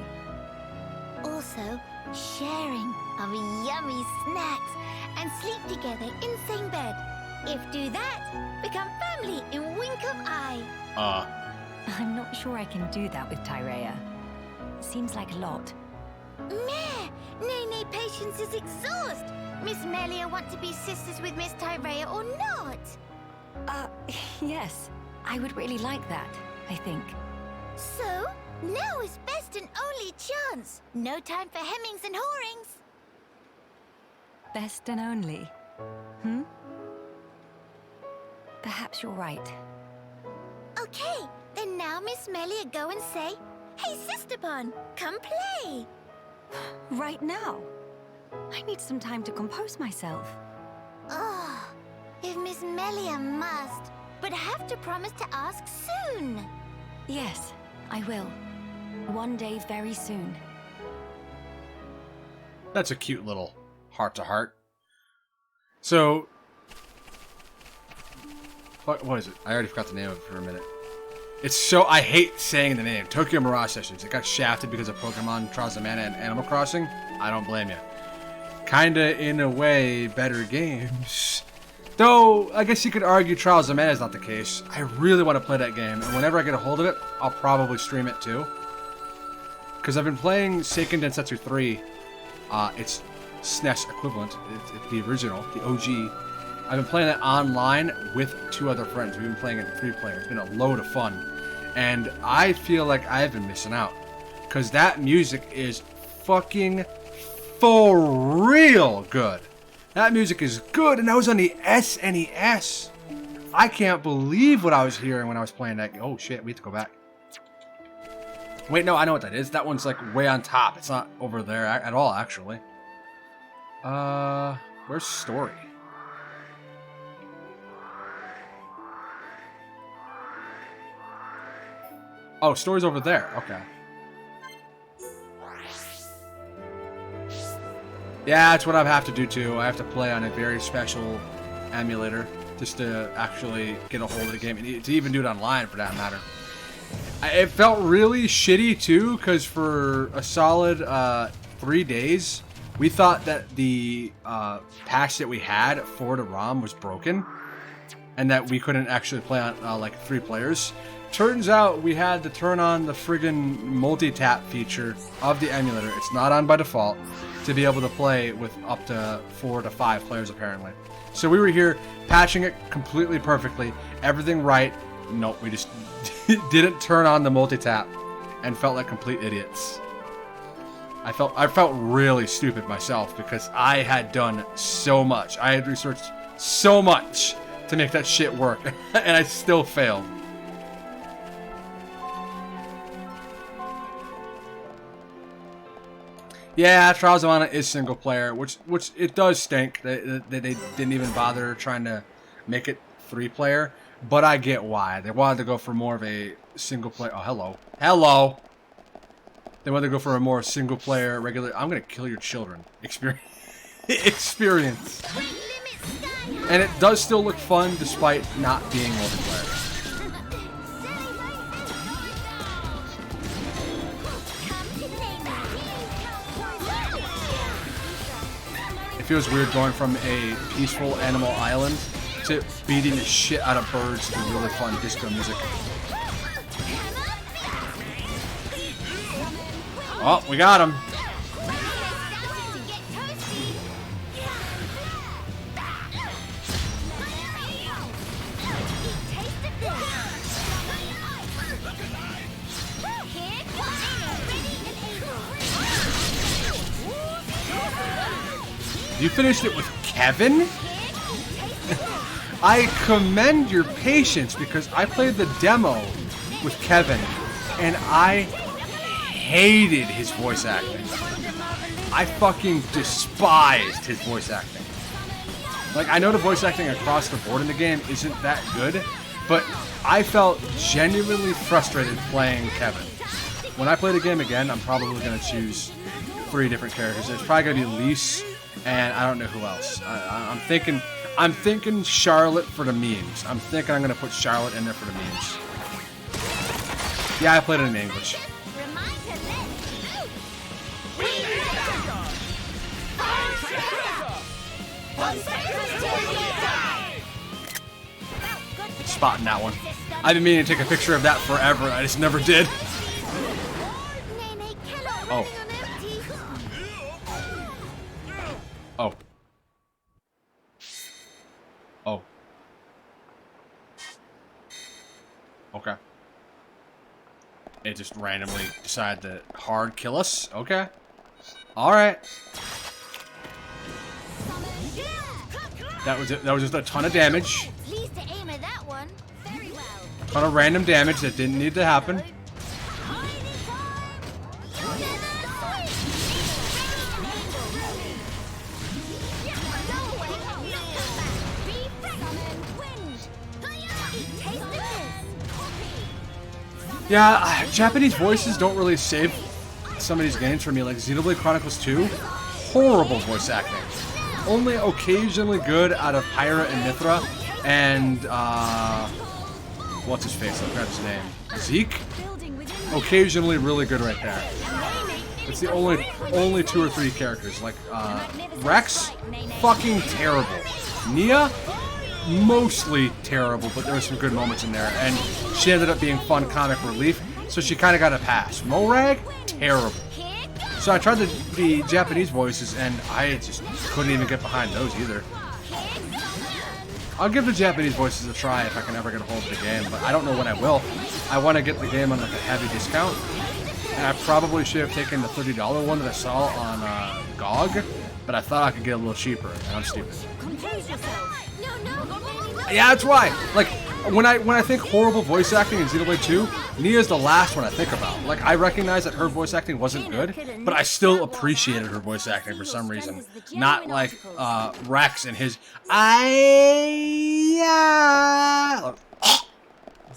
Also, sharing of yummy snacks and sleep together in same bed. If do that, become family in wink of eye. I'm not sure I can do that with Tyrea. Seems like a lot. Meh! Nene patience is exhaust. Miss Melia want to be sisters with Miss Tyrea or not? Yes. I would really like that, I think. So, now is best and only chance. No time for hemmings and hawings. Best and only. Perhaps you're right. Okay, then now Miss Melia go and say, "Hey, Sister Pon, come play." Right now? I need some time to compose myself. Oh, if Miss Melia must, but have to promise to ask soon. Yes, I will. One day very soon. That's a cute little heart-to-heart. So, what is it? I already forgot the name of it for a minute. It's so... I hate saying the name. Tokyo Mirage Sessions. It got shafted because of Pokemon, Trials of Mana, and Animal Crossing. I don't blame you. Kinda, in a way, better games. Though, I guess you could argue Trials of Mana is not the case. I really want to play that game, and whenever I get a hold of it, I'll probably stream it too. Because I've been playing Seiken Densetsu 3. It's SNES equivalent. It's the original, the OG. I've been playing it online with 2 other friends. We've been playing it 3 players. It's been a load of fun. And I feel like I've been missing out. Because that music is fucking for real good. That music is good, and that was on the SNES. I can't believe what I was hearing when I was playing that. Oh shit, we have to go back. Wait, no, I know what that is. That one's like way on top. It's not over there at all, actually. Where's story? Oh, story's over there. Okay. Yeah, that's what I have to do too. I have to play on a very special emulator just to actually get a hold of the game, and to even do it online for that matter. It felt really shitty too, because for a solid 3 days, we thought that the patch that we had for the ROM was broken, and that we couldn't actually play on like 3 players. Turns out we had to turn on the friggin' multi-tap feature of the emulator. It's not on by default, to be able to play with up to 4 to 5 players apparently. So we were here patching it completely perfectly, everything right. Nope, we just didn't turn on the multi-tap and felt like complete idiots. I felt really stupid myself because I had done so much. I had researched so much to make that shit work, and I still failed. Yeah, Trials of Mana is single player, which it does stink. They didn't even bother trying to make it 3 player, but I get why. They wanted to go for more of a single player. Oh, hello. Hello! They wanted to go for a more single player, regular... I'm gonna kill your children. Experience. And it does still look fun despite not being multiplayer. It feels weird going from a peaceful animal island to beating the shit out of birds to really fun disco music. Oh, we got him. You finished it with Kevin? I commend your patience because I played the demo with Kevin and I hated his voice acting. I fucking despised his voice acting. Like, I know the voice acting across the board in the game isn't that good, but I felt genuinely frustrated playing Kevin. When I play the game again, I'm probably going to choose 3 different characters. There's probably going to be Lise, and I don't know who else. I'm thinking Charlotte for the memes. I'm thinking I'm going to put Charlotte in there for the memes. Yeah, I played it in English. Spotting that one. I've been meaning to take a picture of that forever. I just never did. Oh. Oh. Oh. Okay. It just randomly decided to hard kill us? Okay. Alright. That was it. That was just a ton of damage. Ton of random damage that didn't need to happen. Yeah, Japanese voices don't really save some of these games for me, like Xenoblade Chronicles 2. Horrible voice acting. Only occasionally good out of Pyra and Mithra, and what's his face? I forgot his name. Zeke, occasionally really good right there. It's the only 2 or 3 characters. Like, Rex, fucking terrible. Nia, mostly terrible, but there were some good moments in there. And she ended up being fun comic relief, so she kind of got a pass. Morag, terrible. So I tried the Japanese voices, and I just couldn't even get behind those either. I'll give the Japanese voices a try if I can ever get a hold of the game, but I don't know when I will. I want to get the game on like a heavy discount, and I probably should have taken the $30 one that I saw on GOG, but I thought I could get a little cheaper, and I'm stupid. Yeah, that's why. Like, when I think horrible voice acting in Xenoblade 2, Nia's the last one I think about. Like, I recognize that her voice acting wasn't good, but I still appreciated her voice acting for some reason. Not like Rex and his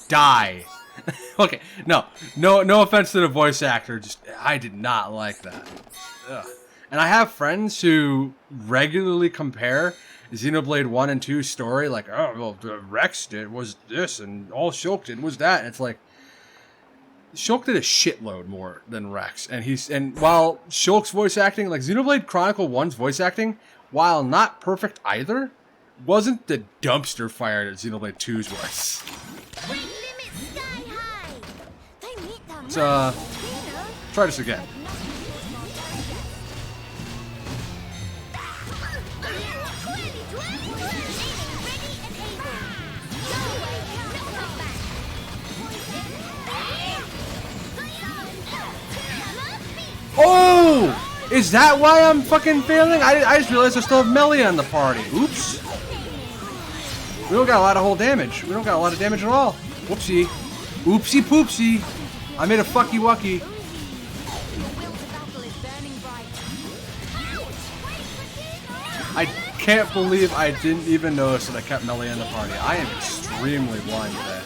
die. Okay, no offense to the voice actor, just I did not like that. Ugh. And I have friends who regularly compare Xenoblade 1 and 2's story, like, oh, well, Rex did was this, and all Shulk did was that. And it's like, Shulk did a shitload more than Rex. And while Shulk's voice acting, like Xenoblade Chronicle 1's voice acting, while not perfect either, wasn't the dumpster fire that Xenoblade 2's was. Let's, try this again. Oh! Is that why I'm fucking failing? I just realized I still have Melia in the party. Oops. We don't got a lot of whole damage. We don't got a lot of damage at all. Whoopsie. Oopsie poopsie. I made a fucky wucky. I can't believe I didn't even notice that I kept Melia in the party. I am extremely blind today.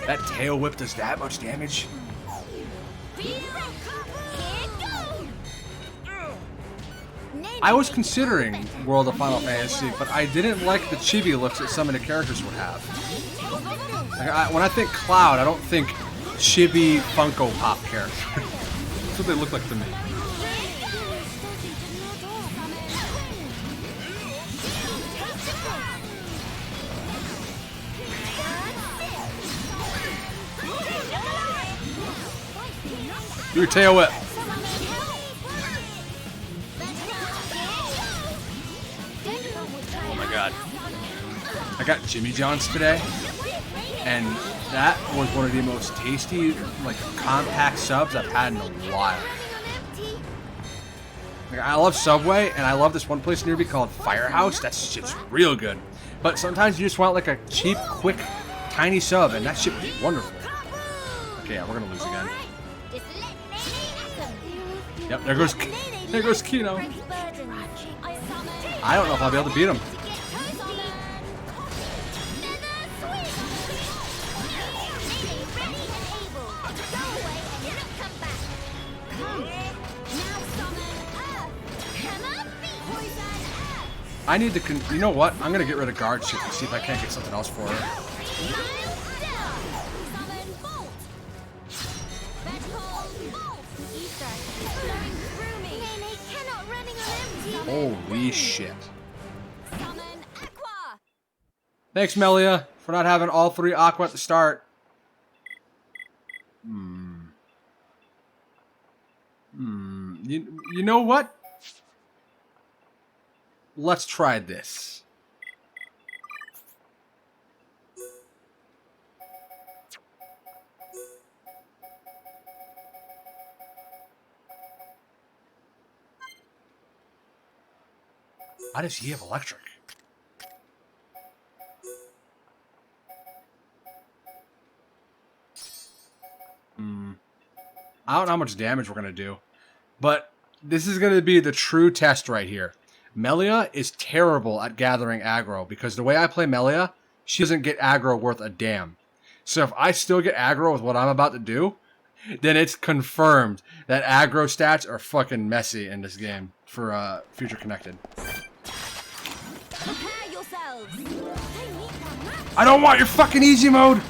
That tail whip does that much damage? I was considering World of Final Fantasy, but I didn't like the chibi looks that some of the characters would have. Like, when I think Cloud, I don't think chibi Funko Pop character. That's what they look like to me. Do your tail whip. Oh my god. I got Jimmy John's today, and that was one of the most tasty, like, compact subs I've had in a while. Like, I love Subway, and I love this one place near me called Firehouse. That shit's real good. But sometimes you just want like a cheap, quick, tiny sub, and that shit was wonderful. Okay, yeah, we're gonna lose again. Yep, there goes Kino. I don't know if I'll be able to beat him. I need to, you know what? I'm gonna get rid of guard shit and see if I can't get something else for her. Holy shit. Thanks, Melia, for not having all 3 Aqua at the start. You know what? Let's try this. Why does he have electric? I don't know how much damage we're going to do. But this is going to be the true test right here. Melia is terrible at gathering aggro because the way I play Melia, she doesn't get aggro worth a damn. So if I still get aggro with what I'm about to do, then it's confirmed that aggro stats are fucking messy in this game for Future Connected. Prepare yourselves. I don't want your fucking easy mode!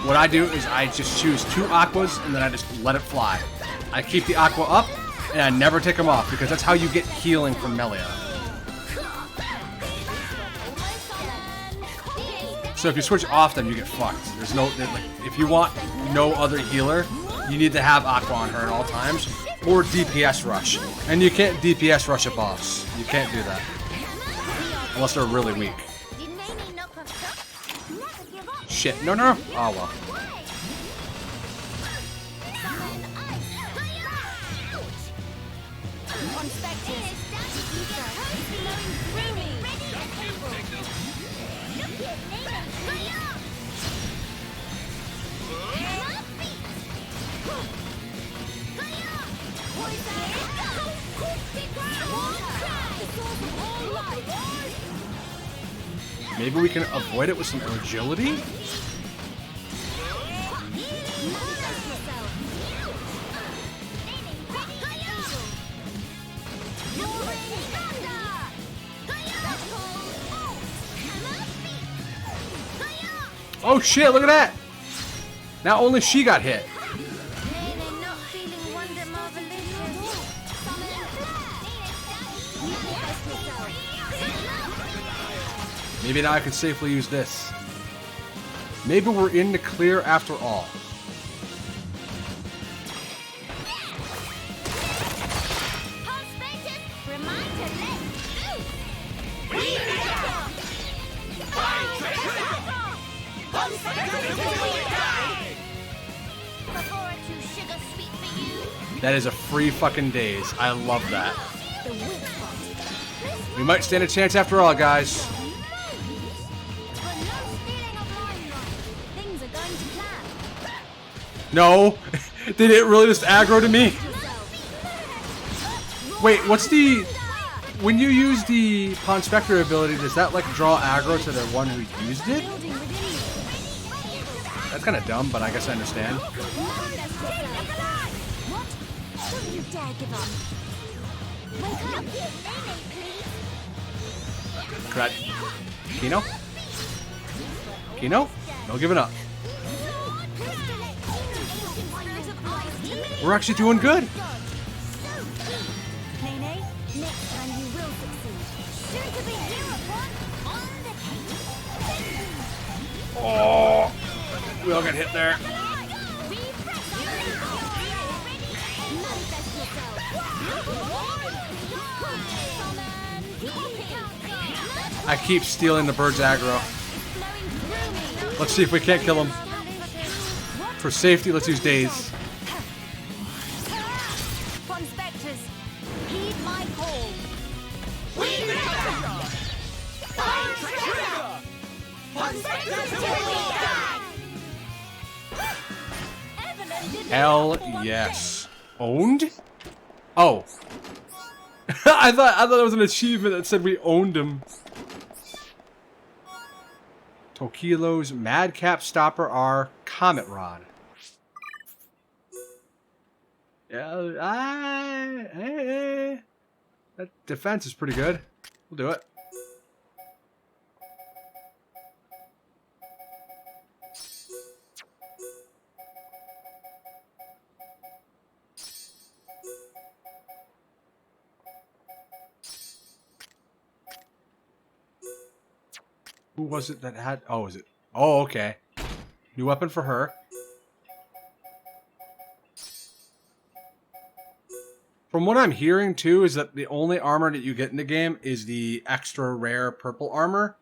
What I do is I just choose 2 aquas and then I just let it fly. I keep the aqua up and I never take them off because that's how you get healing from Melia. So if you switch off them, you get fucked. There's no, like, if you want no other healer, you need to have aqua on her at all times or DPS rush. And you can't DPS rush a boss. You can't do that. Unless they're really weak. Shit. No, no. Oh, well. Maybe we can avoid it with some agility? Oh shit, look at that! Now only she got hit. Maybe now I can safely use this. Maybe we're in the clear after all. That is a free fucking daze. I love that. We might stand a chance after all, guys. No! Did it really just aggro to me? Wait, what's the... When you use the Pawn Spectre ability, does that like draw aggro to the one who used it? That's kind of dumb, but I guess I understand. Correct. Kino? Kino? No giving up. We're actually doing good. Oh, we all got hit there. I keep stealing the bird's aggro. Let's see if we can't kill him. For safety, let's use Daze. Hell yes. Owned? Oh. I thought it was an achievement that said we owned him. Tokilo's Madcap Stopper R Comet Rod. Yeah, hey. That defense is pretty good. We'll do it. Who was it that had... Oh, is it... Oh, okay. New weapon for her. From what I'm hearing too, is that the only armor that you get in the game is the extra rare purple armor.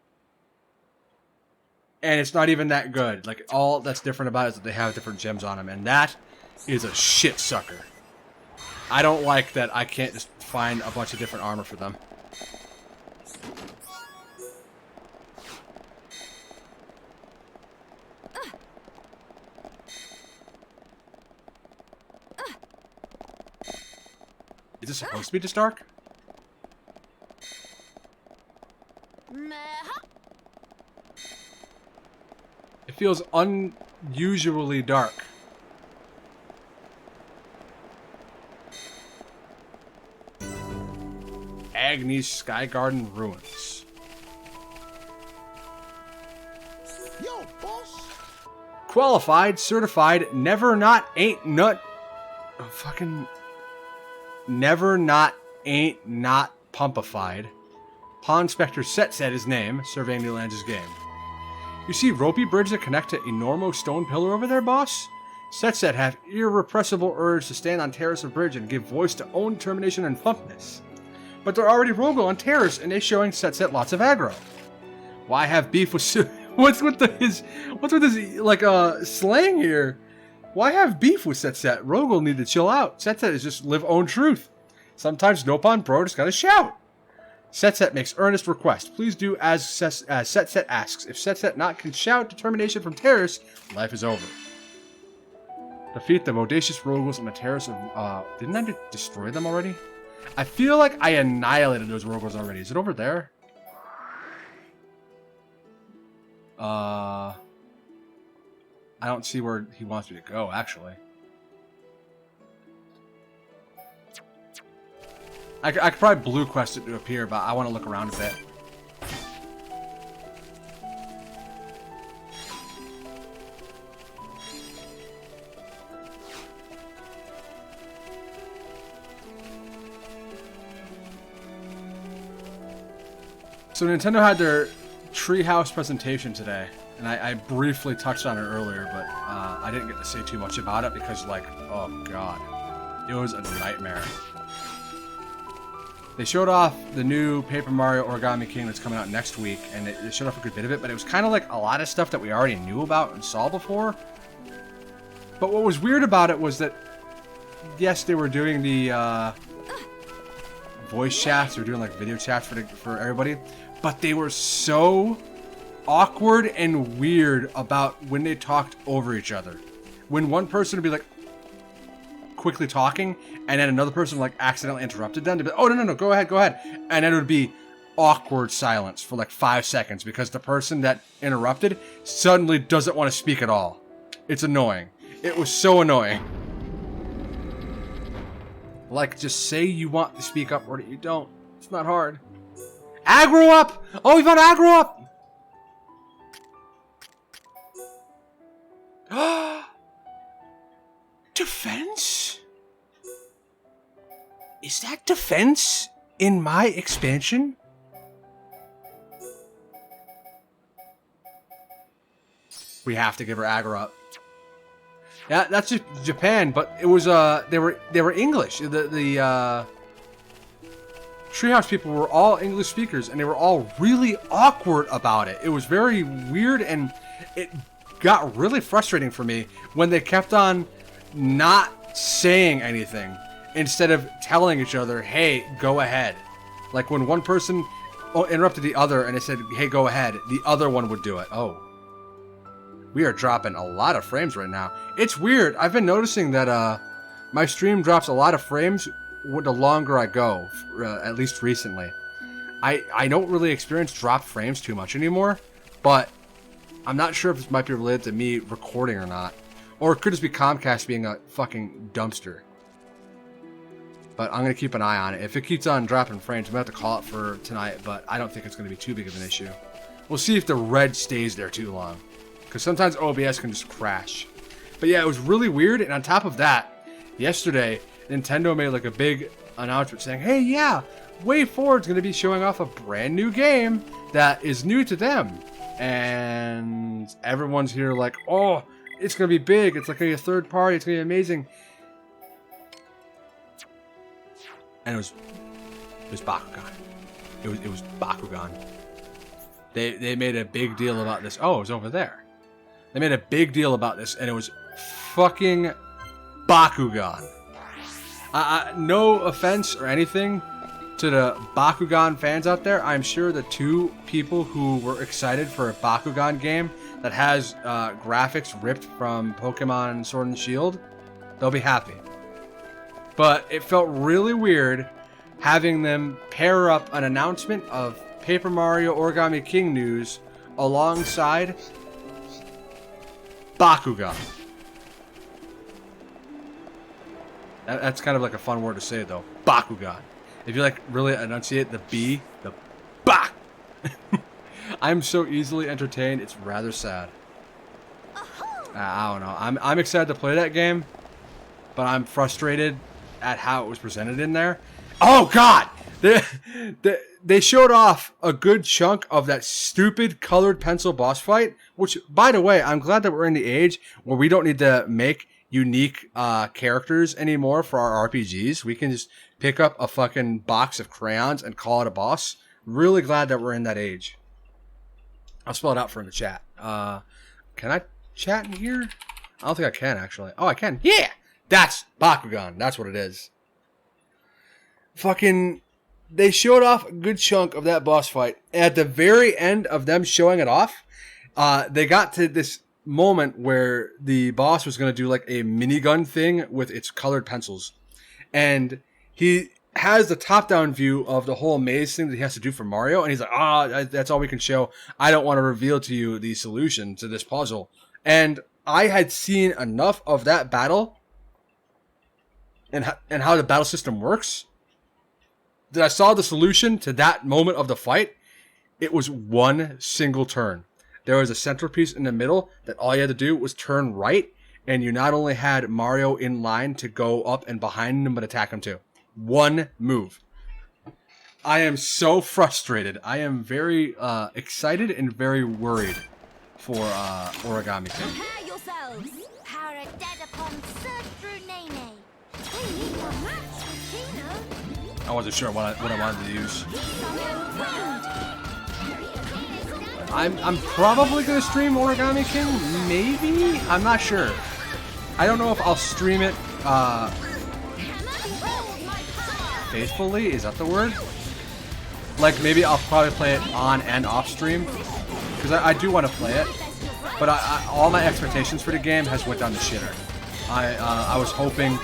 And it's not even that good. Like, all that's different about it is that they have different gems on them. And that is a shit sucker. I don't like that I can't just find a bunch of different armor for them. Is this supposed to be this dark? It feels unusually dark. Agnes Sky Garden Ruins. Yo, boss. Qualified, certified, never not ain't nut. Oh, fucking. Never not ain't not pumpified. Pond Spectre Set said his name, surveying Newlands' game. You see ropey bridge that connect to enormous stone pillar over there, boss? Set have irrepressible urge to stand on terrace of bridge and give voice to own determination and funkness. But they're already rogal on terrace and they're showing Set lots of aggro. Why have beef with what's with his like slang here? Why have beef with Set? Rogal need to chill out. Set is just live own truth. Sometimes Nopon bro just gotta shout. Set makes earnest request. Please do as Set asks. If Set not can shout determination from terrace, life is over. Defeat the bodacious Rogals on the terrace of didn't I destroy them already? I feel like I annihilated those Rogals already. Is it over there? I don't see where he wants me to go, actually. I could probably blue quest it to appear, but I want to look around a bit. So Nintendo had their Treehouse presentation today, and I briefly touched on it earlier, but I didn't get to say too much about it because, like, oh god, it was a nightmare. They showed off the new Paper Mario Origami King that's coming out next week, and they showed off a good bit of it, but it was kind of like a lot of stuff that we already knew about and saw before. But what was weird about it was that, yes, they were doing the voice chats, they were doing like video chats for everybody, but they were so awkward and weird about when they talked over each other. When one person would be like quickly talking, and then another person like accidentally interrupted them, they'd be like, oh no, go ahead. And then it would be awkward silence for like 5 seconds because the person that interrupted suddenly doesn't want to speak at all. It's annoying. It was so annoying. Like, just say you want to speak up or that you don't. It's not hard. Aggro up! Oh, we found aggro up! Defense? Is that defense in my expansion? We have to give her aggro up. Yeah, that's just Japan, but it was they were English. The Treehouse people were all English speakers, and they were all really awkward about it. It was very weird, and it got really frustrating for me when they kept on not saying anything instead of telling each other, hey, go ahead. Like when one person interrupted the other and they said, hey, go ahead, the other one would do it. Oh. We are dropping a lot of frames right now. It's weird. I've been noticing that my stream drops a lot of frames the longer I go, at least recently. I don't really experience dropped frames too much anymore, but I'm not sure if this might be related to me recording or not. Or it could just be Comcast being a fucking dumpster. But I'm going to keep an eye on it. If it keeps on dropping frames, I'm going to have to call it for tonight, but I don't think it's going to be too big of an issue. We'll see if the red stays there too long. Because sometimes OBS can just crash. But yeah, it was really weird. And on top of that, yesterday, Nintendo made like a big announcement saying, hey, yeah, WayForward's going to be showing off a brand new game that is new to them. And everyone's here like, oh, it's going to be big. It's like going to be a third party. It's going to be amazing. and it was Bakugan. It was Bakugan. They made a big deal about this. Oh, it was over there. They made a big deal about this, and it was fucking Bakugan. No offense or anything to the Bakugan fans out there. I'm sure the two people who were excited for a Bakugan game that has graphics ripped from Pokemon Sword and Shield, they'll be happy. But it felt really weird having them pair up an announcement of Paper Mario Origami King news alongside Bakugan. That's kind of like a fun word to say, though. Bakugan. If you like really enunciate the B, the Bak. I'm so easily entertained. It's rather sad. I don't know. I'm excited to play that game, but I'm frustrated at how it was presented in there. Oh God! They showed off a good chunk of that stupid colored pencil boss fight. Which, by the way, I'm glad that we're in the age where we don't need to make unique characters anymore for our RPGs. We can just pick up a fucking box of crayons and call it a boss. Really glad that we're in that age. I'll spell it out for in the chat. Can I chat in here? I don't think I can, actually. Oh, I can. Yeah! That's Bakugan. That's what it is. Fucking... They showed off a good chunk of that boss fight. At the very end of them showing it off, they got to this moment where the boss was going to do like a minigun thing with its colored pencils. And he has the top-down view of the whole maze thing that he has to do for Mario. And he's like, that's all we can show. I don't want to reveal to you the solution to this puzzle. And I had seen enough of that battle and how the battle system works that I saw the solution to that moment of the fight. It was one single turn. There was a centerpiece in the middle that all you had to do was turn right, and you not only had Mario in line to go up and behind him, but attack him too. One move. I am so frustrated. I am very excited and very worried for Origami King. Prepare yourselves. Power a dead upon surge through Nene. We need a match with Kino. I wasn't sure what I wanted to use. I'm probably going to stream Origami King, maybe? I'm not sure. I don't know if I'll stream it faithfully, is that the word? Like, maybe I'll probably play it on and off stream, because I do want to play it, but all my expectations for the game has went down the shitter. I was hoping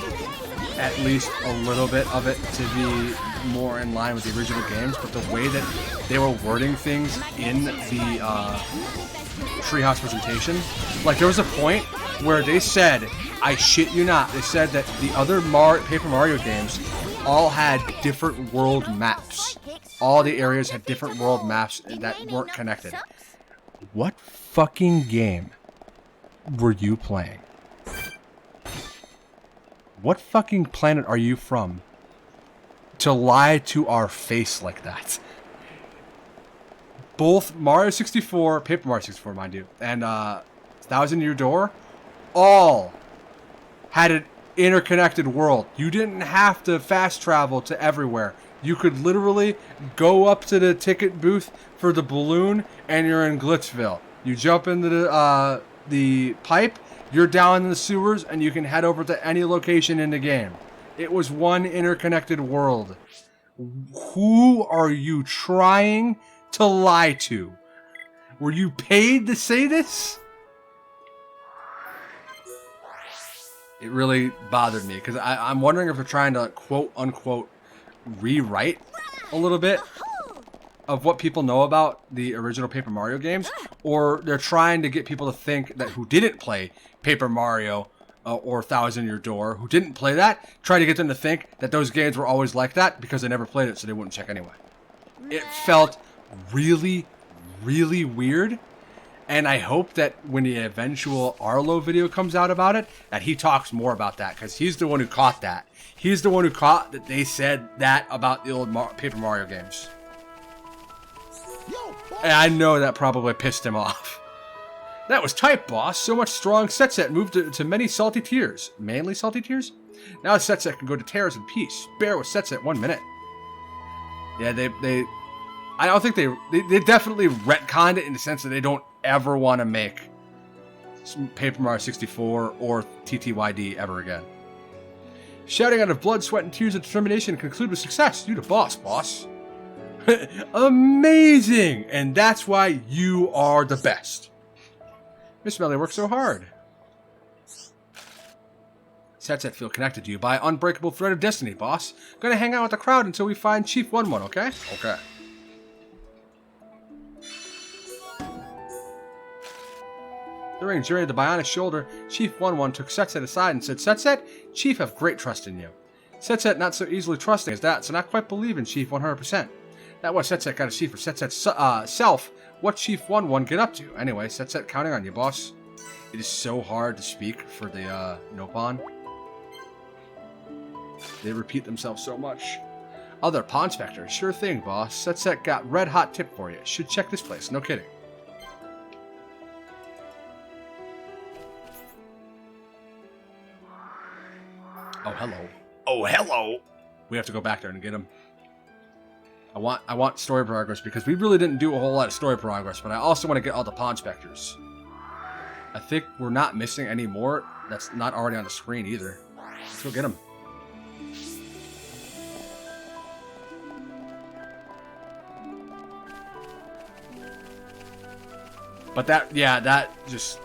at least a little bit of it to be more in line with the original games, but the way that they were wording things in the Treehouse presentation, like there was a point where they said, I shit you not, they said that the other Paper Mario games all had different world maps. All the areas had different world maps that weren't connected. What fucking game were you playing? What fucking planet are you from to lie to our face like that? Both Mario 64, Paper Mario 64, mind you, and Thousand Year Door, all had an interconnected world. You didn't have to fast travel to everywhere. You could literally go up to the ticket booth for the balloon, and you're in Glitzville. You jump into the pipe, you're down in the sewers, and you can head over to any location in the game. It was one interconnected world. Who are you trying to lie to? Were you paid to say this? It really bothered me, because I'm wondering if they're trying to quote-unquote rewrite a little bit of what people know about the original Paper Mario games, or they're trying to get people to think that who didn't play Paper Mario or Thousand Year Door, who didn't play that, try to get them to think that those games were always like that because they never played it, so they wouldn't check anyway. It felt really, really weird, and I hope that when the eventual Arlo video comes out about it, that he talks more about that, because he's the one who caught that. He's the one who caught that they said that about the old Paper Mario games. And I know that probably pissed him off. That was tight, boss. So much strong Set moved to many salty tears. Mainly salty tears? Now Set can go to tears in peace. Bear with Set 1 minute. Yeah, they I don't think they definitely retconned it in the sense that they don't ever want to make Paper Mario 64 or TTYD ever again. Shouting out of blood, sweat, and tears of determination conclude with success. You the boss. Amazing! And that's why you are the best. Miss Melly worked so hard. Set feel connected to you by unbreakable thread of destiny, boss. Gonna hang out with the crowd until we find Chief 1-1, okay? Okay. During journey to the Bionic Shoulder, Chief 1-1 took Set aside and said, Set, Chief have great trust in you. Set not so easily trusting as that, so not quite believe in Chief 100%. That was Set got to see for Set's self what Chief 1-1 get up to. Anyway, Set counting on you, boss. It is so hard to speak for the Nopon. They repeat themselves so much. Other Pawn Spectre, sure thing, boss. Set got red hot tip for you. Should check this place, no kidding. Oh, hello. Oh, hello! We have to go back there and get him. I want story progress because we really didn't do a whole lot of story progress, but I also want to get all the Pawn Spectres. I think we're not missing any more. That's not already on the screen either. Let's go get them. But that just...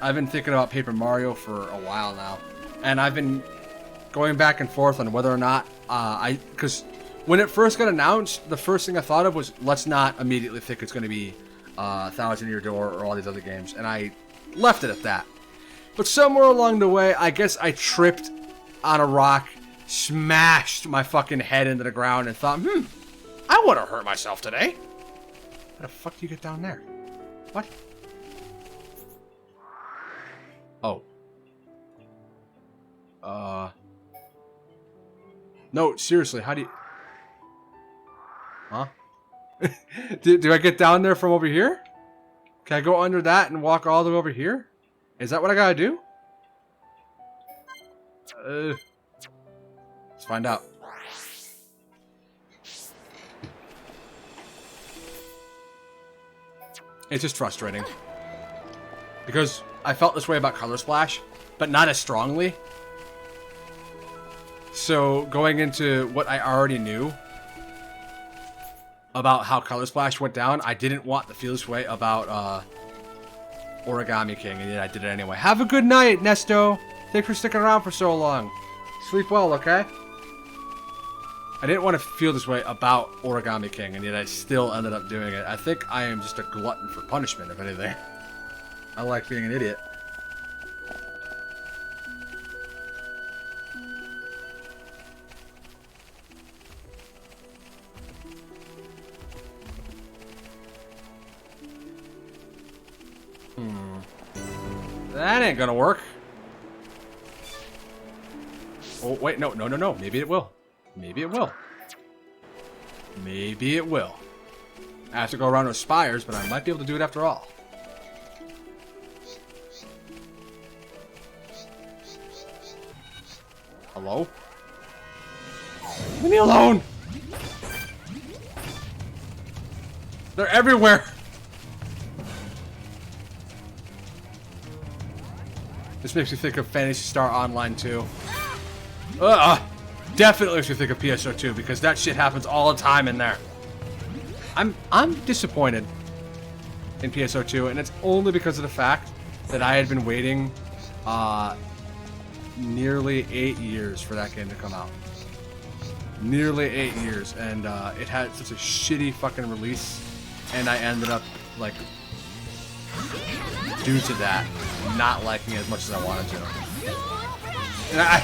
I've been thinking about Paper Mario for a while now. And I've been going back and forth on whether or not because when it first got announced, the first thing I thought of was, let's not immediately think it's going to be Thousand Year Door or all these other games. And I left it at that. But somewhere along the way, I guess I tripped on a rock, smashed my fucking head into the ground, and thought, I want to hurt myself today. How the fuck do you get down there? What? Oh. No, seriously, how do you... Huh? do I get down there from over here? Can I go under that and walk all the way over here? Is that what I gotta do? Let's find out. It's just frustrating. Because I felt this way about Color Splash, but not as strongly. So, going into what I already knew about how Color Splash went down, I didn't want to feel this way about Origami King, and yet I did it anyway. Have a good night, Nesto! Thanks for sticking around for so long. Sleep well, okay? I didn't want to feel this way about Origami King, and yet I still ended up doing it. I think I am just a glutton for punishment, if anything. I like being an idiot. That ain't gonna work. Oh, wait, no. Maybe it will. Maybe it will. Maybe it will. I have to go around with spires, but I might be able to do it after all. Hello? Leave me alone! They're everywhere! This makes me think of Phantasy Star Online 2. Definitely makes me think of PSO2 because that shit happens all the time in there. I'm disappointed in PSO2, and it's only because of the fact that I had been waiting nearly 8 years for that game to come out. Nearly 8 years, and it had such a shitty fucking release, and I ended up, like, due to that, not liking it as much as I wanted to. And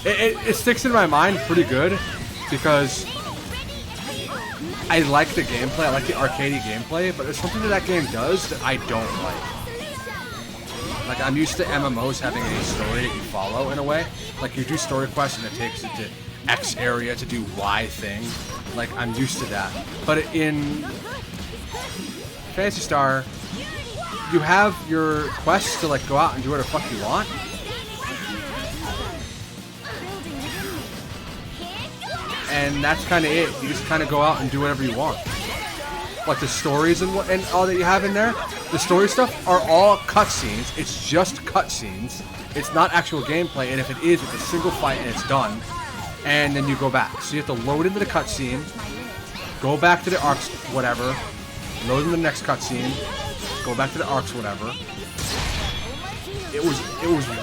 it sticks in my mind pretty good because I like the gameplay, I like the arcadey gameplay, but there's something that game does that I don't like. Like, I'm used to MMOs having a story that you follow in a way. Like, you do story quests and it takes you to X area to do Y thing. Like, I'm used to that. But in Phantasy Star, you have your quests to like go out and do whatever the fuck you want. And that's kind of it. You just kind of go out and do whatever you want. Like the stories and all that you have in there, the story stuff are all cutscenes. It's just cutscenes. It's not actual gameplay, and if it is, it's a single fight and it's done. And then you go back. So you have to load into the cutscene, go back to the arcs, whatever, load into the next cutscene, go back to the arcs, whatever. It was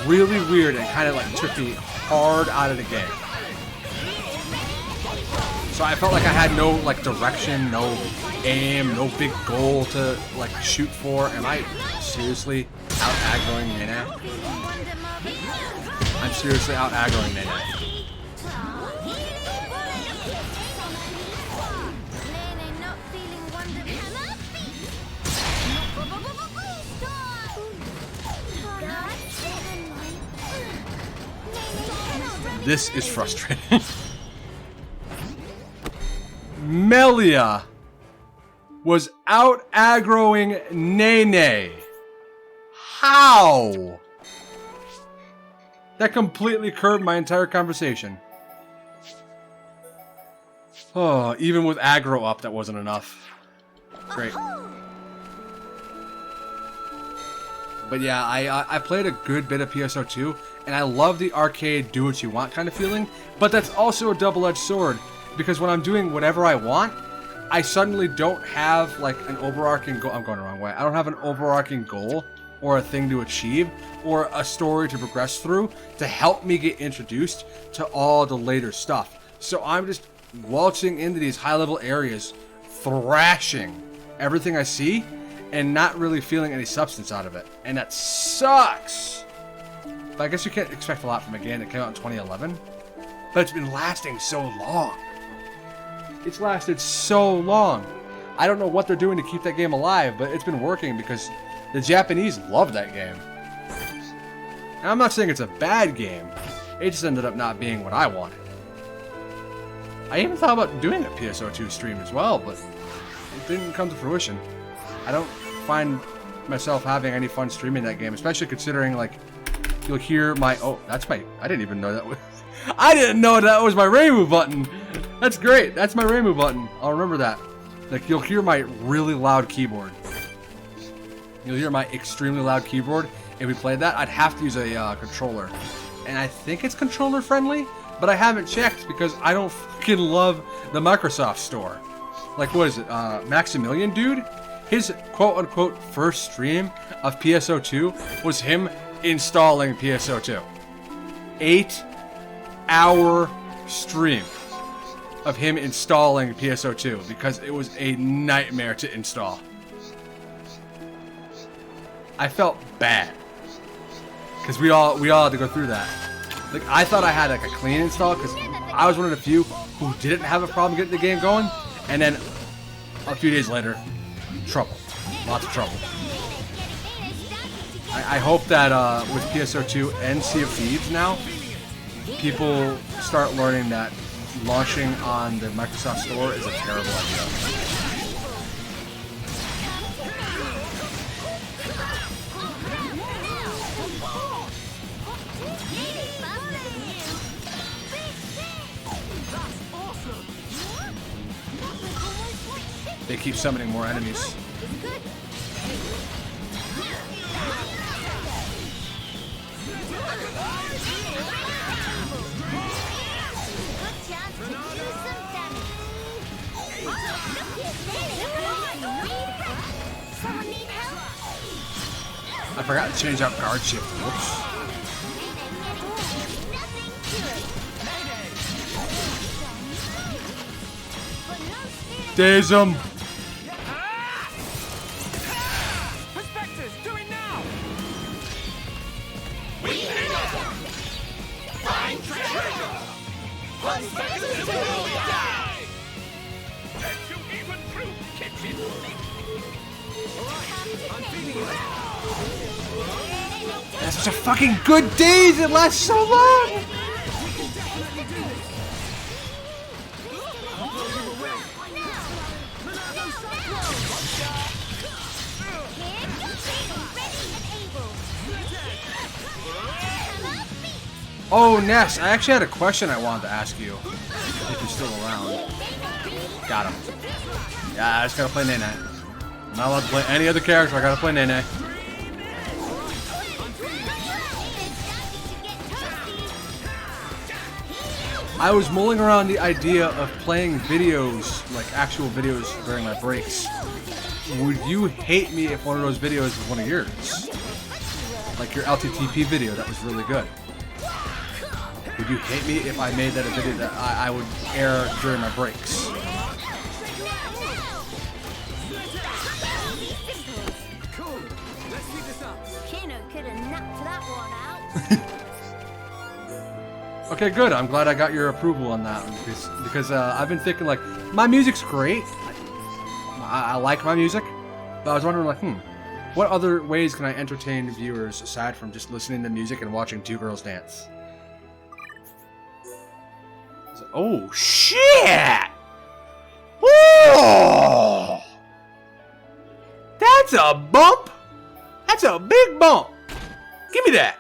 really weird and kind of like took me hard out of the game. So I felt like I had no like direction, no aim, no big goal to like shoot for. Am I seriously out aggroing Nana? I'm seriously out aggroing Nana. This is frustrating. Melia was out aggroing Nene. How? That completely curbed my entire conversation. Oh, even with aggro up, that wasn't enough. Great. But yeah, I played a good bit of PSO2, and I love the arcade do what you want kind of feeling, but that's also a double-edged sword, because when I'm doing whatever I want, I suddenly don't have like an overarching goal. I'm going the wrong way. I don't have an overarching goal or a thing to achieve or a story to progress through to help me get introduced to all the later stuff. So I'm just waltzing into these high-level areas, thrashing everything I see, and not really feeling any substance out of it. And that sucks! But I guess you can't expect a lot from a game that came out in 2011. But it's been lasting so long. It's lasted so long. I don't know what they're doing to keep that game alive, but it's been working because the Japanese love that game. And I'm not saying it's a bad game. It just ended up not being what I wanted. I even thought about doing a PSO2 stream as well, but it didn't come to fruition. I don't find myself having any fun streaming that game, especially considering, like, you'll hear my... Oh, that's my... I didn't even know that was... I didn't know that was my Reimu button! That's great! That's my Reimu button. I'll remember that. Like, you'll hear my really loud keyboard. You'll hear my extremely loud keyboard. If we played that, I'd have to use a controller. And I think it's controller friendly, but I haven't checked because I don't fucking love the Microsoft Store. Like, what is it? Maximilian Dude? His quote-unquote first stream of PSO2 was him installing PSO2. 8-hour stream of him installing PSO2 because it was a nightmare to install. I felt bad because we all had to go through that. Like, I thought I had like a clean install because I was one of the few who didn't have a problem getting the game going, and then a few days later, trouble, lots of trouble. I hope that with PSO2 and Sea of Thieves now, people start learning that launching on the Microsoft Store is a terrible idea. They keep summoning more enemies. I forgot to change out guard shift. Whoops. Daze him. That's such a fucking good daze. It lasts so long. Oh, Ness, I actually had a question I wanted to ask you. If you're still around. Got him. Yeah, I just gotta play Nene. I'm not allowed to play any other character, I gotta play Nene. I was mulling around the idea of playing videos, like actual videos during my breaks. Would you hate me if one of those videos was one of yours? Like your LTTP video that was really good. Would you hate me if I made that a video that I would air during my breaks? Okay, good. I'm glad I got your approval on that one because I've been thinking like my music's great. I like my music, but I was wondering like, what other ways can I entertain viewers aside from just listening to music and watching two girls dance? Oh shit! Oh, that's a bump. That's a big bump. Give me that.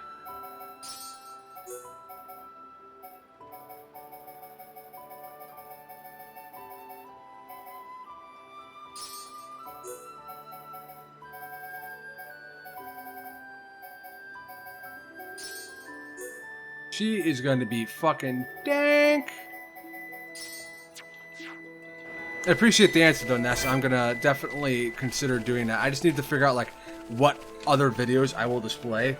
She is going to be fucking dank. I appreciate the answer though, Nessa. I'm gonna definitely consider doing that. I just need to figure out like what other videos I will display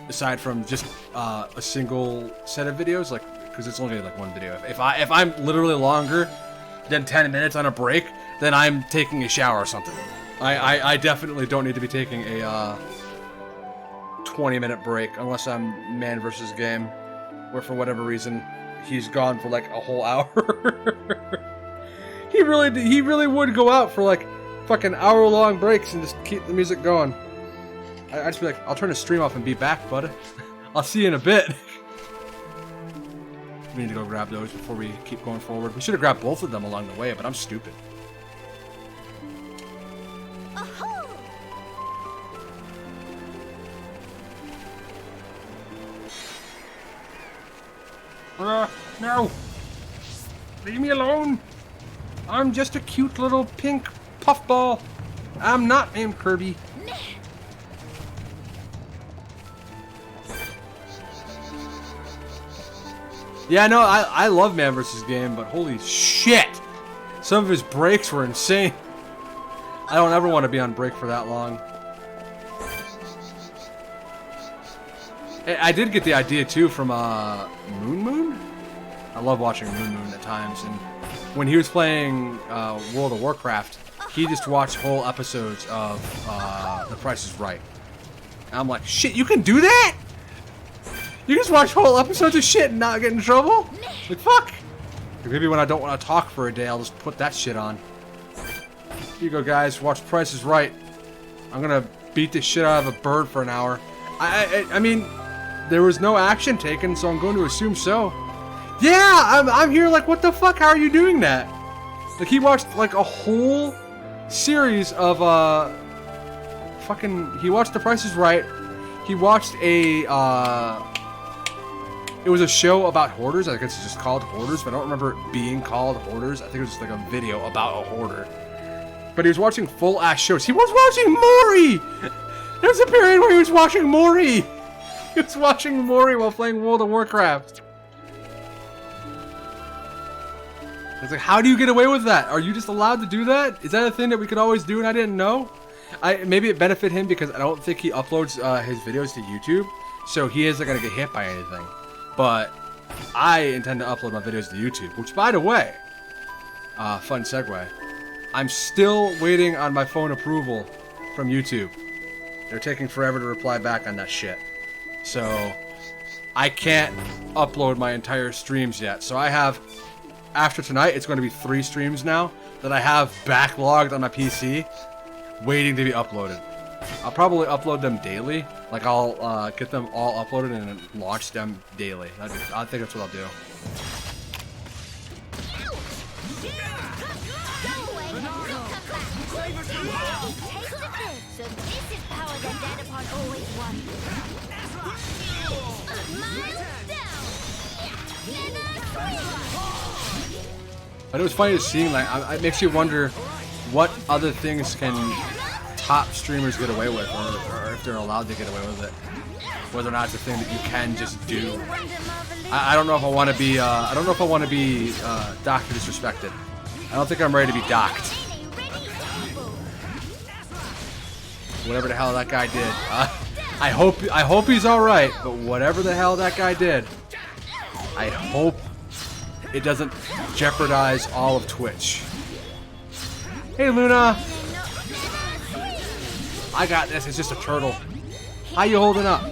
aside from just a single set of videos, like because it's only like one video. If I'm literally longer than 10 minutes on a break, then I'm taking a shower or something. I definitely don't need to be taking a 20-minute break unless I'm man versus game, where for whatever reason he's gone for like a whole hour. He really would go out for like fucking hour-long breaks and just keep the music going. I'd just be like, I'll turn the stream off and be back, bud. I'll see you in a bit. We need to go grab those before we keep going forward. We should have grabbed both of them along the way, but I'm stupid. No! Leave me alone! I'm just a cute little pink puffball. I'm not named Kirby. Yeah, no, I love Man vs. Game, but holy shit! Some of his breaks were insane. I don't ever want to be on break for that long. I did get the idea too from Moon? I love watching Moon at times, and when he was playing World of Warcraft, he just watched whole episodes of The Price is Right. And I'm like, shit, you can do that? You just watch whole episodes of shit and not get in trouble? Like, fuck. Maybe when I don't want to talk for a day, I'll just put that shit on. Here you go, guys. Watch Price is Right. I'm gonna beat the shit out of a bird for an hour. I mean, there was no action taken, so I'm going to assume so. Yeah, I'm here like, what the fuck? How are you doing that? Like, he watched like a whole series of he watched The Price is Right. He watched a it was a show about hoarders. I guess it's just called Hoarders, but I don't remember it being called Hoarders. I think it was just like a video about a hoarder. But he was watching full ass shows. He was watching Mori. There was a period where he was watching Mori. He was watching Mori while playing World of Warcraft. It's like, how do you get away with that? Are you just allowed to do that? Is that a thing that we could always do and I didn't know? Maybe it benefited him because I don't think he uploads his videos to YouTube, so he isn't gonna get hit by anything. But I intend to upload my videos to YouTube, which, by the way, fun segue. I'm still waiting on my phone approval from YouTube. They're taking forever to reply back on that shit. So I can't upload my entire streams yet. So I have, after tonight, it's going to be 3 streams now that I have backlogged on my PC, waiting to be uploaded. I'll probably upload them daily. Like, I'll get them all uploaded and then launch them daily. I think that's what I'll do. So this is power The dead upon always one. Miles down. Leather free. But it was funny to see, like, it makes you wonder what other things can top streamers get away with, or if they're allowed to get away with it. Whether or not it's a thing that you can just do. I don't know if I want to be. I don't know if I want to be docked or disrespected. I don't think I'm ready to be docked. Whatever the hell that guy did. I hope he's all right. But whatever the hell that guy did, I hope it doesn't jeopardize all of Twitch. Hey, Luna. I got this. It's just a turtle. How you holding up?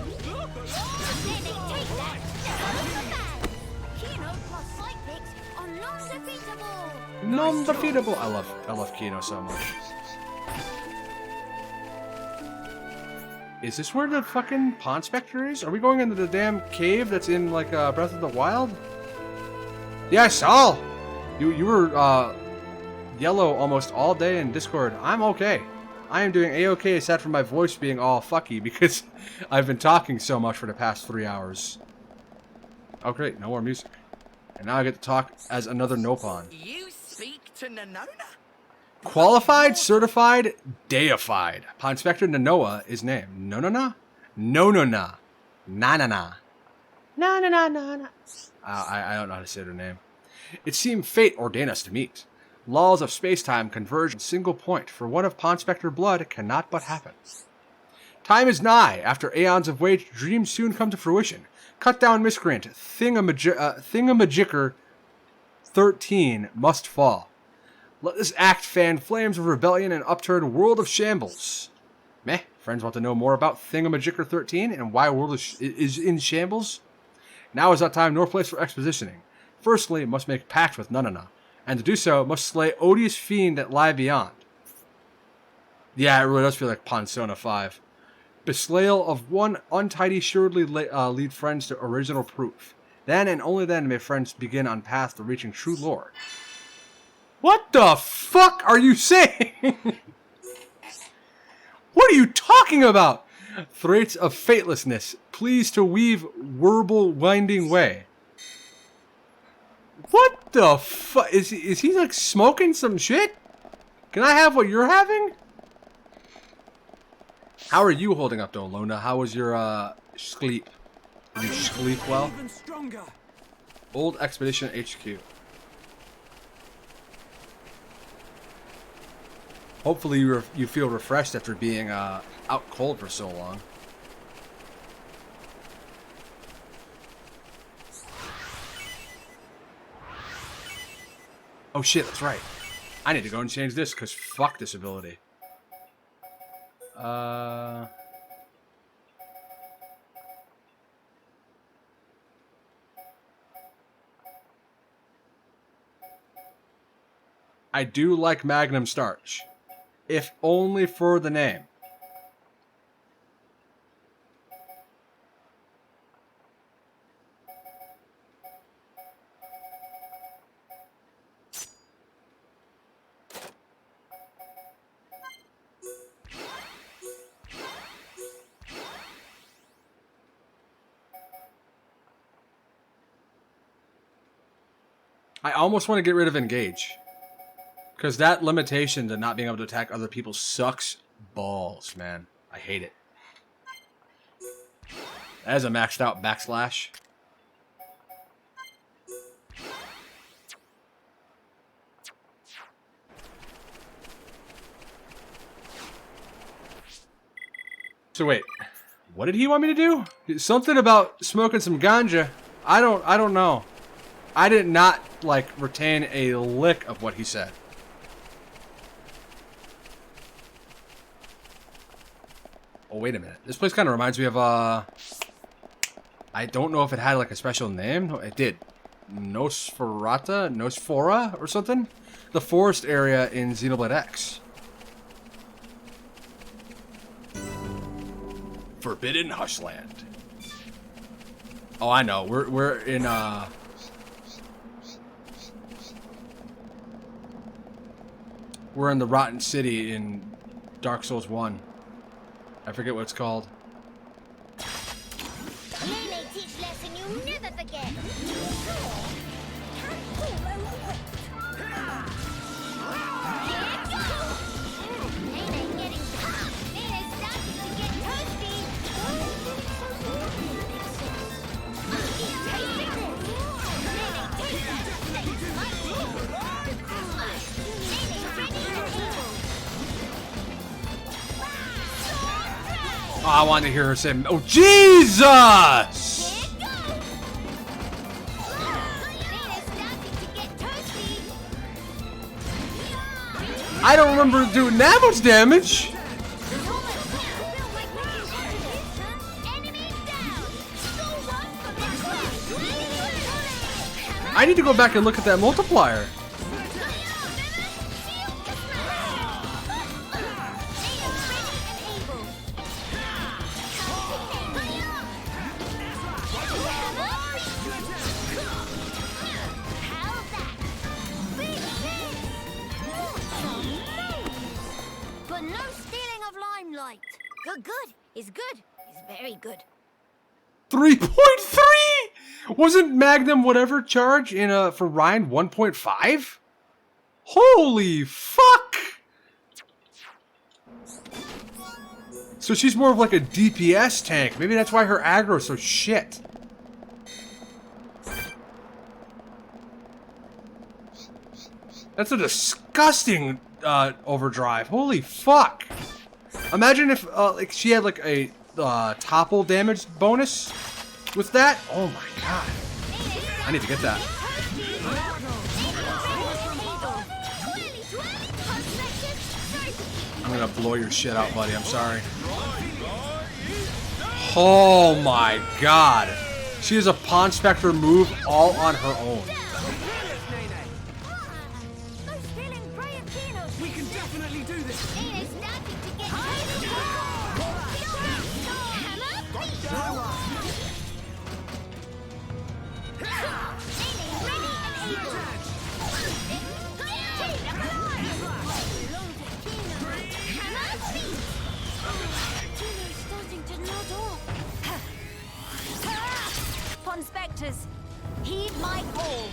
Non-defeatable. I love Kino so much. Is this where the fucking Pond Spectre is? Are we going into the damn cave that's in like Breath of the Wild? Yeah, I saw. You were yellow almost all day in Discord. I'm okay. I am doing a-okay aside from my voice being all fucky because I've been talking so much for the past 3 hours. Oh great, no more music. And now I get to talk as another Nopon. You speak to Nanona? Qualified, certified, deified. Pond Spectre Nanoa is named. Nonona? Nonona. Nanana. Na. I don't know how to say their name. It seemed fate ordained us to meet. Laws of space-time converge in a single point, for one of Pond Spectre blood cannot but happen. Time is nigh. After aeons of wait, dreams soon come to fruition. Cut down miscreant, Thingamajicker 13 must fall. Let this act fan flames of rebellion and upturn world of shambles. Meh, friends want to know more about Thingamajicker 13 and why world is in shambles? Now is not time nor place for expositioning. Firstly, must make pact with Nanana, and to do so, must slay odious fiend that lie beyond. Yeah, it really does feel like Persona 5. Beslayal of one untidy surely lead friends to original proof. Then and only then may friends begin on path to reaching true lore. What the fuck are you saying? What are you talking about? Threats of fatelessness, please to weave verbal winding way. What the fuck? Is he like smoking some shit? Can I have what you're having? How are you holding up though, Lona? How was your sleep? Did you sleep well? Old Expedition HQ. Hopefully you feel refreshed after being out cold for so long. Oh shit, that's right. I need to go and change this because fuck this ability. I do like Magnum Starch, if only for the name. I almost want to get rid of Engage. Because that limitation to not being able to attack other people sucks balls, man. I hate it. That is a maxed out backslash. So wait, what did he want me to do? Something about smoking some ganja. I don't know. I did not, like, retain a lick of what he said. Oh, wait a minute. This place kind of reminds me of, I don't know if it had, like, a special name. No, it did. Nosfora, or something? The forest area in Xenoblade X. Forbidden Hushland. Oh, I know. We're in, we're in the Rotten City in Dark Souls 1. I forget what it's called. Nene teach lesson you'll never forget. Nene getting hot. Nene's starting to get toasty. Oh, I wanted to hear her say, "Oh Jesus!" I don't remember doing that much damage. I need to go back and look at that multiplier. But no stealing of limelight. Good. Is good. Is very good. 3.3? Wasn't Magnum whatever charge in for Ryan 1.5? Holy fuck! So she's more of like a DPS tank. Maybe that's why her aggro is so shit. That's a disgusting overdrive. Holy fuck! Imagine if like she had like a topple damage bonus with that. Oh my god! I need to get that. I'm gonna blow your shit out, buddy. I'm sorry. Oh my god! She has a Pawn Spectre move all on her own. We can definitely do this. Pawn Spectres, heed my call.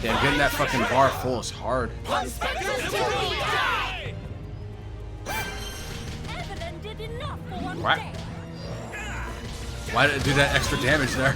Damn, getting that fucking bar full is hard. Evelyn did enough for one What? day. Why did it do that extra damage there?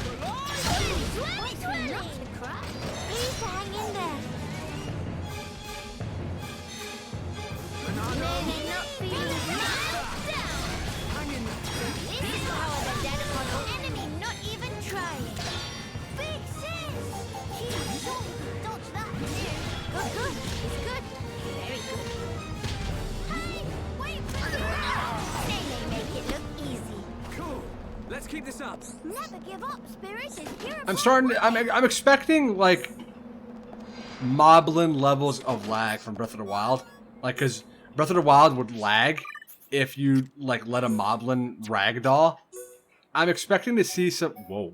Let's keep this up. Never give up, Spirit. Is pure. I'm starting to, I'm expecting like Moblin levels of lag from Breath of the Wild. Like, cause Breath of the Wild would lag if you like let a Moblin ragdoll. I'm expecting to see some, whoa.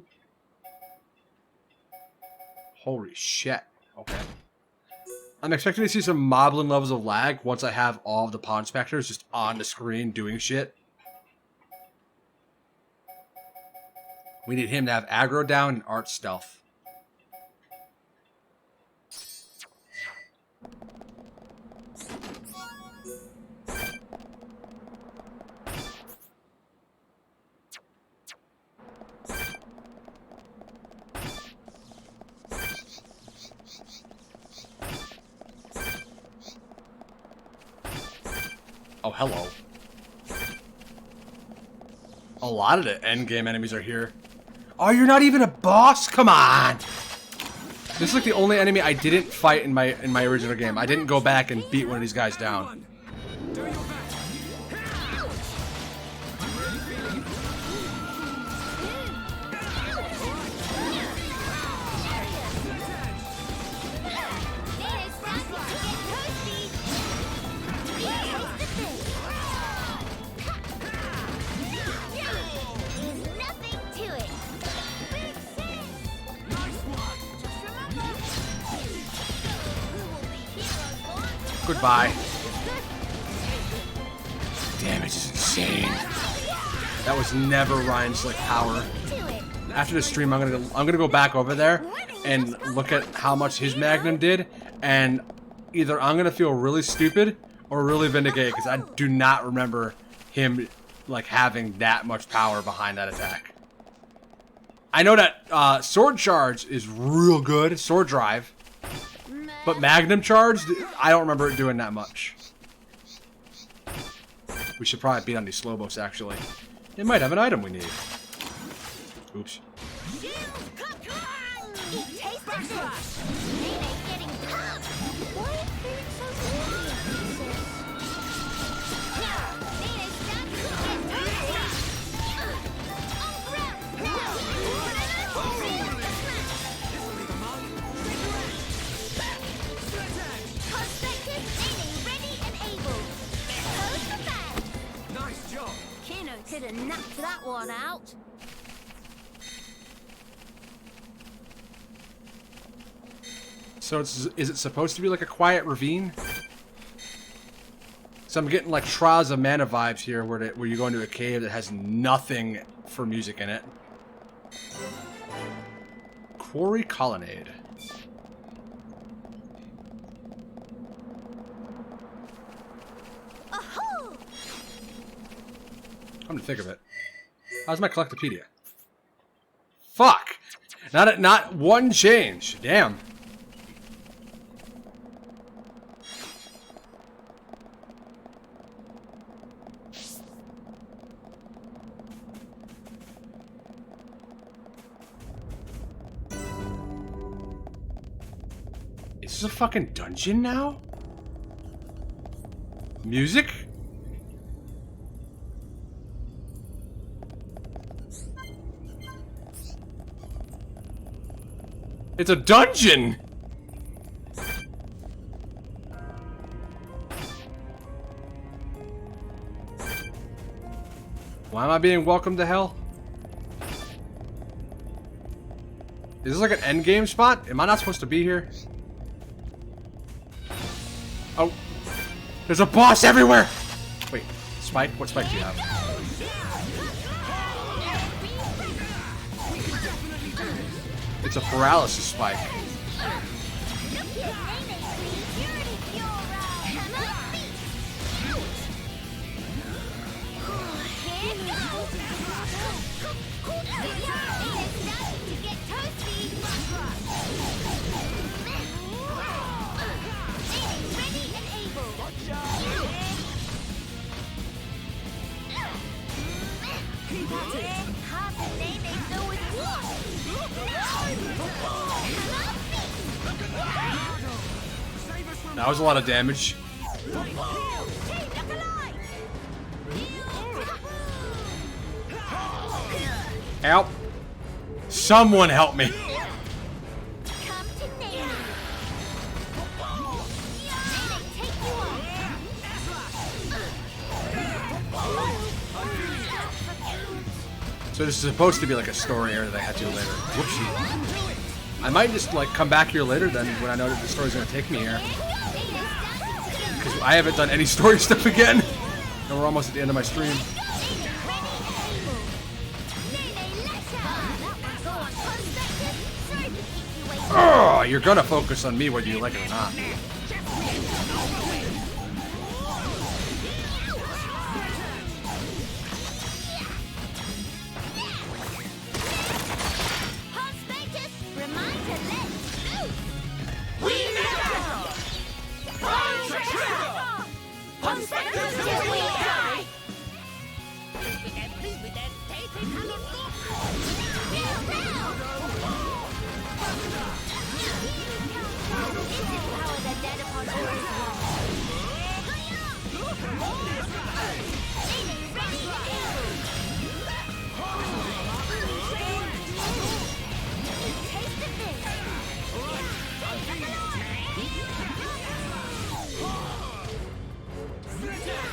Holy shit. Okay. I'm expecting to see some Moblin levels of lag once I have all of the Pawn Spectres just on the screen doing shit. We need him to have aggro down and art stealth. Oh, hello. A lot of the endgame enemies are here. Oh, you're not even a boss? Come on! This is like the only enemy I didn't fight in my original game. I didn't go back and beat one of these guys down. Do your best. Goodbye. insane. That was never Ryan's like power. After the stream, I'm gonna go back over there and look at how much his Magnum did, and either I'm gonna feel really stupid or really vindicated because I do not remember him like having that much power behind that attack. I know that Sword Charge is real good, Sword Drive, but Magnum Charge, I don't remember it doing that much. We should probably beat on these Slowbos, actually. It might have an item we need. Oops. Nice job. Kino could have knocked that one out. So is it supposed to be like a quiet ravine? So I'm getting like Trials of Mana vibes here, where you go into a cave that has nothing for music in it. Quarry Colonnade. Come to think of it, how's my Collectopedia? Fuck! Not one change. Damn. Is this a fucking dungeon now? Music? It's a dungeon! Why am I being welcomed to hell? Is this like an endgame spot? Am I not supposed to be here? Oh. There's a boss everywhere! Wait, Spike? What spike do you have? It's a paralysis spike. That was a lot of damage. Help! Someone help me! So this is supposed to be like a story area that I had to do later. Whoopsie. I might just like come back here later then when I know that the story's gonna take me here. Because I haven't done any story stuff again. And we're almost at the end of my stream. Oh, you're gonna focus on me whether you like it or not.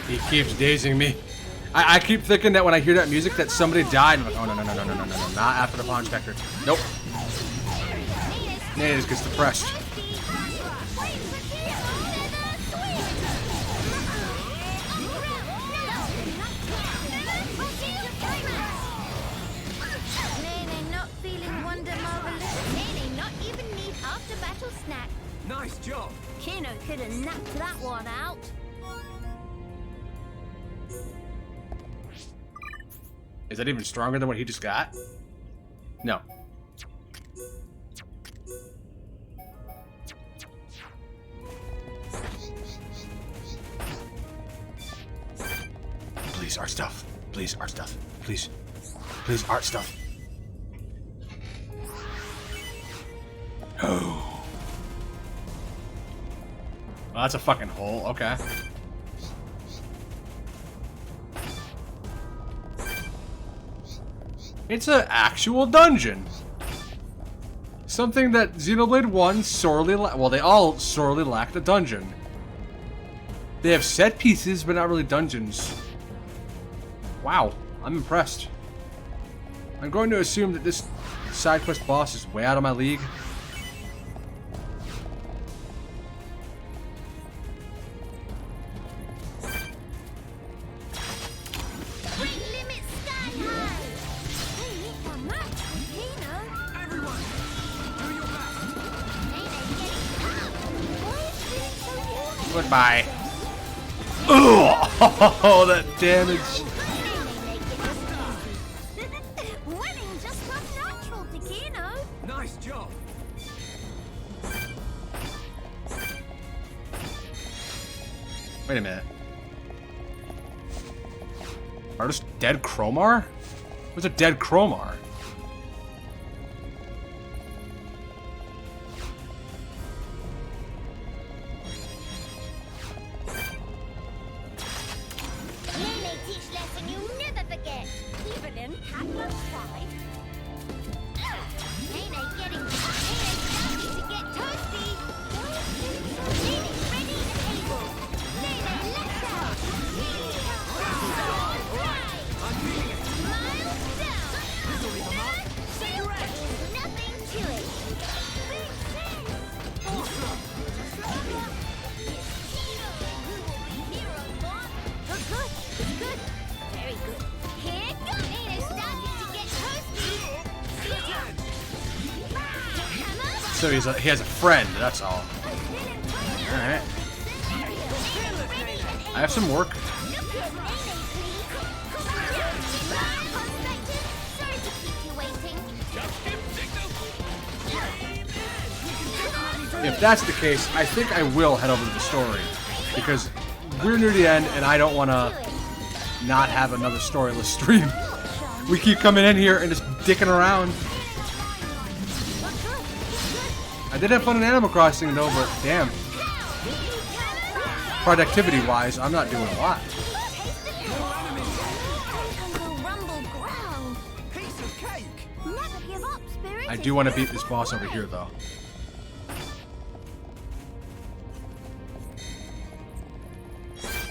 He keeps dazing me. I keep thinking that when I hear that music that somebody died. I'm like, oh no, not after the Pawn Spectre. Nope. Nades gets depressed. Nice job. Kino could have knocked that one out. Is that even stronger than what he just got? No. Please, art stuff. Please, art stuff. Please. Please, art stuff. Oh. Well, that's a fucking hole. Okay. It's an actual dungeon. Something that Xenoblade 1 sorely well, they all sorely lacked a dungeon. They have set pieces, but not really dungeons. Wow, I'm impressed. I'm going to assume that this side quest boss is way out of my league. Goodbye. Oh, that damage. Winning just comes natural to Kino. Nice job. Wait a minute. Artist dead Chromar? What's a dead Chromar? So he has a friend, that's all. Alright. I have some work. If that's the case, I think I will head over to the story. Because we're near the end and I don't want to not have another storyless stream. We keep coming in here and just dicking around. I did have fun in Animal Crossing though, but damn. Productivity-wise, I'm not doing a lot. I do want to beat this boss over here though.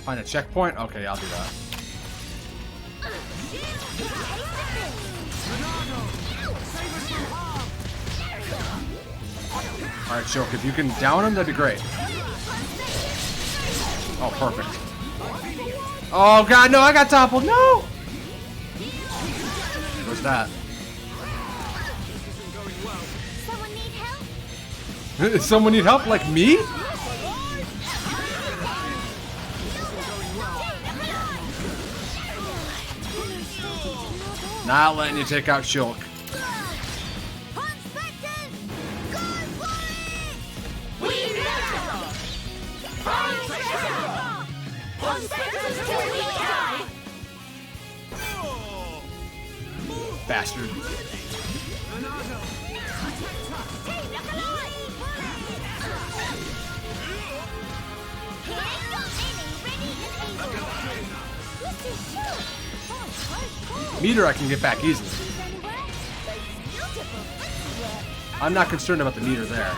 Find a checkpoint? Okay, I'll do that. Alright, Shulk, if you can down him, that'd be great. Oh, perfect. Oh, God, no, I got toppled. No! What's that? Someone need help? Does someone need help like me? Not letting you take out Shulk. Bastard. Meter I can get back easily. I'm not concerned about the meter there.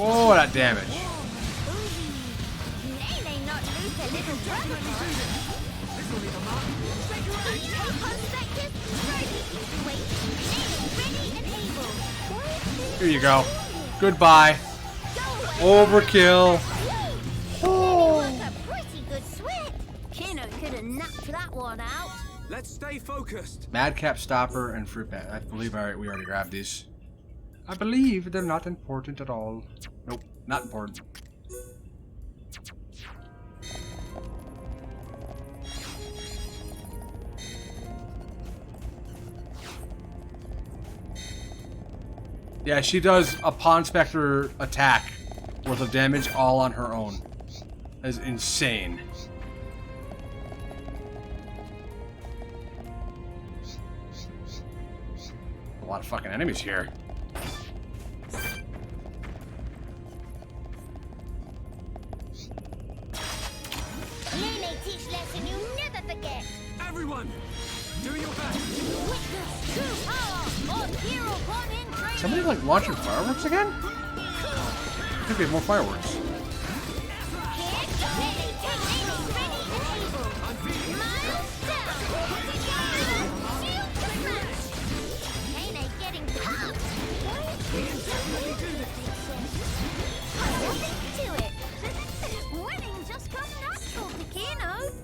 Oh, that damage. Nene not lose a little brother. Ready and able. Here you go. Goodbye. Overkill. Oh, a pretty good sweat. Kino could have knocked that one out. Let's stay focused. Madcap Stopper and Fruit Bat. I believe we already grabbed these. I believe they're not important at all. Nope, not important. Yeah, she does a Pawn Spectre attack worth of damage all on her own. That is insane. A lot of fucking enemies here. Nene teach lesson you never forget. Everyone, do your best. Witness true power of hero born in training. Somebody like launching fireworks again? I think we have more fireworks.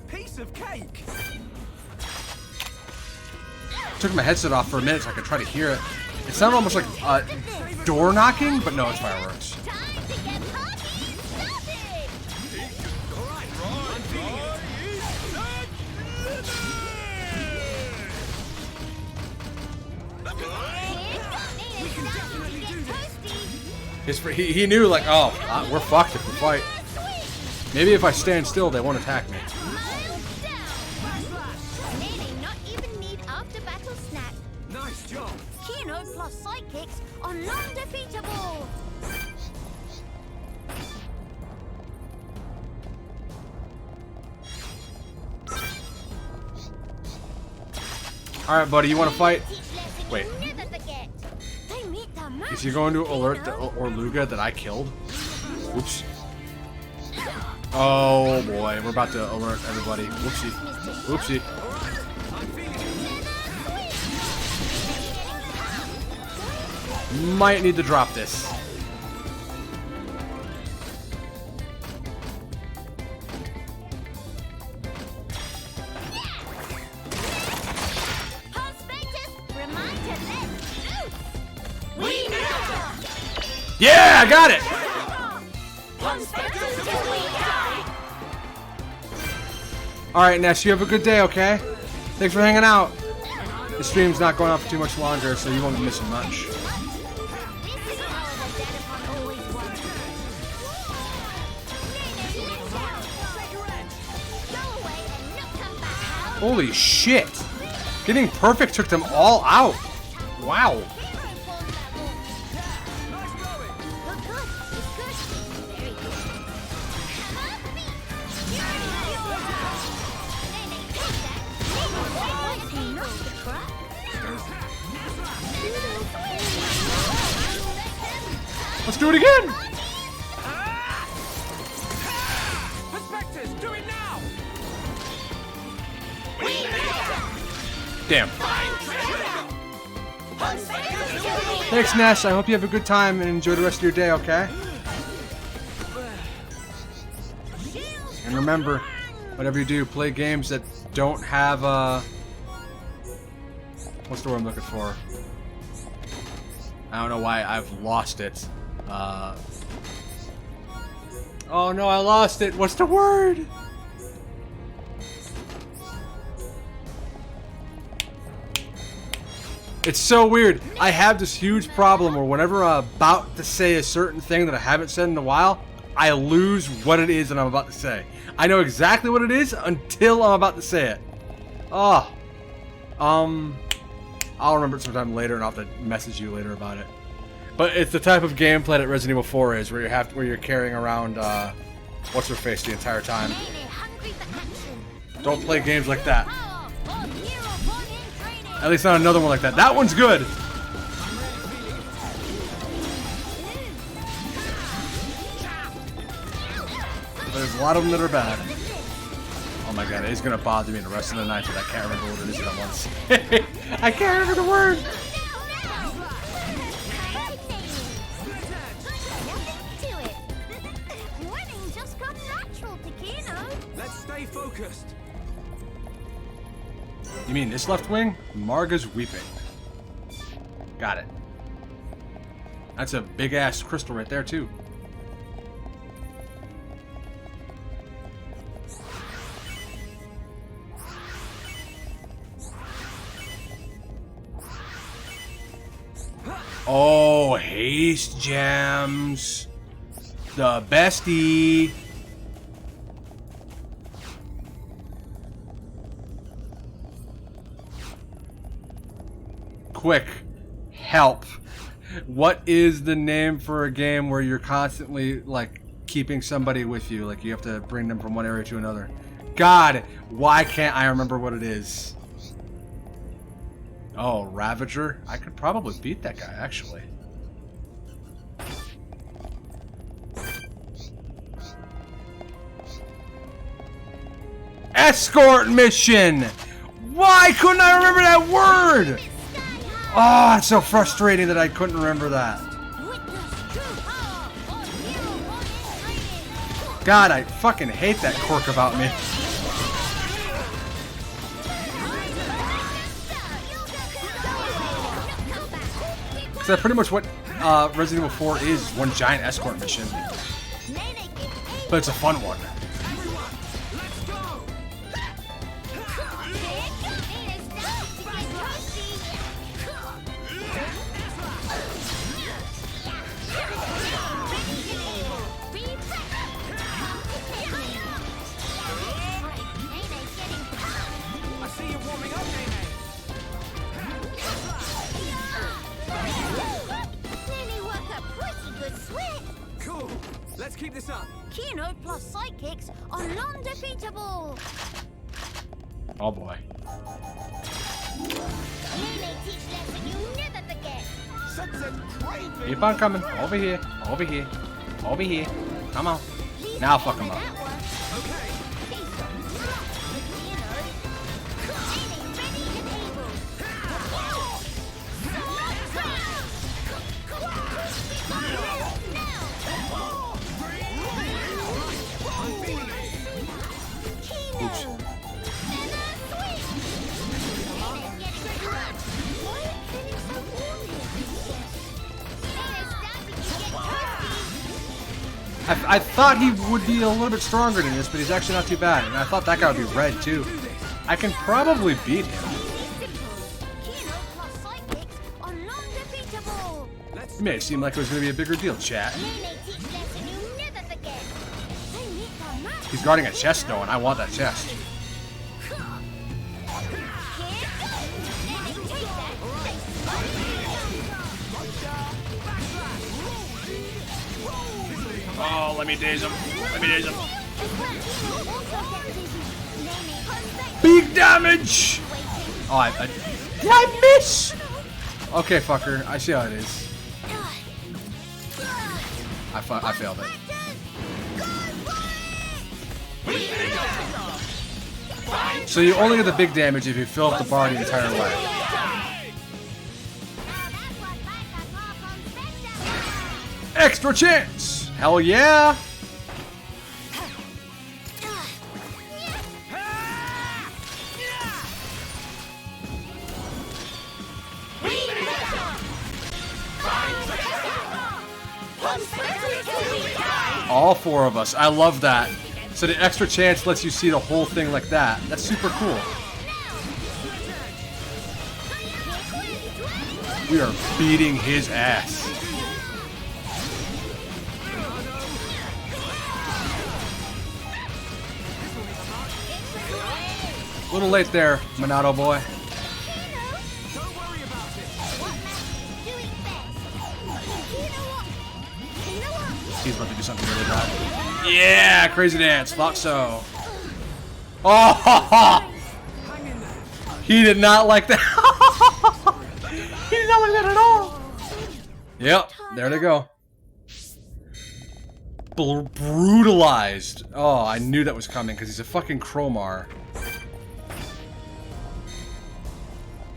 Piece of cake. Took my headset off for a minute so I could try to hear it. It sounded almost like door knocking, but no, it's fireworks. He knew, like, oh, we're fucked if we fight. Maybe if I stand still, they won't attack me. Nice job. Kino plus sidekicks are non-defeatable. Alright, buddy, you want to fight? Wait. Never forget. They meet the Is he going to alert the Orluga that I killed? Oops. Oh boy, we're about to alert everybody. Whoopsie. Whoopsie. Might need to drop this. Yeah, I got it! Alright, Ness, you have a good day, okay? Thanks for hanging out. The stream's not going on for too much longer, so you won't be missing much. Holy shit! Getting perfect took them all out. Wow. Let's do it again! Perspectives, do it now! Damn. Thanks, Ness. I hope you have a good time and enjoy the rest of your day, okay? And remember, whatever you do, play games that don't have, what's the word I'm looking for? I don't know why I've lost it. Oh no, I lost it. What's the word? It's so weird. I have this huge problem where whenever I'm about to say a certain thing that I haven't said in a while, I lose what it is that I'm about to say. I know exactly what it is until I'm about to say it. Oh. I'll remember it sometime later and I'll have to message you later about it. But it's the type of gameplay that Resident Evil 4 is, where you're carrying around what's her face the entire time. Don't play games like that. At least not another one like that. That one's good. a lot of them that are bad. Oh my god, it's gonna bother me the rest of the night that I can't remember what it is that I want to say. I can't remember the word! Winning just comes natural to Kino. Let's stay focused. You mean this left wing? Marga's weeping. Got it. That's a big ass crystal right there too. Oh, haste gems. The bestie. Quick, help. What is the name for a game where you're constantly, like, keeping somebody with you? Like, you have to bring them from one area to another. God, why can't I remember what it is? Oh, Ravager? I could probably beat that guy, actually. Escort mission! Why couldn't I remember that word? Oh, it's so frustrating that I couldn't remember that. God, I fucking hate that quirk about me. Because that's pretty much what Resident Evil 4 is, one giant escort mission. But it's a fun one. I see you warming up, Nene. Clearly work a pretty good sweat. Cool. Let's keep this up. Kino plus sidekicks are non-defeatable. Oh boy. Nene teach lesson you'll never forget. Such a craving. Keep on coming. Over here. Over here. Over here. Come on. Now fuck him up. Okay. I thought he would be a little bit stronger than this, but he's actually not too bad. And I thought that guy would be red too. I can probably beat him. It may seem like it was going to be a bigger deal, chat. He's guarding a chest though, and I want that chest. Oh, let me daze him. Let me daze him. Big damage! Oh, did I miss? Okay, fucker. I see how it is. I failed it. So you only get the big damage if you fill up the bar the entire way. Extra chance! Hell yeah! All four of us. I love that. So the extra chance lets you see the whole thing like that. That's super cool. We are beating his ass. A little late there, Minato boy. He's about to do something really bad. Yeah, crazy dance. Thought so. Oh, he did not like that. He did not like that at all. Yep, there they go. brutalized. Oh, I knew that was coming because he's a fucking Cromar.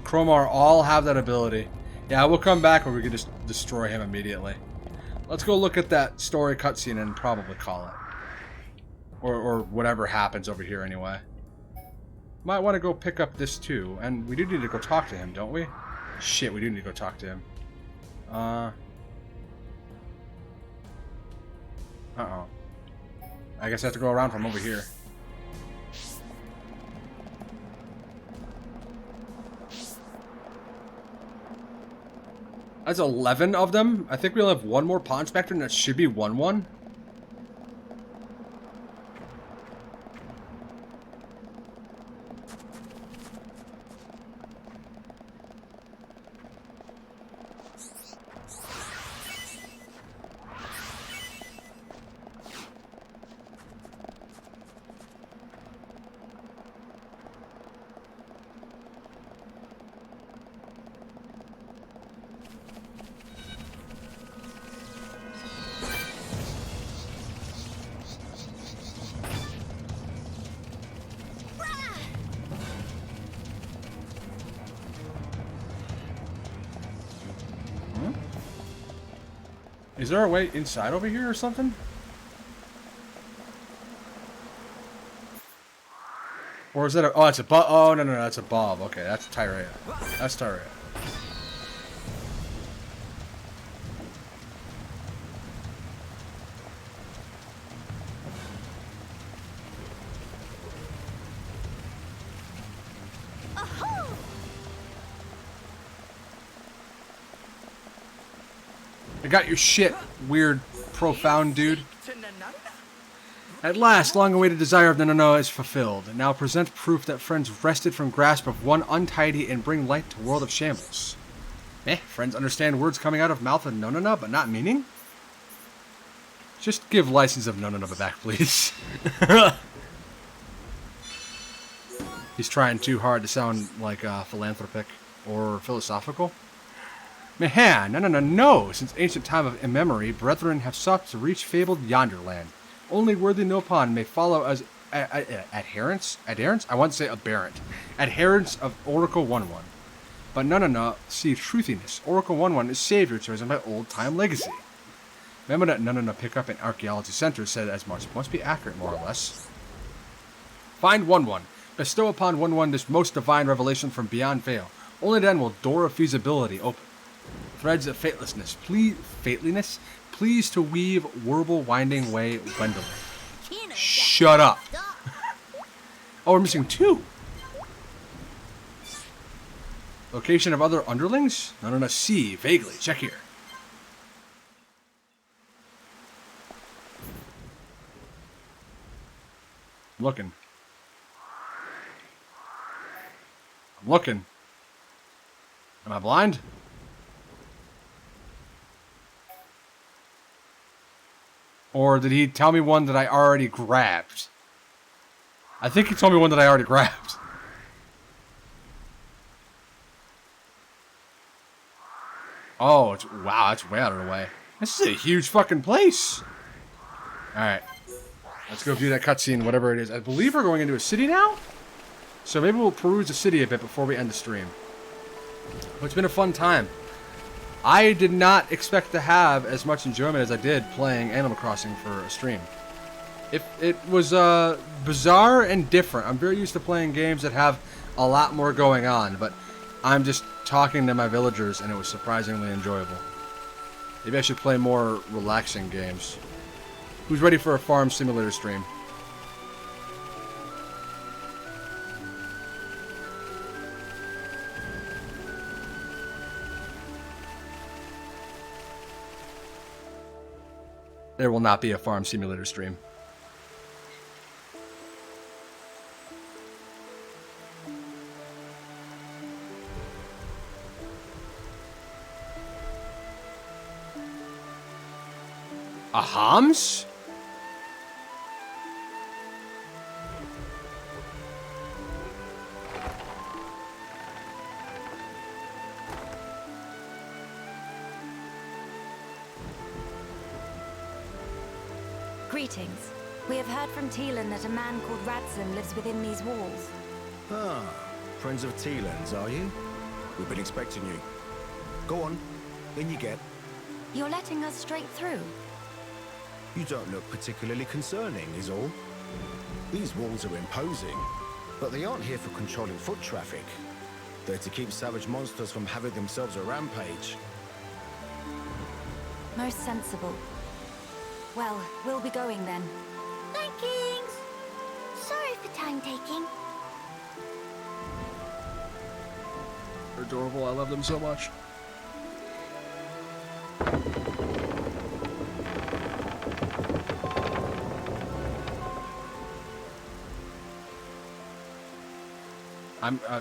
Cromar all have that ability. Yeah, we'll come back where we can just destroy him immediately. Let's go look at that story cutscene and probably call it. Or whatever happens over here anyway. Might want to go pick up this too. And we do need to go talk to him, don't we? Shit, we do need to go talk to him. Uh-oh. I guess I have to go around from over here. That's 11 of them. I think we'll have one more Pawn Spectre, and that should be 1-1. Is there a way inside over here or something? Or is that a... Oh, it's a Bob. Oh, no, that's a Bob. Okay, that's Tyrea. That's Tyrea. I got your shit, weird, profound dude. At last, long-awaited desire of Nanano is fulfilled. Now present proof that friends wrested from grasp of one untidy and bring light to world of shambles. Friends understand words coming out of mouth of Nonana, but not meaning? Just give license of Nonana back, please. He's trying too hard to sound like philanthropic or philosophical. No! Since ancient time of immemory, brethren have sought to reach fabled yonder land. Only worthy Nopon may follow as adherents? I want to say aberrant. Adherents of Oracle 1-1. But no, see truthiness. Oracle 1-1 is savior chosen by old-time legacy. Remember that no pickup in archaeology center said as much. Must be accurate, more or less. Find 1-1. Bestow upon 1-1 this most divine revelation from beyond veil. Only then will door of feasibility open. Threads of fatelessness, please to weave warble winding way Wendell. Shut up. Oh, we're missing 2. Location of other underlings? No, see, vaguely. Check here. I'm looking. Am I blind? Or did he tell me one that I already grabbed? I think he told me one that I already grabbed. Oh, wow, that's way out of the way. This is a huge fucking place. Alright. Let's go view that cutscene, whatever it is. I believe we're going into a city now? So maybe we'll peruse the city a bit before we end the stream. But it's been a fun time. I did not expect to have as much enjoyment as I did playing Animal Crossing for a stream. It was bizarre and different. I'm very used to playing games that have a lot more going on, but I'm just talking to my villagers and it was surprisingly enjoyable. Maybe I should play more relaxing games. Who's ready for a farm simulator stream? There will not be a farm simulator stream. Ahams? Greetings. We have heard from Teelan that a man called Radson lives within these walls. Ah, friends of Teelan's, are you? We've been expecting you. Go on, in you get. You're letting us straight through? You don't look particularly concerning, is all. These walls are imposing, but they aren't here for controlling foot traffic. They're to keep savage monsters from having themselves a rampage. Most sensible. Well, we'll be going then. Thankings. Sorry for time taking. They're adorable. I love them so much.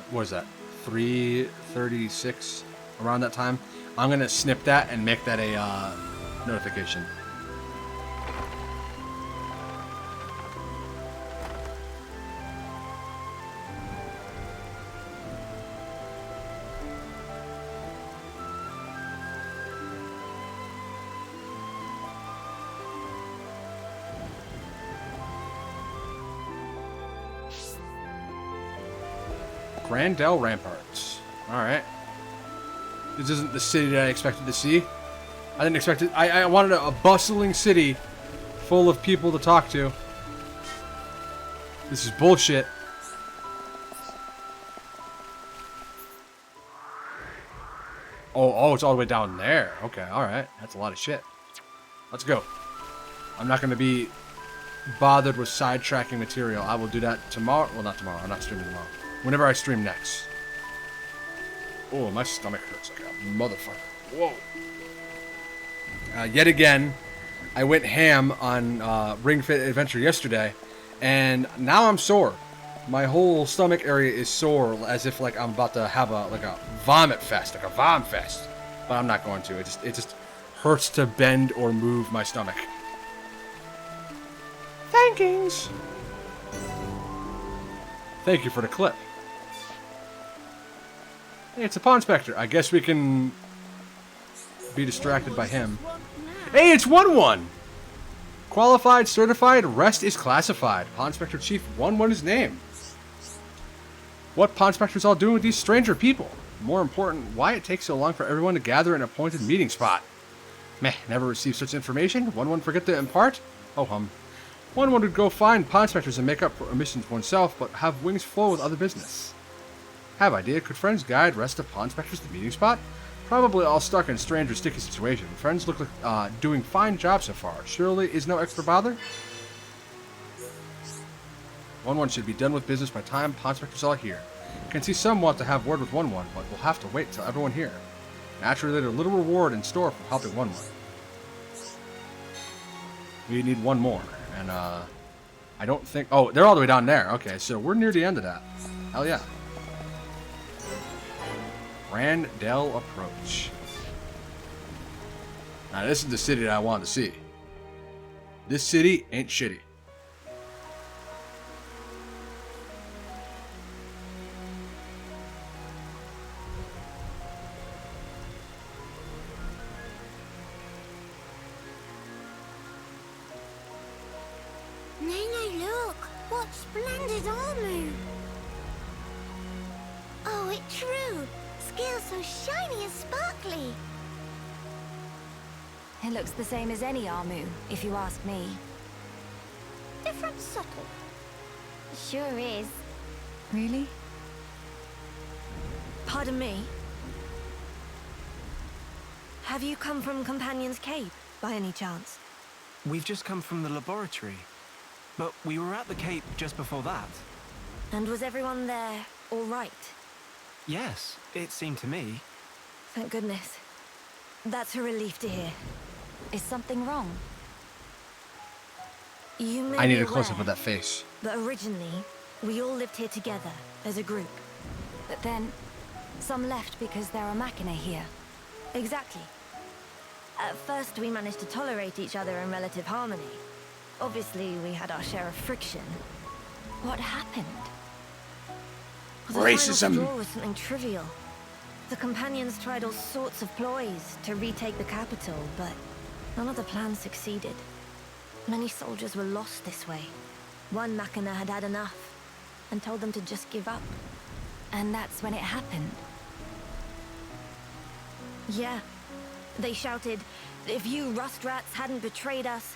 What is that? 3:36 around that time. I'm gonna snip that and make that a notification. Grandel Ramparts. Alright. This isn't the city that I expected to see. I didn't expect it. I wanted a bustling city full of people to talk to. This is bullshit. Oh, it's all the way down there. Okay, alright. That's a lot of shit. Let's go. I'm not going to be bothered with sidetracking material. I will do that tomorrow. Well, not tomorrow. I'm not streaming tomorrow. Whenever I stream next. Oh, my stomach hurts like a motherfucker. Whoa. Yet again, I went ham on Ring Fit Adventure yesterday, and now I'm sore. My whole stomach area is sore, as if like I'm about to have a vomit fest, like a vom fest. But I'm not going to. It just hurts to bend or move my stomach. Thankings. Thank you for the clip. Hey, it's a Pawn Spectre. I guess we can be distracted by him. Hey, it's 1-1! Qualified, certified, rest is classified. Pawn Spectre Chief 1-1 is named. What Pawn Spectre's all doing with these stranger people? More important, why it takes so long for everyone to gather in an appointed meeting spot. Meh, never received such information. 1-1 forget to impart? Oh hum. 1-1 would go find Pawn Specters and make up for omissions oneself, but have wings flow with other business. Have idea, could friends guide rest of Pawn Specters to the meeting spot? Probably all stuck in strange or sticky situation. Friends look like doing fine job so far. Surely is no extra bother? 1-1 should be done with business by time Pawn Specters are here. Can see some want to have word with 1-1, but we'll have to wait till everyone here. Naturally, there's a little reward in store for helping 1-1. We need one more, and I don't think... Oh, they're all the way down there. Okay, so we're near the end of that. Hell yeah. Grandel Approach. Now, this is the city that I wanted to see. This city ain't shitty. Nene, look! What splendid armor! Oh, it's true! Scales so shiny and sparkly! It looks the same as any Armu, if you ask me. Different subtle. Sure is. Really? Pardon me? Have you come from Companion's Cape, by any chance? We've just come from the laboratory, but we were at the Cape just before that. And was everyone there all right? Yes, it seemed to me. Thank goodness. That's a relief to hear. Is something wrong? You may I need be a close-up aware of that face. that originally, we all lived here together, as a group. But then, some left because there are Machina here. Exactly. At first, we managed to tolerate each other in relative harmony. Obviously, we had our share of friction. What happened? The Racism. final straw was something trivial. The Companions tried all sorts of ploys to retake the capital, but none of the plans succeeded. Many soldiers were lost this way. One Machina had had enough and told them to just give up. And that's when it happened. Yeah. They shouted, if you rust rats hadn't betrayed us,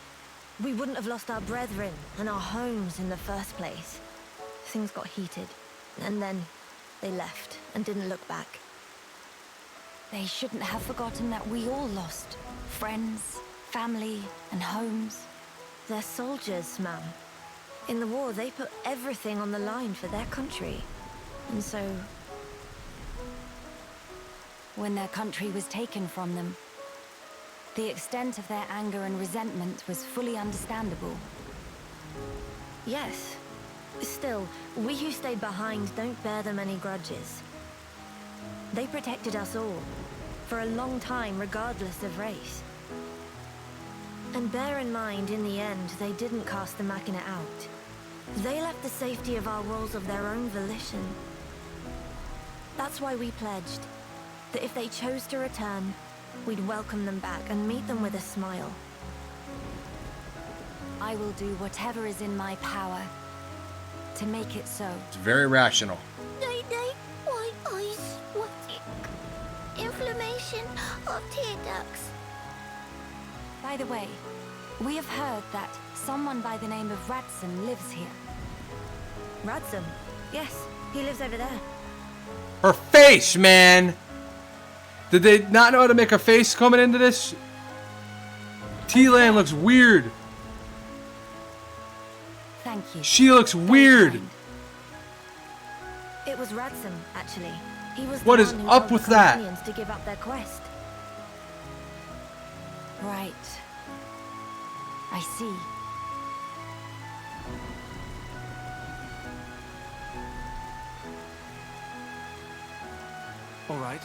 we wouldn't have lost our brethren and our homes in the first place. Things got heated, and then they left and didn't look back. They shouldn't have forgotten that we all lost friends, family, and homes. They're soldiers, ma'am. In the war, they put everything on the line for their country. And so... when their country was taken from them, the extent of their anger and resentment was fully understandable. yes. Still, we who stayed behind don't bear them any grudges. They protected us all, for a long time regardless of race. And bear in mind, in the end, they didn't cast the Machina out. They left the safety of our walls of their own volition. That's why we pledged that if they chose to return, we'd welcome them back and meet them with a smile. I will do whatever is in my power to make it so. It's very rational. Day-day, white eyes, sweating, inflammation of tear ducts. By the way, we have heard that someone by the name of Radson lives here. Radsom? Yes, he lives over there. Her face, man! Did they not know how to make a face coming into this? T-Land looks weird. Thank you. She looks Very weird. kind. It was Radsom, actually. He was What the is one who up told with the that? companions to give up their quest. Right. I see. All right.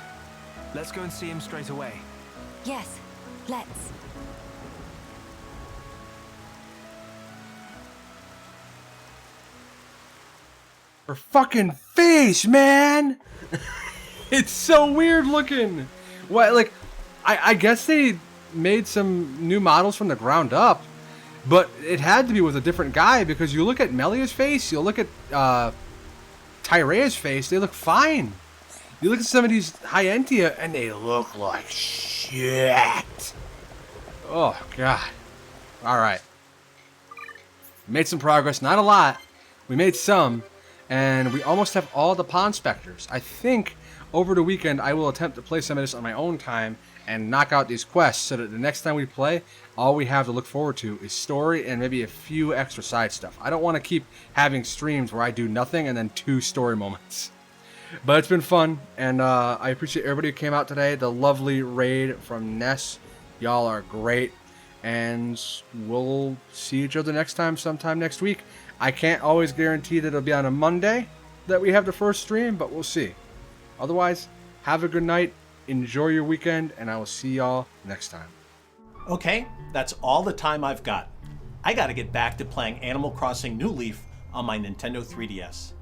Let's go and see him straight away. Yes, let's. Her fucking face, man! It's so weird looking. What, like, I guess they made some new models from the ground up, but it had to be with a different guy because you look at Melia's face, you look at Tyrea's face, they look fine. You look at some of these Hyentia and they look like shit. Oh, God. Alright. Made some progress, not a lot. We made some. And we almost have all the Pond Specters. I think over the weekend I will attempt to play some of this on my own time and knock out these quests so that the next time we play, all we have to look forward to is story and maybe a few extra side stuff. I don't want to keep having streams where I do nothing and then 2 story moments. But it's been fun, and I appreciate everybody who came out today. The lovely raid from Ness. Y'all are great. And we'll see each other next time, sometime next week. I can't always guarantee that it'll be on a Monday that we have the first stream, but we'll see. Otherwise, have a good night, enjoy your weekend, and I will see y'all next time. Okay, that's all the time I've got. I gotta get back to playing Animal Crossing New Leaf on my Nintendo 3DS.